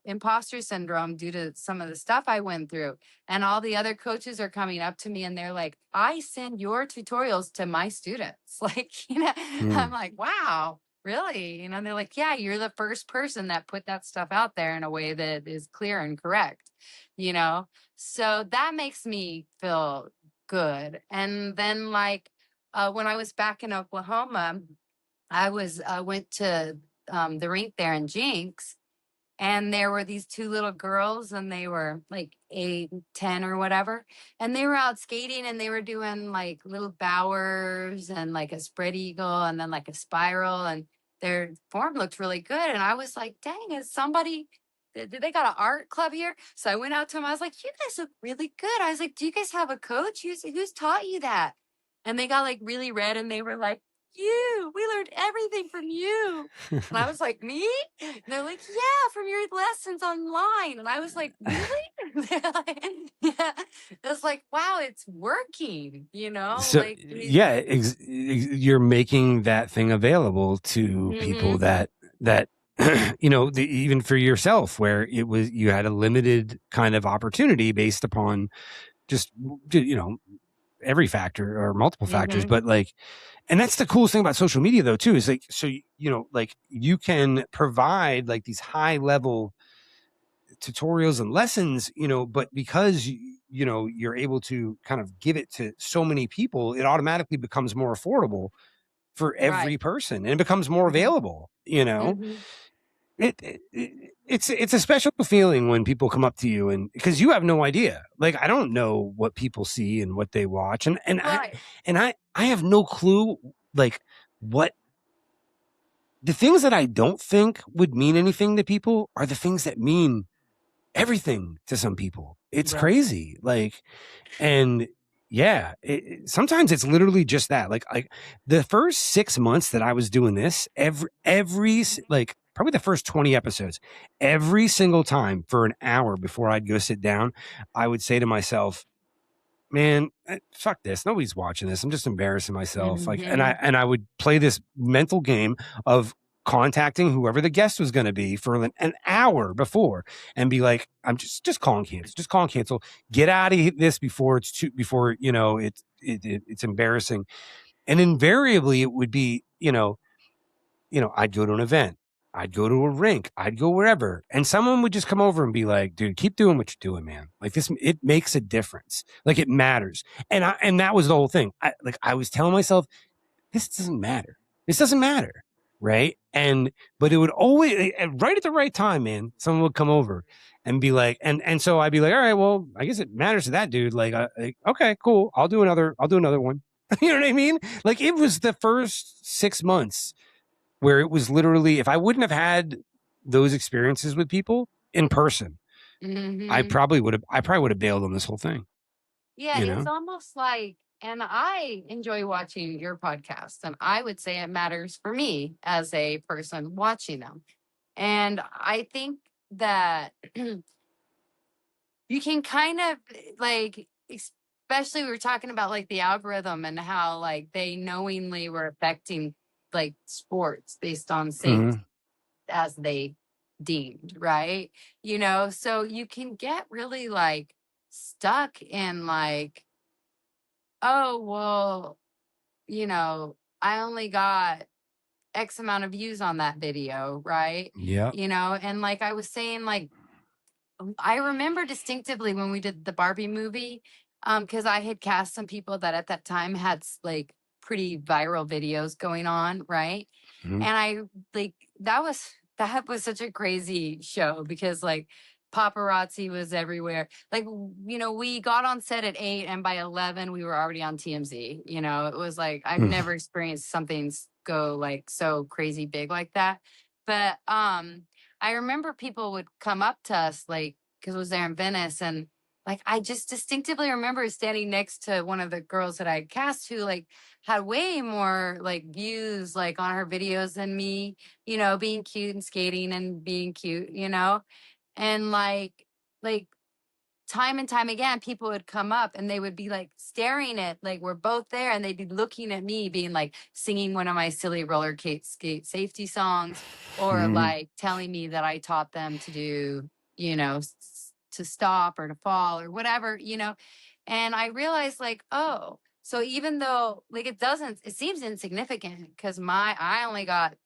imposter syndrome due to some of the stuff I went through, and all the other coaches are coming up to me and they're like, I send your tutorials to my students. Like, you know, I'm Mm. like, wow, really? You know, they're like, yeah, you're the first person that put that stuff out there in a way that is clear and correct, you know? So that makes me feel good. And then like when I was back in Oklahoma, I was went to the rink there in Jinx, and there were these two little girls, and they were like 8, 10 or whatever, and they were out skating, and they were doing like little bowers and like a spread eagle and then like a spiral, and their form looked really good, and I was like, dang, is somebody, did they got an art club here? So I went out to them, I was like, you guys look really good. I was like, do you guys have a coach? Who's taught you that? And they got like really red, and they were like, you, we learned everything from you. And I was like, me? And they're like, yeah, from your lessons online. And I was like, really? They're like, yeah. It's like, wow, it's working, you know? So Like, yeah, you're making that thing available to people mm-hmm, that you know, even for yourself, where it was, you had a limited kind of opportunity based upon just, you know, every factor or multiple factors. mm-hmm, But like, and that's the coolest thing about social media though too, is like, so you know, like you can provide like these high level tutorials and lessons, you know, but because you know, you're able to kind of give it to so many people, it automatically becomes more affordable for right. every person, and it becomes more Mm-hmm, available, you know. mm-hmm, It's a special feeling when people come up to you, and because you have no idea, like I don't know what people see and what they watch, right. I have no clue, like what the things that I don't think would mean anything to people are the things that mean everything to some people. It's Right. crazy. Like, and yeah, sometimes it's literally just that. Like the first 6 months that I was doing this, like probably the first 20 episodes, every single time for an hour before I'd go sit down, I would say to myself, man, fuck this. Nobody's watching this. I'm just embarrassing myself. Like, Mm-hmm, and I would play this mental game of contacting whoever the guest was going to be for an hour before, and be like, I'm just calling cancel, just calling cancel. Get out of this before before, you know, it's embarrassing. And invariably it would be, you know, I'd go to an event, I'd go to a rink, I'd go wherever, and someone would just come over and be like, dude, keep doing what you're doing, man. Like this, it makes a difference. Like it matters. And that was the whole thing. I was telling myself, this doesn't matter. This doesn't matter. Right. But it would always, right at the right time, man, someone would come over and be like, and so I'd be like, all right, well, I guess it matters to that dude. Like, okay, cool. I'll do another one. You know what I mean? Like it was the first 6 months where it was literally, if I wouldn't have had those experiences with people in person, I mm-hmm. probably would have bailed on this whole thing, Yeah, you it's know? almost like, and I enjoy watching your podcast, and I would say it matters for me as a person watching them. And I think that you can kind of like, especially we were talking about like the algorithm and how like they knowingly were affecting like sports based on safety Mm-hmm. as they deemed, right? You know, so you can get really like stuck in like, oh, well, I only got X amount of views on that video, right? Yeah. And like I was saying, like, I remember distinctively when we did the Barbie movie, because I had cast some people that at that time had like pretty viral videos going on, right? Mhm. And I like that was such a crazy show because like paparazzi was everywhere. Like, we got on set at 8 and by 11 we were already on TMZ. It was like I've Mm. never experienced something go like so crazy big like that. But I remember people would come up to us like because it was there in Venice, and like I just distinctively remember standing next to one of the girls that I cast who like had way more like views like on her videos than me, being cute and skating and being cute, and like time and time again, people would come up and they would be like staring at like we're both there, and they'd be looking at me, being like singing one of my silly skate safety songs, or Mhm. like telling me that I taught them to do, to stop or to fall or whatever, And I realized like, oh, so even though like it seems insignificant because I only got,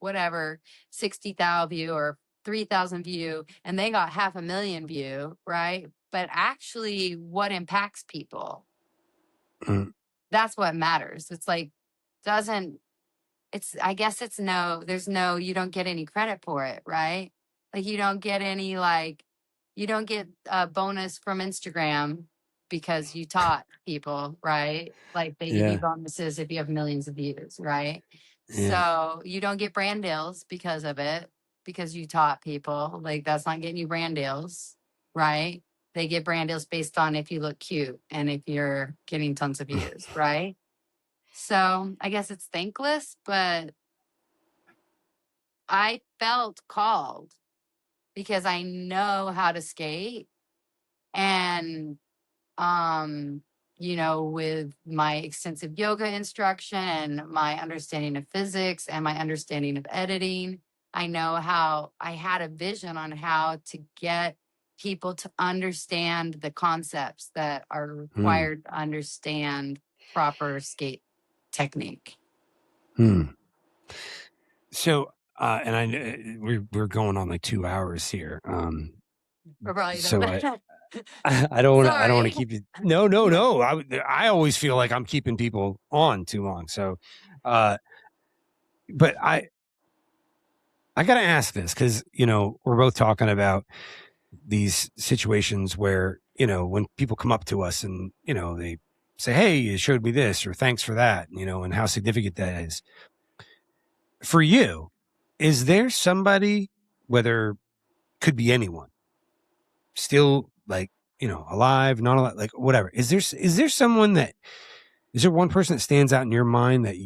whatever 60,000 view or 3,000 view, and they got 500,000 view, right? But actually, what impacts people, Mm. that's what matters. It's like, doesn't, I guess it's you don't get any credit for it, right? Like, you don't get any, like, you don't get a bonus from Instagram because you taught people, right? Like, they give you Yeah. bonuses if you have millions of views, right? Yeah. So you don't get brand deals because of it, because you taught people. Like, that's not getting you brand deals, right? They get brand deals based on if you look cute and if you're getting tons of views, right? So I guess it's thankless, but I felt called because I know how to skate. And with my extensive yoga instruction and my understanding of physics and my understanding of editing, I know how I had a vision on how to get people to understand the concepts that are Mm. required to understand proper skate technique. Hmm. So, and we're going on like 2 hours here. Or probably So the I don't want to. I don't want to sorry. keep you. No, no, no. I always feel like I'm keeping people on too long. So, uh, but I got to ask this because we're both talking about these situations where when people come up to us and they say, "Hey, you showed me this," or "Thanks for that," and how significant that is for you. Is there somebody, whether could be anyone, still like alive, not alive, like whatever? Is there someone that is there one person that stands out in your mind that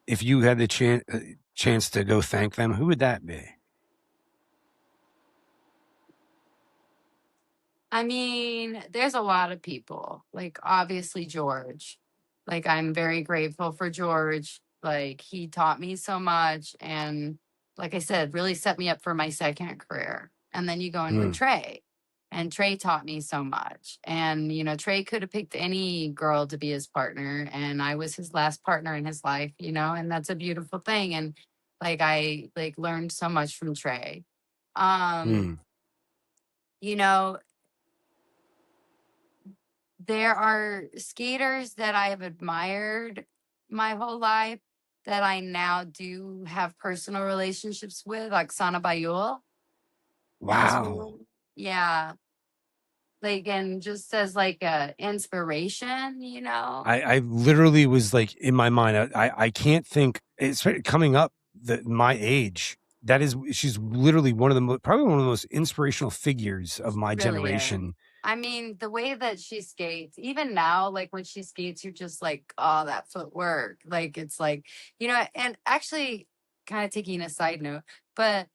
if you had the chance to go thank them, who would that be? I mean, there's a lot of people. Like, obviously, George. Like, I'm very grateful for George. Like, he taught me so much. And, like I said, really set me up for my second career. And then you go in with Mm. Trey. And Trey taught me so much. And, Trey could have picked any girl to be his partner. And I was his last partner in his life, and that's a beautiful thing. And, like, I like learned so much from Trey. Um, Mm. you know, there are skaters that I have admired my whole life that I now do have personal relationships with, like Sana Bayul. As Wow. well. Yeah. Like, and just as like a inspiration, I literally was like in my mind. I can't think. It's coming up my age. She's literally one of probably one of the most inspirational figures of my Really is. generation. I mean, the way that she skates, even now, like when she skates, you're just like, oh, that footwork. Like, it's like, and actually, kind of taking a side note, but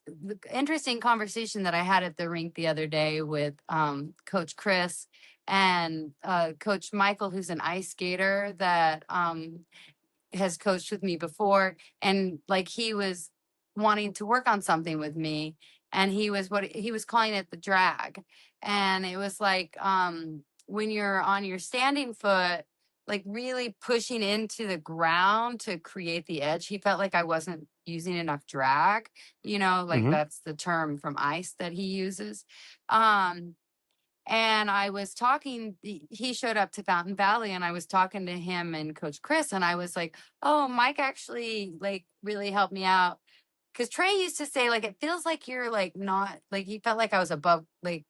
the interesting conversation that I had at the rink the other day with Coach Chris and Coach Michael, who's an ice skater that has coached with me before. And like, he was wanting to work on something with me, and he was calling it the drag. And it was like, when you're on your standing foot, like really pushing into the ground to create the edge. He felt like I wasn't using enough drag, like that's the term from ice that he uses. And I was talking, he showed up to Fountain Valley, and I was talking to him and Coach Chris, and I was like, oh, Mike actually like really helped me out. Cause Trey used to say, like, it feels like you're like not, like, he felt like I was above, like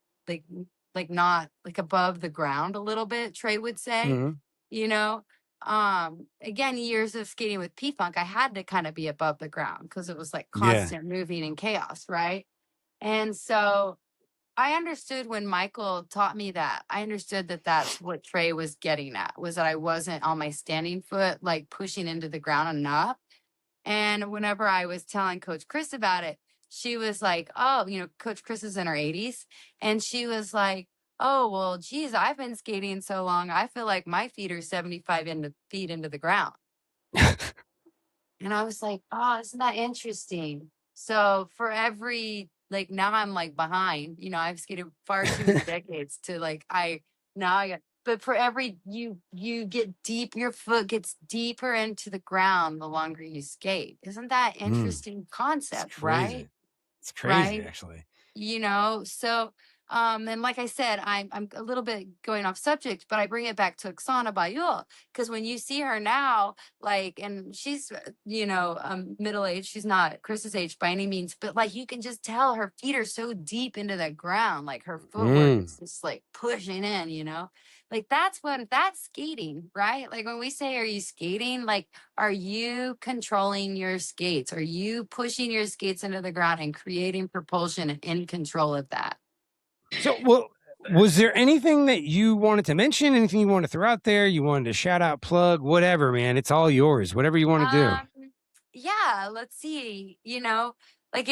not like above the ground a little bit, Trey would say, you know. Again, years of skating with P-Funk, I had to kind of be above the ground because it was like constant moving and chaos, right? And so I understood when Michael taught me that. I understood that that's what Trey was getting at, was that I wasn't on my standing foot, like pushing into the ground enough. And whenever I was telling Coach Chris about it, she was like, oh, Coach Chris is in her 80s. And she was like, oh, well, geez, I've been skating so long. I feel like my feet are 75 feet into the ground. And I was like, oh, isn't that interesting? So for every, like, now I'm like behind, I've skated far too many decades to like, but for every, you get deep, your foot gets deeper into the ground the longer you skate. Isn't that interesting concept, right? It's crazy, actually. So, and like I said, I'm a little bit going off subject, but I bring it back to Oksana Bayul, because when you see her now, like, and she's, middle-aged, she's not Chris's age by any means, but like, you can just tell her feet are so deep into the ground, like her footwork is just like pushing in, like that's skating, right? Like when we say, are you skating? Like, are you controlling your skates? Are you pushing your skates into the ground and creating propulsion and in control of that? So, well, was there anything that you wanted to mention? Anything you want to throw out there? You wanted to shout out, plug, whatever, man. It's all yours. Whatever you want to do. Yeah, let's see. Like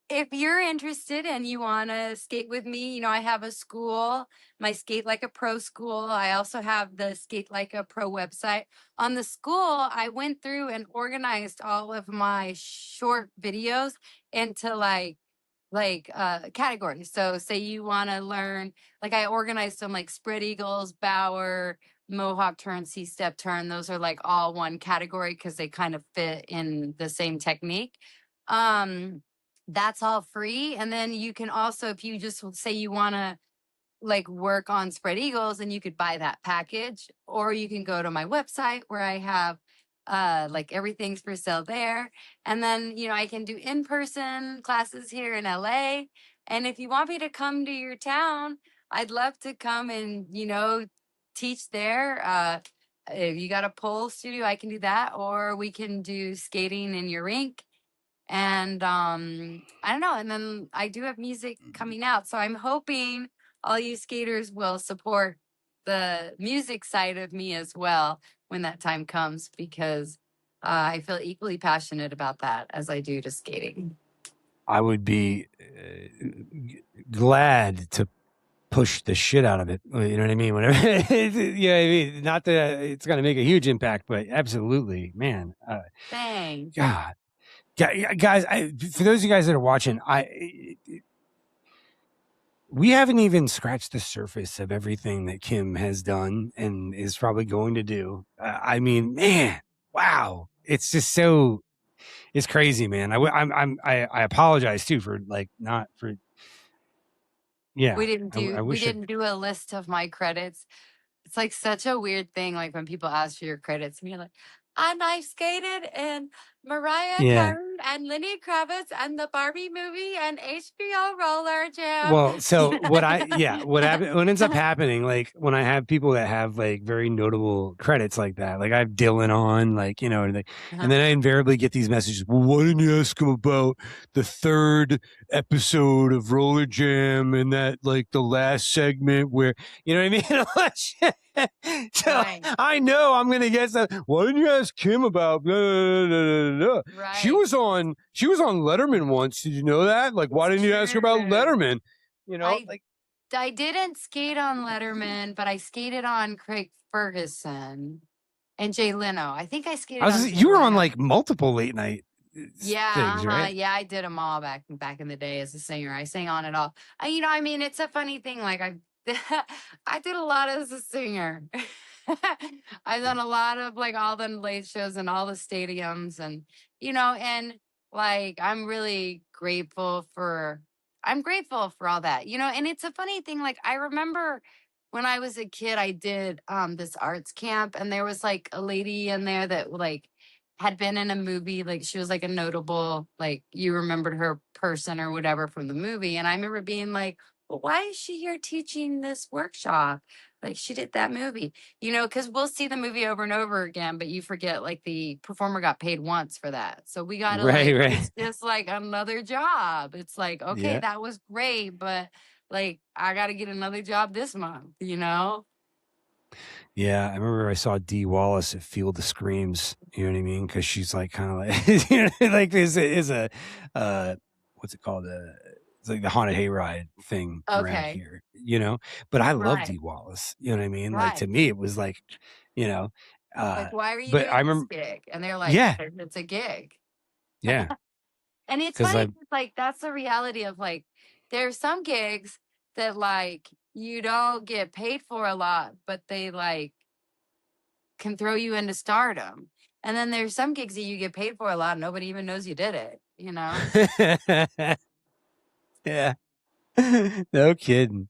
if you're interested and you want to skate with me, I have a school, my Skate Like a Pro school. I also have the Skate Like a Pro website. On the school, I went through and organized all of my short videos into categories. So say you want to learn, like I organized them like spread eagles, bower, mohawk turn, C-step turn. Those are like all one category because they kind of fit in the same technique. That's all free. And then you can also, if you just say you want to like work on spread eagles, and you could buy that package, or you can go to my website where I have like everything's for sale there. And then, I can do in-person classes here in LA. And if you want me to come to your town, I'd love to come and, teach there. If you got a pole studio, I can do that, or we can do skating in your rink. And I don't know. And then I do have music coming out. So I'm hoping all you skaters will support the music side of me as well when that time comes, because I feel equally passionate about that as I do to skating. I would be glad to push the shit out of it. You know what I mean? Whatever. Not that it's going to make a huge impact, but absolutely, man. Thanks. God. Guys, for those of you guys that are watching, we haven't even scratched the surface of everything that Kim has done and is probably going to do. I mean, man, wow. It's just it's crazy, man. I apologize too for like not for. Yeah, we didn't do a list of my credits. It's like such a weird thing. Like when people ask for your credits and you're like, and I skated in Mariah Carey and Lenny Kravitz and the Barbie movie and HBO Roller Jam. Well, so what ends up happening, like when I have people that have like very notable credits like that, like I have Dylan on, like, and then I invariably get these messages. Well, why didn't you ask him about the third episode of Roller Jam and that like the last segment where, you know what I mean? So right. I know I'm gonna get that. Why didn't you ask Kim about blah, blah, blah, blah. Right. She was on Letterman once. Did you know that? Like, why didn't you ask her about Letterman? I didn't skate on Letterman, but I skated on Craig Ferguson and Jay Leno. I think I skated. You were on like multiple late night things, right? Yeah, I did them all back in the day as a singer. I sang on it all. You know, I mean, it's a funny thing. Like I did a lot as a singer. I've done a lot of like all the late shows and all the stadiums, and you know, and like I'm grateful for all that, you know. And it's a funny thing. Like I remember when I was a kid, I did this arts camp, and there was like a lady in there that like had been in a movie. Like she was like a notable, like you remembered her person or whatever from the movie. And I remember being like, well, why is she here teaching this workshop? Like she did that movie, you know, because we'll see the movie over and over again, but you forget like the performer got paid once for that. So we got to Right, like, right. it's just like another job. It's like, okay, Yeah. that was great, but like I got to get another job this month, you know? Yeah, I remember I saw Dee Wallace at Field of Screams. You know what I mean? Because she's like kind of like, you know, like this is a what's it called? It's like the haunted hayride thing around Okay. here, you know. But I love Right. Dee Wallace. You know what I mean? Like to Right. me, it was like, you know, Like, why are you but I doing this remember, gig? And they're like, yeah, it's a gig. yeah, And it's because funny, I, 'cause, like, that's the reality of like, there's some gigs that like you don't get paid for a lot, but they like can throw you into stardom. And then there's some gigs that you get paid for a lot, and nobody even knows you did it, you know? yeah, no kidding.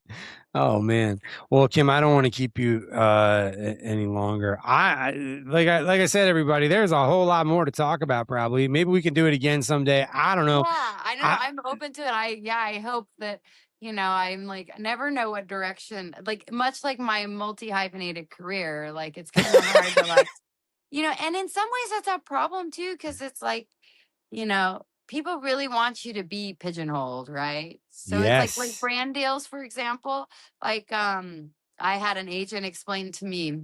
Oh man. Well, Kim, I don't want to keep you any longer. Like I said, everybody, there's a whole lot more to talk about. Probably, maybe we can do it again someday. I don't Yeah, know. I know. I I'm open to it. I hope that, you know, I'm like, I never know what direction, like, much like my multi hyphenated career, like, it's kind of hard to, like, you know, and in some ways that's a problem too, because it's like, you know, people really want you to be pigeonholed, right? So it's like yes. brand deals, for example, like, I had an agent explain to me,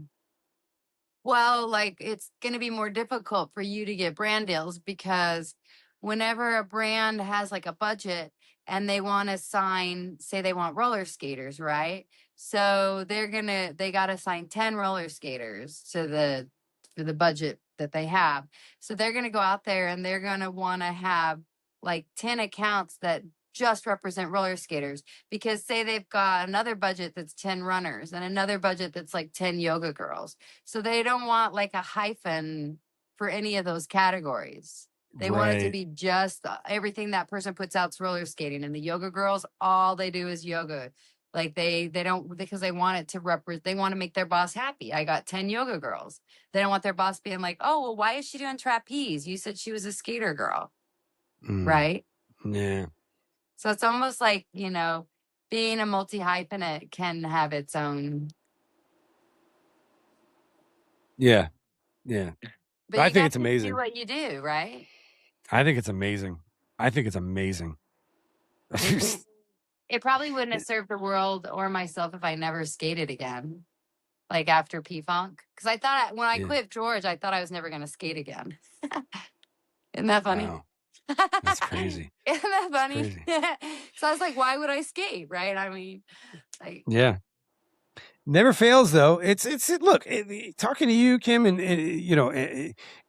well, like it's going to be more difficult for you to get brand deals because whenever a brand has like a budget and they want to sign, say they want roller skaters, right? So they got to sign 10 roller skaters to the budget that they have. So they're going to go out there and they're going to want to have like 10 accounts that just represent roller skaters, because say they've got another budget that's 10 runners and another budget that's like 10 yoga girls, so they don't want like a hyphen for any of those categories. They want it to Right. be just everything that person puts out's roller skating. And the yoga girls, all they do is yoga. Like they don't, because they want it to represent, they want to make their boss happy. I got 10 yoga girls. They don't want their boss being like, oh, well, why is she doing trapeze? You said she was a skater girl. Right? Yeah. So it's almost like, you know, being a multi hyphenate can have its own. Yeah. Yeah. But I you think got it's to do amazing. what you do, right? I think it's amazing. I think it's amazing. It probably wouldn't have served the world or myself if I never skated again, like after P-Funk. Because I thought when I Yeah. quit George, I thought I was never going to skate again. Isn't that funny? Wow. That's crazy. Isn't that That's funny? crazy. So I was like, why would I skate, right? I mean, like, Yeah. Never fails though. Look, talking to you, Kim, and you know,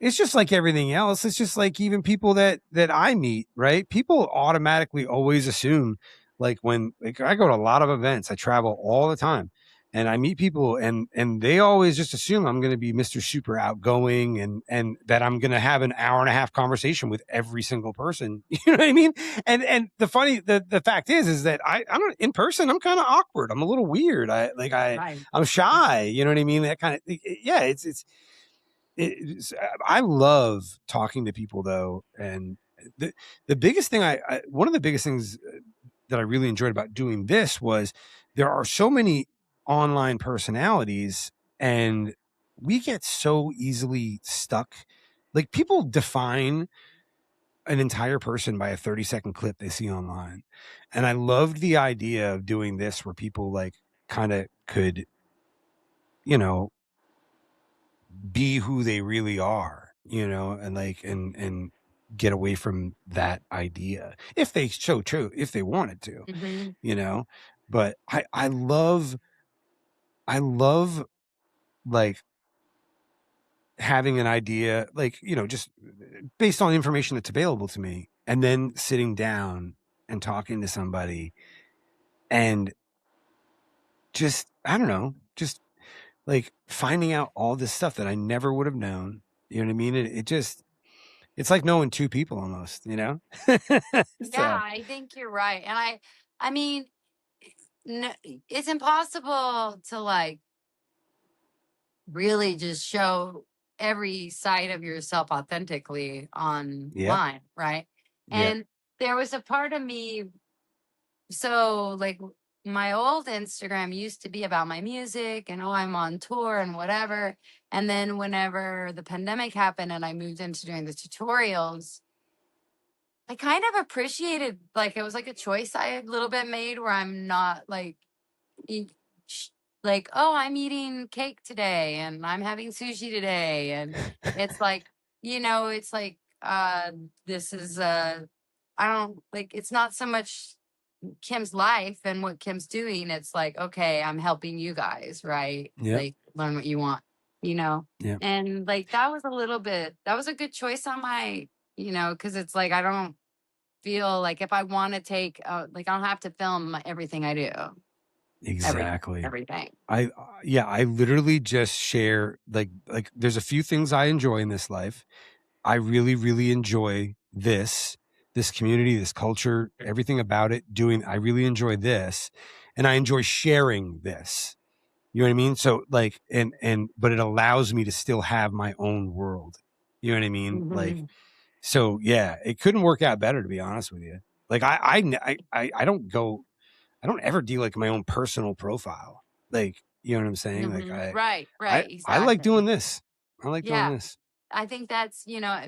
it's just like everything else. It's just like even people that I meet, right? People automatically always assume, like when like I go to a lot of events, I travel all the time, and I meet people, and they always just assume I'm going to be Mr. Super outgoing, and that I'm going to have an hour and a half conversation with every single person. You know what I mean? And the fact is that I don't, in person, I'm kind of awkward. I'm a little weird. right. I'm shy. You know what I mean? That kind of, yeah, I love talking to people though. And the biggest thing one of the biggest things that I really enjoyed about doing this was there are so many online personalities, and we get so easily stuck. Like people define an entire person by a 30-second clip they see online. And I loved the idea of doing this where people like kind of could, you know, be who they really are, you know, and like, and get away from that idea if they if they wanted to, Mm-hmm. you know. But I love like having an idea, like, just based on information that's available to me, and then sitting down and talking to somebody and just, I don't know, just like finding out all this stuff that I never would have known. You know what I mean? It's like knowing two people almost, Yeah, So, I think you're right. And I mean, no, it's impossible to like really just show every side of yourself authentically yeah, online, right? yeah, And there was a part of me, so like my old Instagram used to be about my music and oh, I'm on tour and whatever. And then whenever the pandemic happened and I moved into doing the tutorials, I kind of appreciated, like, it was like a choice I a little bit made where I'm not like eat, like, oh, I'm eating cake today and I'm having sushi today. And it's like, it's like, this is, I don't like, it's not so much Kim's life and what Kim's doing. It's like, okay, I'm helping you guys, right? yeah, Like, learn what you want, you know? yeah, And like, that was a good choice on my, because it's like, I don't feel like if I want to take, like, I don't have to film everything I do. exactly. Everything. I literally just share like there's a few things I enjoy in this life. I really, really enjoy this community, this culture, everything about it. I really enjoy this, and I enjoy sharing this. You know what I mean? So like, but it allows me to still have my own world. You know what I mean? Like, Hmm. so yeah, it couldn't work out better, to be honest with you. Like, I don't ever do like my own personal profile. Like, you know what I'm saying? Like, Hmm. Right, I like doing exactly. this. I like doing Yeah. this. I think that's,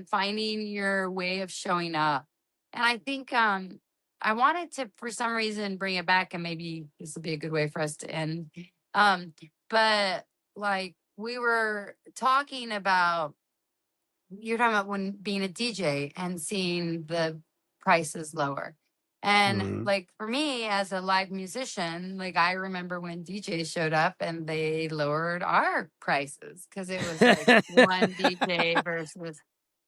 finding your way of showing up. And I think I wanted to, for some reason, bring it back, and maybe this will be a good way for us to end. Um, but like we were talking about, you're talking about when being a DJ and seeing the prices lower. And Mhm. like for me as a live musician, like I remember when DJs showed up and they lowered our prices because it was like one DJ versus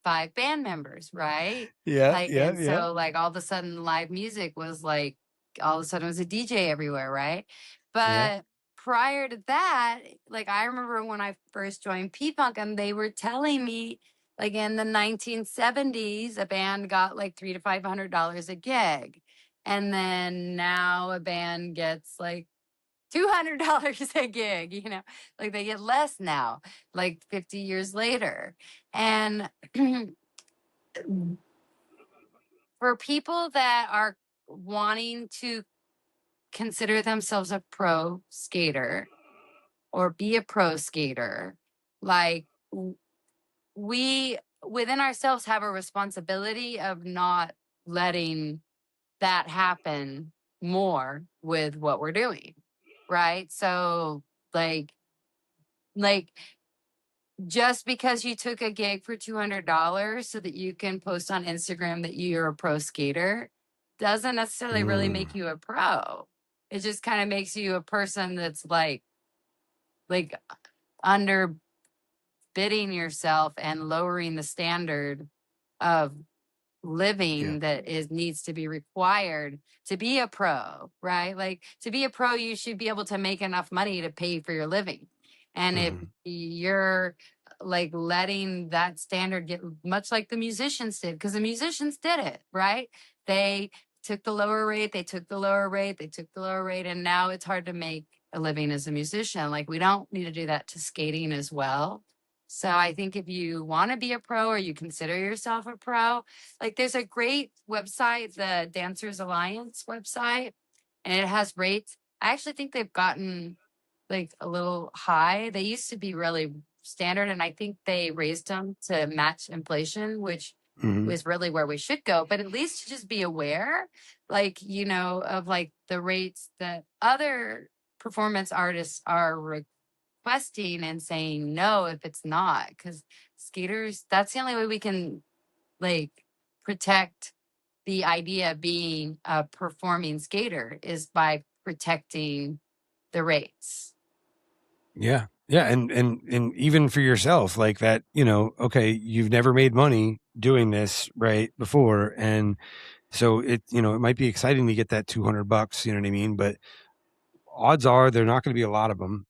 5 band members, right? Yeah, Like, yeah, and yeah, so like all of a sudden live music was like, all of a sudden it was a DJ everywhere, right? yeah. But prior to that, like I remember when I first joined P-Funk and they were telling me, like in the 1970s, a band got like $300 to $500 a gig. And then now a band gets like $200 a gig, like they get less now, like 50 years later. And for people that are wanting to consider themselves a pro skater or be a pro skater, like we within ourselves have a responsibility of not letting that happen more with what we're doing, right? So like just because you took a gig for $200 so that you can post on Instagram that you're a pro skater doesn't necessarily really Mm, make you a pro. It just kind of makes you a person that's like underbidding yourself and lowering the standard of yeah. living that is needs to be required to be a pro, right? Like to be a pro, you should be able to make enough money to pay for your living. And if Mhm. you're like letting that standard get much like the musicians did, because the musicians did it, right? They took the lower rate, they took the lower rate, they took the lower rate, and now it's hard to make a living as a musician. Like we don't need to do that to skating as well. So I think if you want to be a pro or you consider yourself a pro, like there's a great website, the Dancers Alliance website, and it has rates. I actually think they've gotten like a little high. They used to be really standard, and I think they raised them to match inflation, which Mhm. is really where we should go. But at least to just be aware, like, of like the rates that other performance artists are requesting and saying no if it's not, because skaters, that's the only way we can like protect the idea of being a performing skater is by protecting the rates. Yeah. Yeah, and even for yourself, like that, okay, you've never made money doing this right before, and so it might be exciting to get that $200, you know what I mean? But odds are there not going to be a lot of them.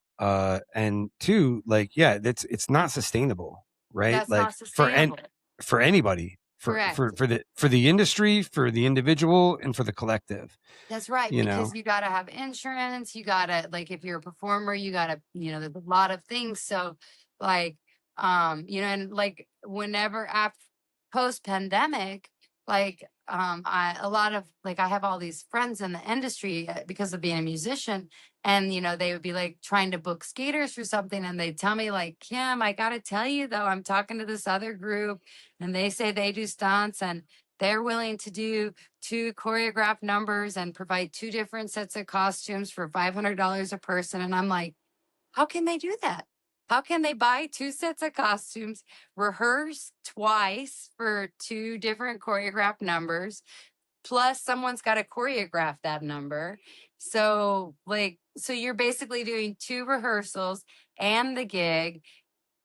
And two, like, yeah, it's not sustainable, right? That's Like not sustainable. for anybody, Correct. for the industry, for the individual, and for the collective. That's right, because you got to have insurance. You got to, like, if you're a performer, you got to, there's a lot of things. So, like, and like whenever after post pandemic, like, a lot of like I have all these friends in the industry because of being a musician, and they would be like trying to book skaters for something, and they'd tell me like, Kim, I got to tell you though, I'm talking to this other group, and they say they do stunts, and they're willing to do 2 choreographed numbers and provide 2 different sets of costumes for $500 a person. And I'm like, how can they do that? How can they buy 2 sets of costumes, rehearse twice for 2 different choreographed numbers, plus someone's got to choreograph that number? So, so you're basically doing 2 rehearsals and the gig,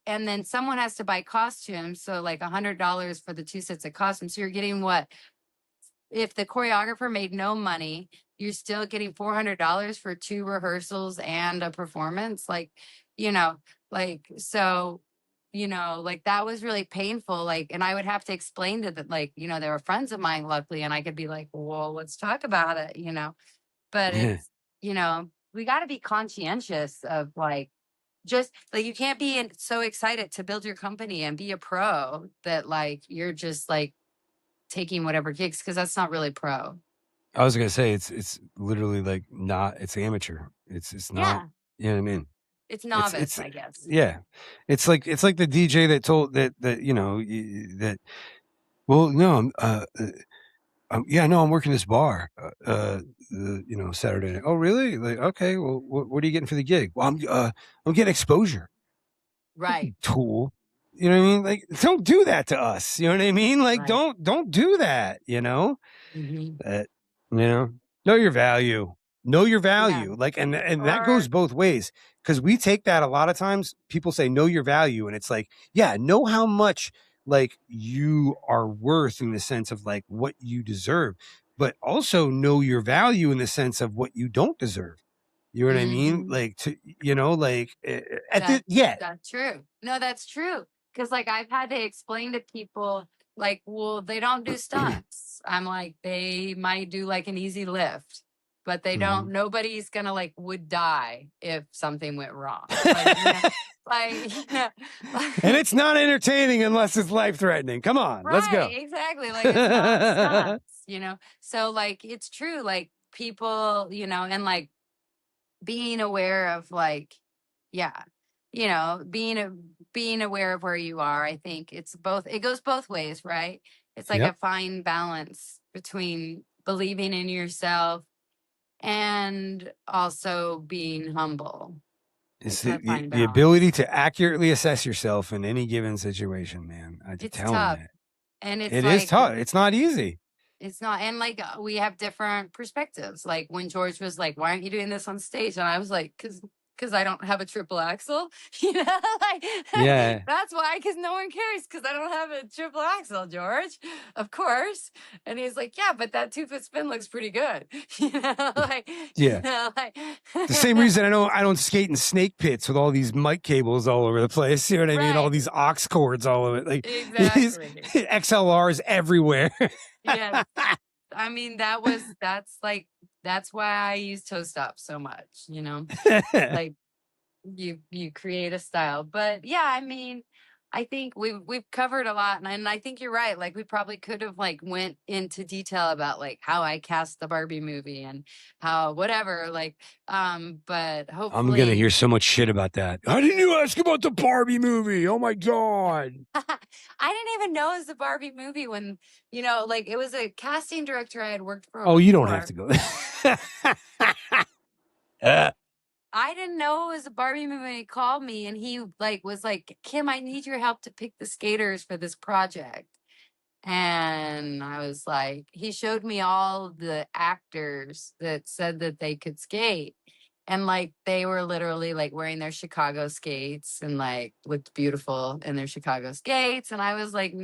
and then someone has to buy costumes. So, like $100 for the 2 sets of costumes. So you're getting what? If the choreographer made no money, you're still getting $400 for 2 rehearsals and a performance. Like, so, like that was really painful. Like, and I would have to explain to them, like, they were friends of mine, luckily, and I could be like, well, let's talk about it. But it's, we got to be conscientious of like, just like you can't be so excited to build your company and be a pro that like you're just like taking whatever gigs, because that's not really pro. I was gonna say it's literally like not, it's amateur. It's not. Yeah. You know what I mean? It's novice, I guess. Yeah, it's like the DJ that told that that. Well, no, yeah, no, I'm working this bar, Saturday night. Oh, really? Like, okay, well, what are you getting for the gig? Well, I'm getting exposure. Right. Tool. You know what I mean? Like, don't do that to us. You know what I mean? Like, Right. don't do that. Mhm. That, know your value. Know your value. Yeah. Like, and that goes both ways, because we take that a lot of times. People say, know your value. And it's like, yeah, know how much like you are worth in the sense of like what you deserve, but also know your value in the sense of what you don't deserve. You know what I mean? Mhm. Like, That's true. No, that's true. Because like I've had to explain to people like, well, they don't do stunts. I'm like, they might do like an easy lift, but they don't. Nobody's gonna like would die if something went wrong. And it's not entertaining unless it's life threatening. Come on, let's go. Right, exactly. Like it's not stunts. So like it's true. Like people, and like being aware of like, yeah, being aware of where you are. I think it goes both ways, right? It's like Yep. a fine balance between believing in yourself and also being humble. It's a fine the balance. ability to accurately assess yourself in any given situation, man. I just It's tell tough. you that. And it's It like is tough. It's not easy. it's not, and like we have different perspectives. Like when George was like, "Why aren't you doing this on stage?" and I was like, "Cause I don't have a triple axel." Like Yeah. that's why. Because no one cares. Because I don't have a triple axel, George. Of course. And he's like, "Yeah, but that 2-foot spin looks pretty good." Like Yeah. like The same reason I don't skate in snake pits with all these mic cables all over the place. You know what I mean? All Right. these aux cords all over it. Like these Exactly. XLRs everywhere. Yes. I mean, that's why I use toe stop so much, like you create a style. But yeah, I mean, I think we've covered a lot, and I think you're right. Like we probably could have like went into detail about like how I cast the Barbie movie and how whatever, like but hopefully I'm gonna hear so much shit about that. How didn't you ask about the Barbie movie? Oh my god. I didn't even know it was the Barbie movie when, like it was a casting director I had worked for. Oh, you don't have to go. I didn't know it was a Barbie movie when he called me, and he like was like, Kim, I need your help to pick the skaters for this project. And I was like, he showed me all the actors that said that they could skate. And like they were literally like wearing their Chicago skates and like looked beautiful in their Chicago skates. And I was like,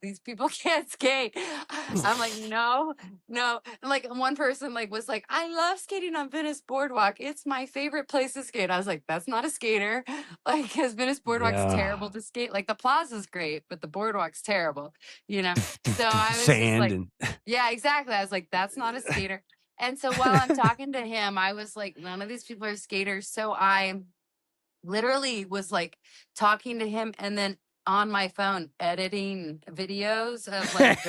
these people can't skate. I'm like, no. And like one person like was like, I love skating on Venice Boardwalk. It's my favorite place to skate. I was like, that's not a skater. Like, because Venice Boardwalk's terrible to skate. Like the plaza's great, but the boardwalk's terrible, you know? So I was just Sand like, and yeah, exactly. I was like, that's not a skater. And so while I'm talking to him, I was like, none of these people are skaters. So I literally was like talking to him and then on my phone editing videos of like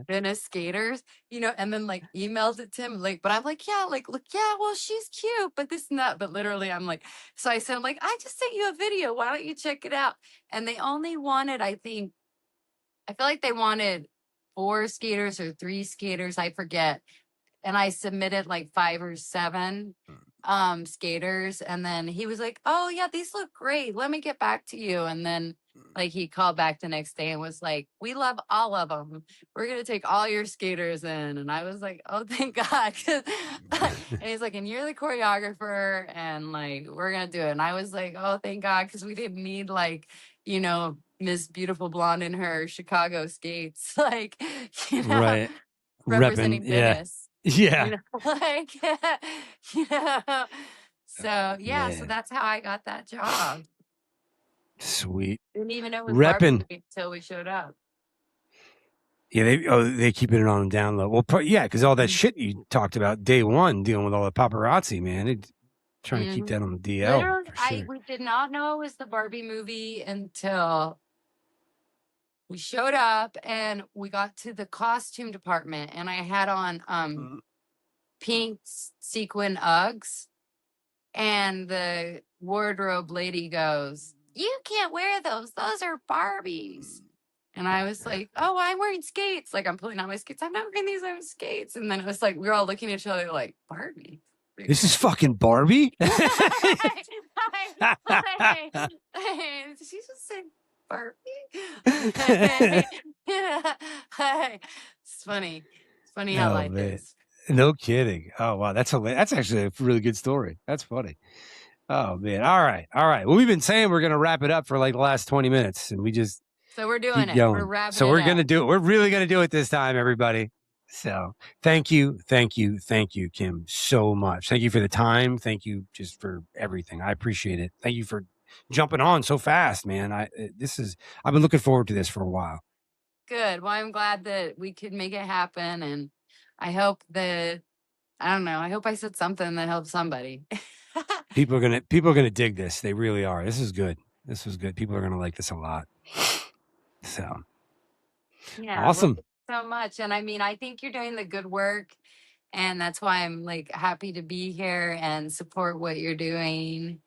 Venice skaters, you know, and then like emailed it to him. Like, but I'm like, yeah, like, look, yeah, well, she's cute, but this and that. But literally, I'm like, so I said, like, I just sent you a video. Why don't you check it out? And they only wanted, I feel like they wanted 4 skaters or 3 skaters. I forget. And I submitted like 5 or 7 skaters. And then he was like, oh yeah, these look great. Let me get back to you. And then like he called back the next day and was like, we love all of them. We're going to take all your skaters in. And I was like, oh, thank God. And he's like, and you're the choreographer and like, we're going to do it. And I was like, oh, thank God. Cause we didn't need like, you know, Miss Beautiful Blonde in her Chicago skates, like, you know, right. representing Venice. Yeah. You know, like, you know. So yeah, so Man. that's how I got that job. Sweet. Didn't even know it was Barbie Reppin'. movie until we showed up. Yeah, they keeping it on the down low. Well, yeah, because all that shit you talked about day one, dealing with all the paparazzi, man. Trying to keep that on the DL. Literally, For sure. we did not know it was the Barbie movie until we showed up and we got to the costume department, and I had on pink sequin Uggs, and the wardrobe lady goes, "You can't wear those. Those are Barbies." And I was like, "Oh, I'm wearing skates. Like I'm pulling on my skates. I'm not wearing these. I'm skates." And then it was like we were all looking at each other like, "Barbie? This is fucking Barbie." She just said Barbie. It's funny. It's funny how life is. No kidding. Oh wow, that's actually a really good story. That's funny. Oh man. All right. Well, we've been saying we're gonna wrap it up for like the last 20 minutes, and we just so we're doing keep it. Going. We're wrapping so it we're up. gonna do it. We're really gonna do it this time, everybody. So thank you, Kim, so much. Thank you for the time. Thank you just for everything. I appreciate it. Thank you for jumping on so fast, man. I've been looking forward to this for a while. Good. Well, I'm glad that we could make it happen, and I hope that I hope I said something that helped somebody. People are gonna dig this. They really are. This is good. People are gonna like this a lot. So yeah, awesome. Well, so much. And I mean, I think you're doing the good work, and that's why I'm like happy to be here and support what you're doing.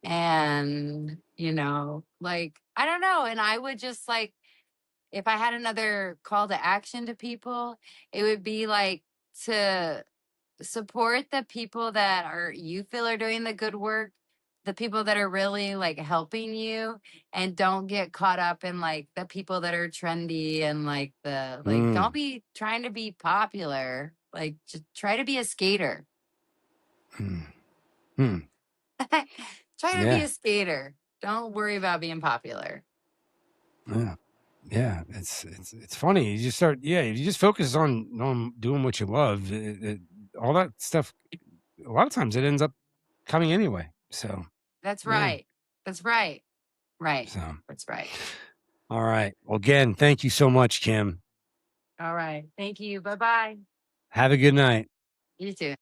And you know, like I don't know. And I would just like, if I had another call to action to people, it would be like to support the people that you feel are doing the good work, the people that are really like helping you, and don't get caught up in like the people that are trendy and like don't be trying to be popular. Like just try to be a skater. Try to be a skater. Don't worry about being popular. Yeah, it's funny. You just start. Yeah, you just focus on doing what you love. All that stuff. A lot of times it ends up coming anyway. So that's right. That's right. Right. So that's right. All right. Well, again, thank you so much, Kim. All right. Thank you. Bye-bye. Have a good night. You too.